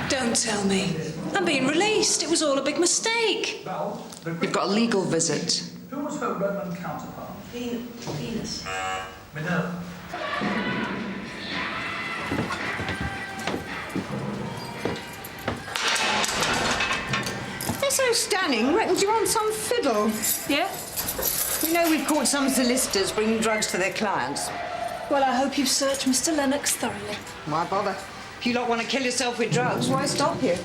Don't tell me. I'm being released. It was all a big mistake. You've got a legal visit. Who was her Roman counterpart? Venus. Meadows. They're so stunning. Reckons you want some fiddle. Yeah? You know we've caught some solicitors bringing drugs to their clients. Well, I hope you've searched Mr. Lennox thoroughly. Why bother? If you lot want to kill yourself with drugs, why stop you?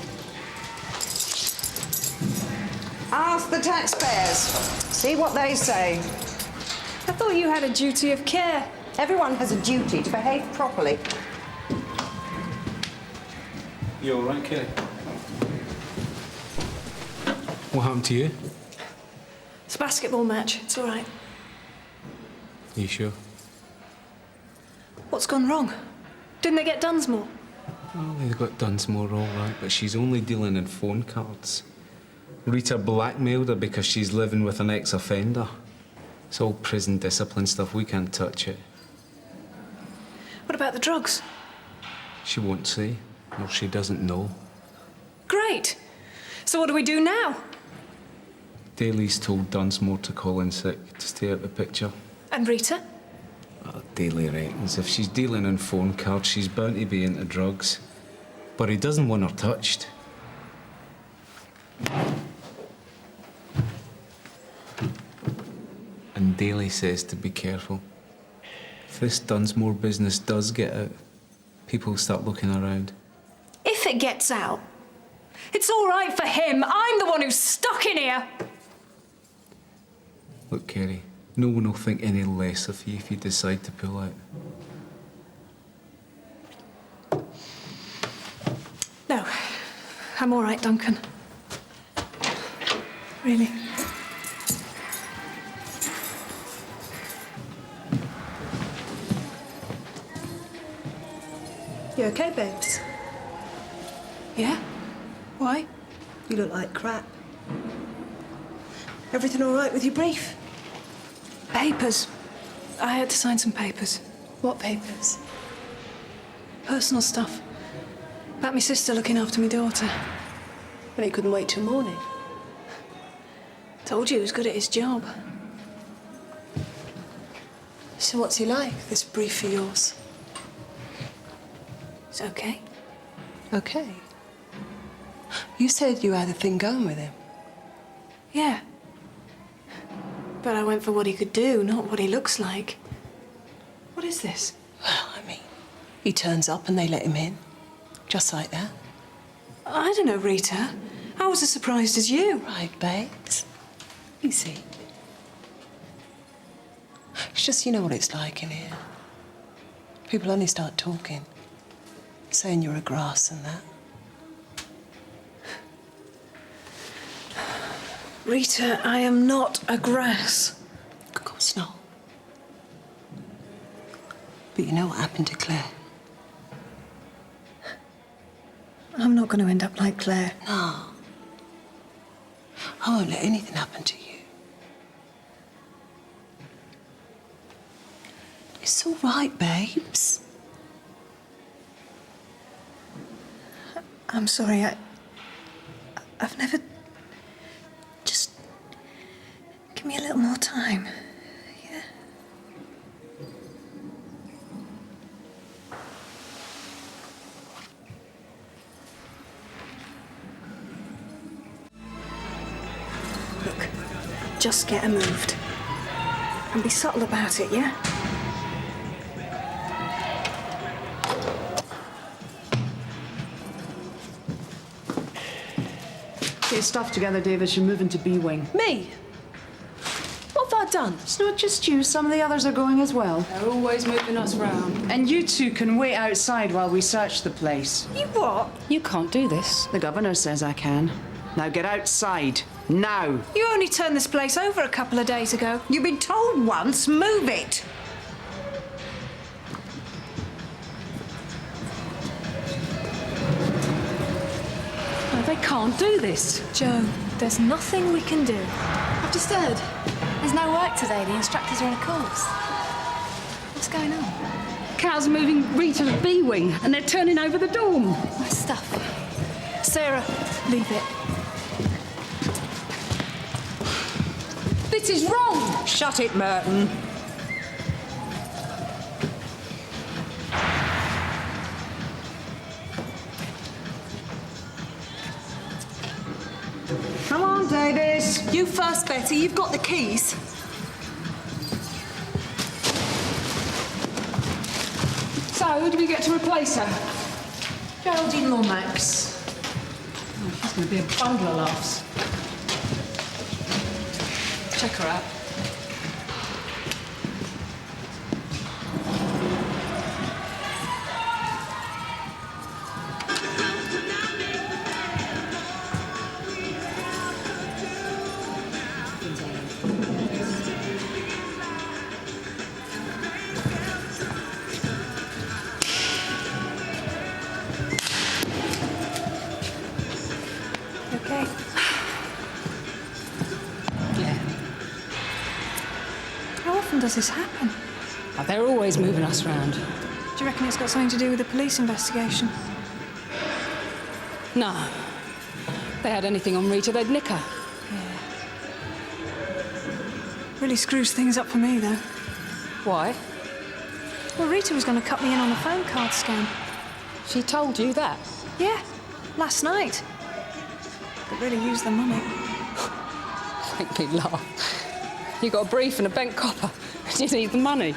Ask the taxpayers. See what they say. I thought you had a duty of care. Everyone has a duty to behave properly. You all right, Kelly? What happened to you? It's a basketball match. It's all right. You sure? What's gone wrong? Didn't they get Dunsmore? Oh, they got Dunsmore all right, but she's only dealing in phone cards. Rita blackmailed her because she's living with an ex-offender. It's all prison discipline stuff. We can't touch it. What about the drugs? She won't say, or she doesn't know. Great. So what do we do now? Daly's told Dunsmore to call in sick to stay out the picture. And Rita? Daly reckons if she's dealing in phone cards, she's bound to be into drugs. But he doesn't want her touched. And Daly says to be careful. If this Dunsmore business does get out, people will start looking around. If it gets out, it's all right for him. I'm the one who's stuck in here. Look, Kerry, no one will think any less of you if you decide to pull out. No, I'm all right, Duncan. Really. You okay, babes? Yeah? Why? You look like crap. Everything all right with your brief? Papers. I had to sign some papers. What papers? Personal stuff. About my sister looking after my daughter. Well, he couldn't wait till morning. Told you he was good at his job. So what's he like, this brief of yours? It's okay. Okay. You said you had a thing going with him. Yeah. But I went for what he could do, not what he looks like. What is this? Well, I mean, he turns up and they let him in. Just like that. I don't know, Rita. I was as surprised as you. Right, babes. Easy. It's just, you know what it's like in here. People only start talking. Saying you're a grass and that. Rita, I am not a grass. Of course not. But you know what happened to Claire? I'm not going to end up like Claire. No. I won't let anything happen to you. It's all right, babes. I'm sorry, I've never... Just... give me a little more time, yeah? Look, just get her moved. And be subtle about it, yeah? Get your stuff together, Davis. You're moving to B Wing. Me? What have I done? It's not just you. Some of the others are going as well. They're always moving us round. And you two can wait outside while we search the place. You what? You can't do this. The governor says I can. Now get outside. Now. You only turned this place over a couple of days ago. You've been told once, move it. No, they can't do this. Joe, there's nothing we can do. I've just heard. There's no work today. The instructors are on a course. What's going on? Cal's moving Rita to B Wing and they're turning over the dorm. My stuff. Sarah, leave it. This is wrong! Shut it, Merton. Come on, Davis. You first, Betty. You've got the keys. So, who do we get to replace her? Geraldine Lomax. Oh, she's going to be a bundle of laughs. Check her out. does this happen? Oh, they're always moving us round. Do you reckon it's got something to do with the police investigation? No. If they had anything on Rita, they'd nick her. Really screws things up for me, though. Why? Well, Rita was going to cut me in on a phone card scam. She told you that? Yeah, last night. Could really use the money. Make me laugh. You got a brief and a bent copper. You need the money.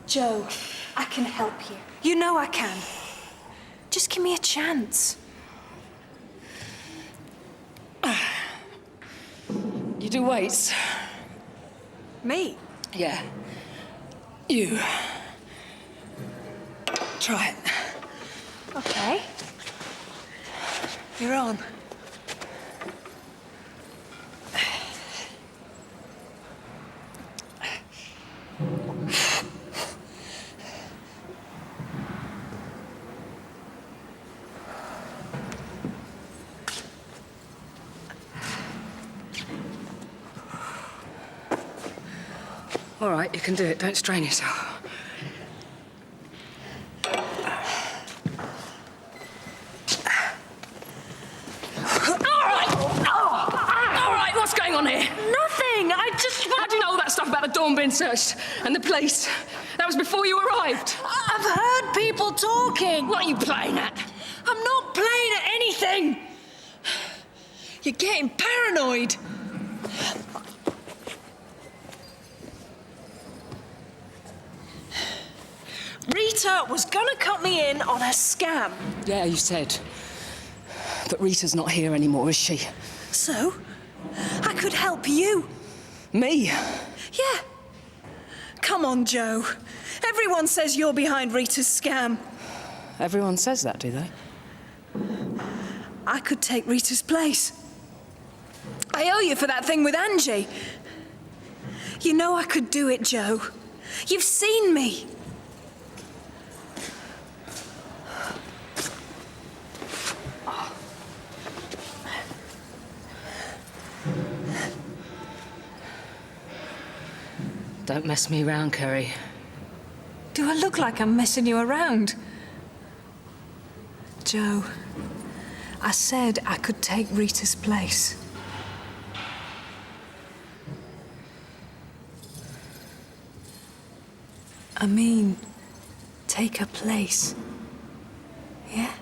Joe, I can help you. You know I can. Just give me a chance. You do weights? Me? Yeah. You. Try it. Okay. You're on. All right, you can do it. Don't strain yourself. All right, what's going on here? Nothing. I just... How do you know all that stuff about the dorm being searched and the police? That was before you arrived. I've heard people talking. What are you playing at? I'm not playing at anything. You're getting paranoid. Rita was gonna cut me in on a scam. Yeah, you said. But Rita's not here anymore, is she? So, I could help you. Me? Yeah. Come on, Joe. Everyone says you're behind Rita's scam. Everyone says that, do they? I could take Rita's place. I owe you for that thing with Angie. You know I could do it, Joe. You've seen me. Don't mess me around, Kerry. Do I look like I'm messing you around? Joe, I said I could take Rita's place. I mean, take her place. Yeah?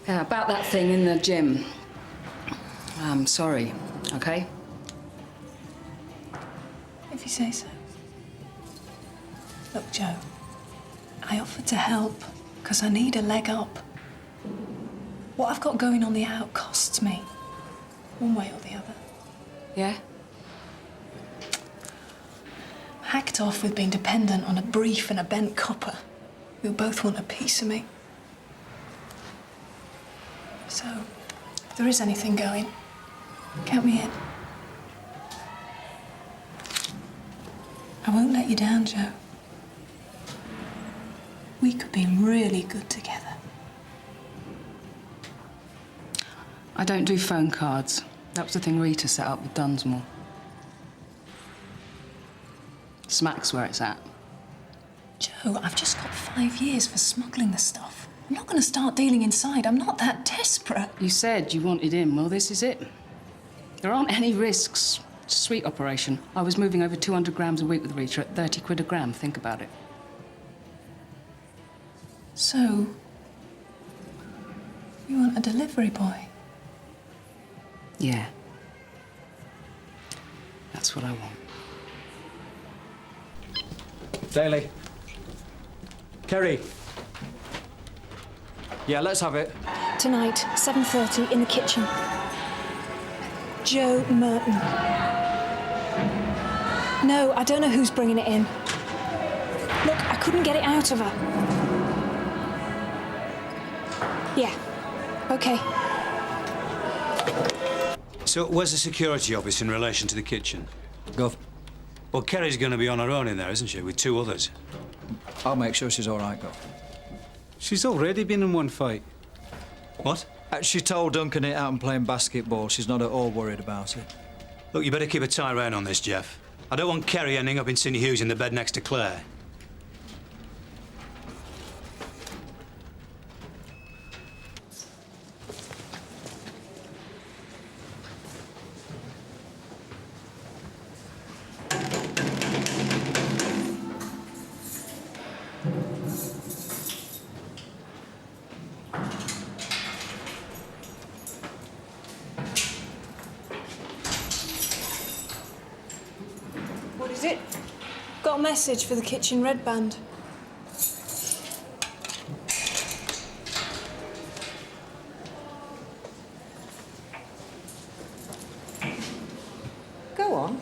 Yeah, about that thing in the gym. I'm sorry, okay? If you say so. Look, Joe, I offered to help because I need a leg up. What I've got going on the out costs me, one way or the other. Yeah? Hacked off with being dependent on a brief and a bent copper who both want a piece of me. So, if there is anything going, count me in. I won't let you down, Joe. We could be really good together. I don't do phone cards. That was the thing Rita set up with Dunsmore. Smack's where it's at. Joe, I've just got 5 years for smuggling the stuff. I'm not going to start dealing inside. I'm not that desperate. You said you wanted in. Well, this is it. There aren't any risks. It's a sweet operation. I was moving over 200 grams a week with Rita at 30 quid a gram. Think about it. So, you want a delivery boy? Yeah. That's what I want. Daly. Kerry. Yeah, let's have it. Tonight, 7:30 in the kitchen. Joe Merton. No, I don't know who's bringing it in. Look, I couldn't get it out of her. Yeah. OK. So, where's the security office in relation to the kitchen? Gov. Well, Kerry's going to be on her own in there, isn't she, with 2 others? I'll make sure she's all right, Gov. She's already been in one fight. What? She told Duncan it out and playing basketball. She's not at all worried about it. Look, you better keep a tight rein on this, Jeff. I don't want Kerry ending up in St. Hughes in the bed next to Claire. What is it? Got a message for the kitchen red band. Go on.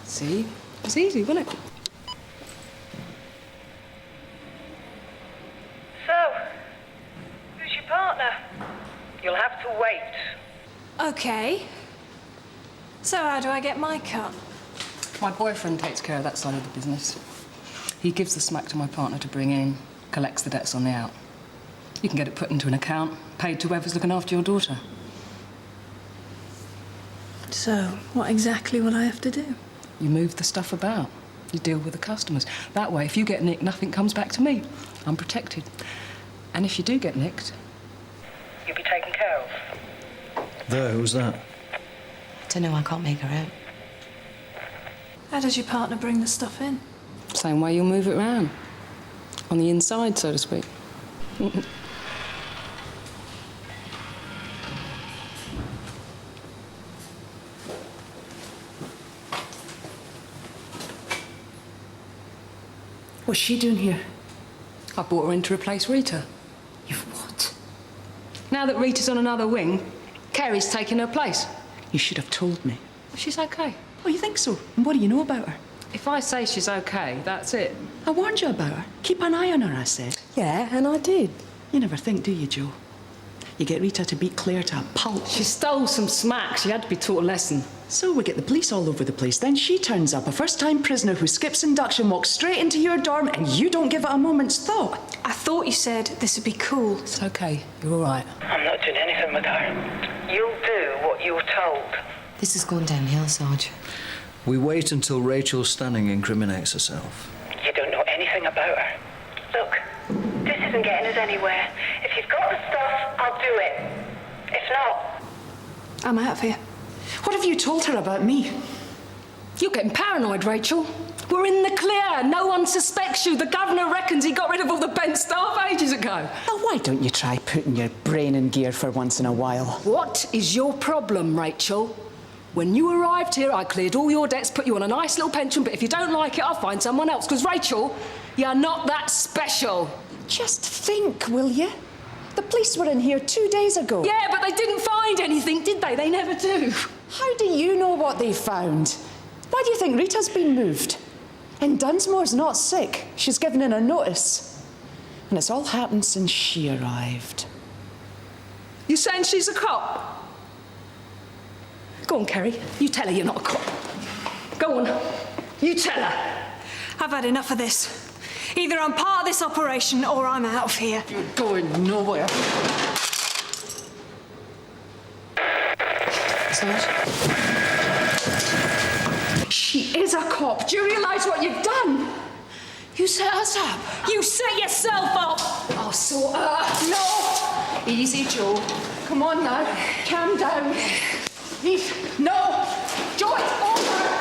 See? It was easy, wasn't it? So, who's your partner? You'll have to wait. OK. So how do I get my cut? My boyfriend takes care of that side of the business. He gives the smack to my partner to bring in, collects the debts on the out. You can get it put into an account, paid to whoever's looking after your daughter. So, what exactly will I have to do? You move the stuff about. You deal with the customers. That way, if you get nicked, nothing comes back to me. I'm protected. And if you do get nicked, You'll be taken care of. There, who's that? Don't know, I can't make her out. How does your partner bring the stuff in? same way you'll move it round. On the inside, so to speak. What's she doing here? I brought her in to replace Rita. You've what? Now that Rita's on another wing, Kerry's taking her place. You should have told me. She's okay. Oh, you think so? And what do you know about her? If I say she's okay, that's it. I warned you about her. Keep an eye on her, I said. Yeah, and I did. You never think, do you, Jo? You get Rita to beat Claire to a pulp. She stole some smack. She had to be taught a lesson. So we get the police all over the place. Then she turns up, a first-time prisoner who skips induction, walks straight into your dorm, and you don't give it a moment's thought. I thought you said this would be cool. It's okay. You're all right. I'm not doing anything with her. You'll do what you're told. This has gone downhill, Sarge. We wait until Rachel Stanning incriminates herself. You don't know anything about her. Look, this isn't getting us anywhere. If you've got the stuff, I'll do it. If not... I'm out of here. What have you told her about me? You're getting paranoid, Rachel. We're in the clear. No one suspects you. The governor reckons he got rid of all the bent staff ages ago. Now, why don't you try putting your brain in gear for once in a while? What is your problem, Rachel? When you arrived here, I cleared all your debts, put you on a nice little pension, but if you don't like it, I'll find someone else. Because, Rachel, you're not that special. Just think, will you? The police were in here 2 days ago. Yeah, but they didn't find anything, did they? They never do. How do you know what they found? Why do you think Rita's been moved? And Dunsmore's not sick. She's given in a notice. And it's all happened since she arrived. You saying she's a cop? Go on, Kerry. You tell her you're not a cop. Go on. You tell her. I've had enough of this. Either I'm part of this operation or I'm out of here. You're going nowhere. She is a cop. Do you realise what you've done? You set us up. You set yourself up. I'll sort her. No. Easy, Jo. Come on now. Calm down. No. Jo, it's over.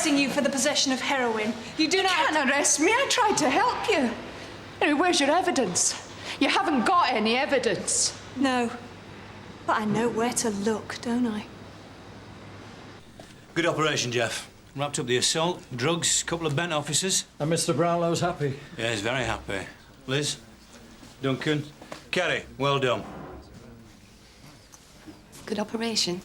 arresting you for the possession of heroin. You do not... You can't arrest me. I tried to help you. Anyway, where's your evidence? You haven't got any evidence. No. But I know where to look, don't I? Good operation, Jeff. Wrapped up the assault, drugs, couple of bent officers. And Mr. Brownlow's happy? Yeah, he's very happy. Liz? Duncan? Kerry, well done. Good operation.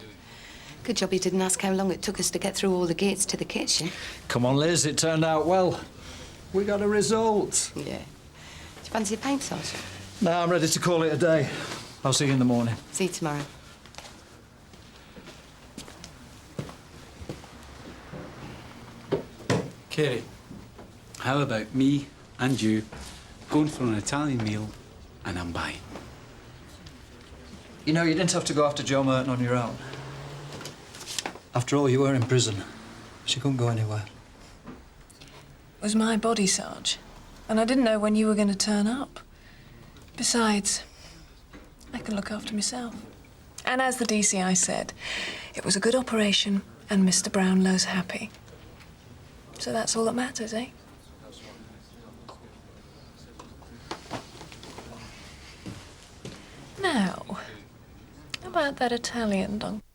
Good job you didn't ask how long it took us to get through all the gates to the kitchen. Come on, Liz, it turned out well. We got a result. Yeah. Do you fancy a paint sauce? No, I'm ready to call it a day. I'll see you in the morning. See you tomorrow. Kerry, how about me and you going for an Italian meal and I'm buying? You know, you didn't have to go after Joe Merton on your own. After all, you were in prison. She couldn't go anywhere. It was my body, Sarge. And I didn't know when you were going to turn up. Besides, I can look after myself. And as the DCI said, it was a good operation and Mr. Brownlow's happy. So that's all that matters, eh? Now, how about that Italian, Don?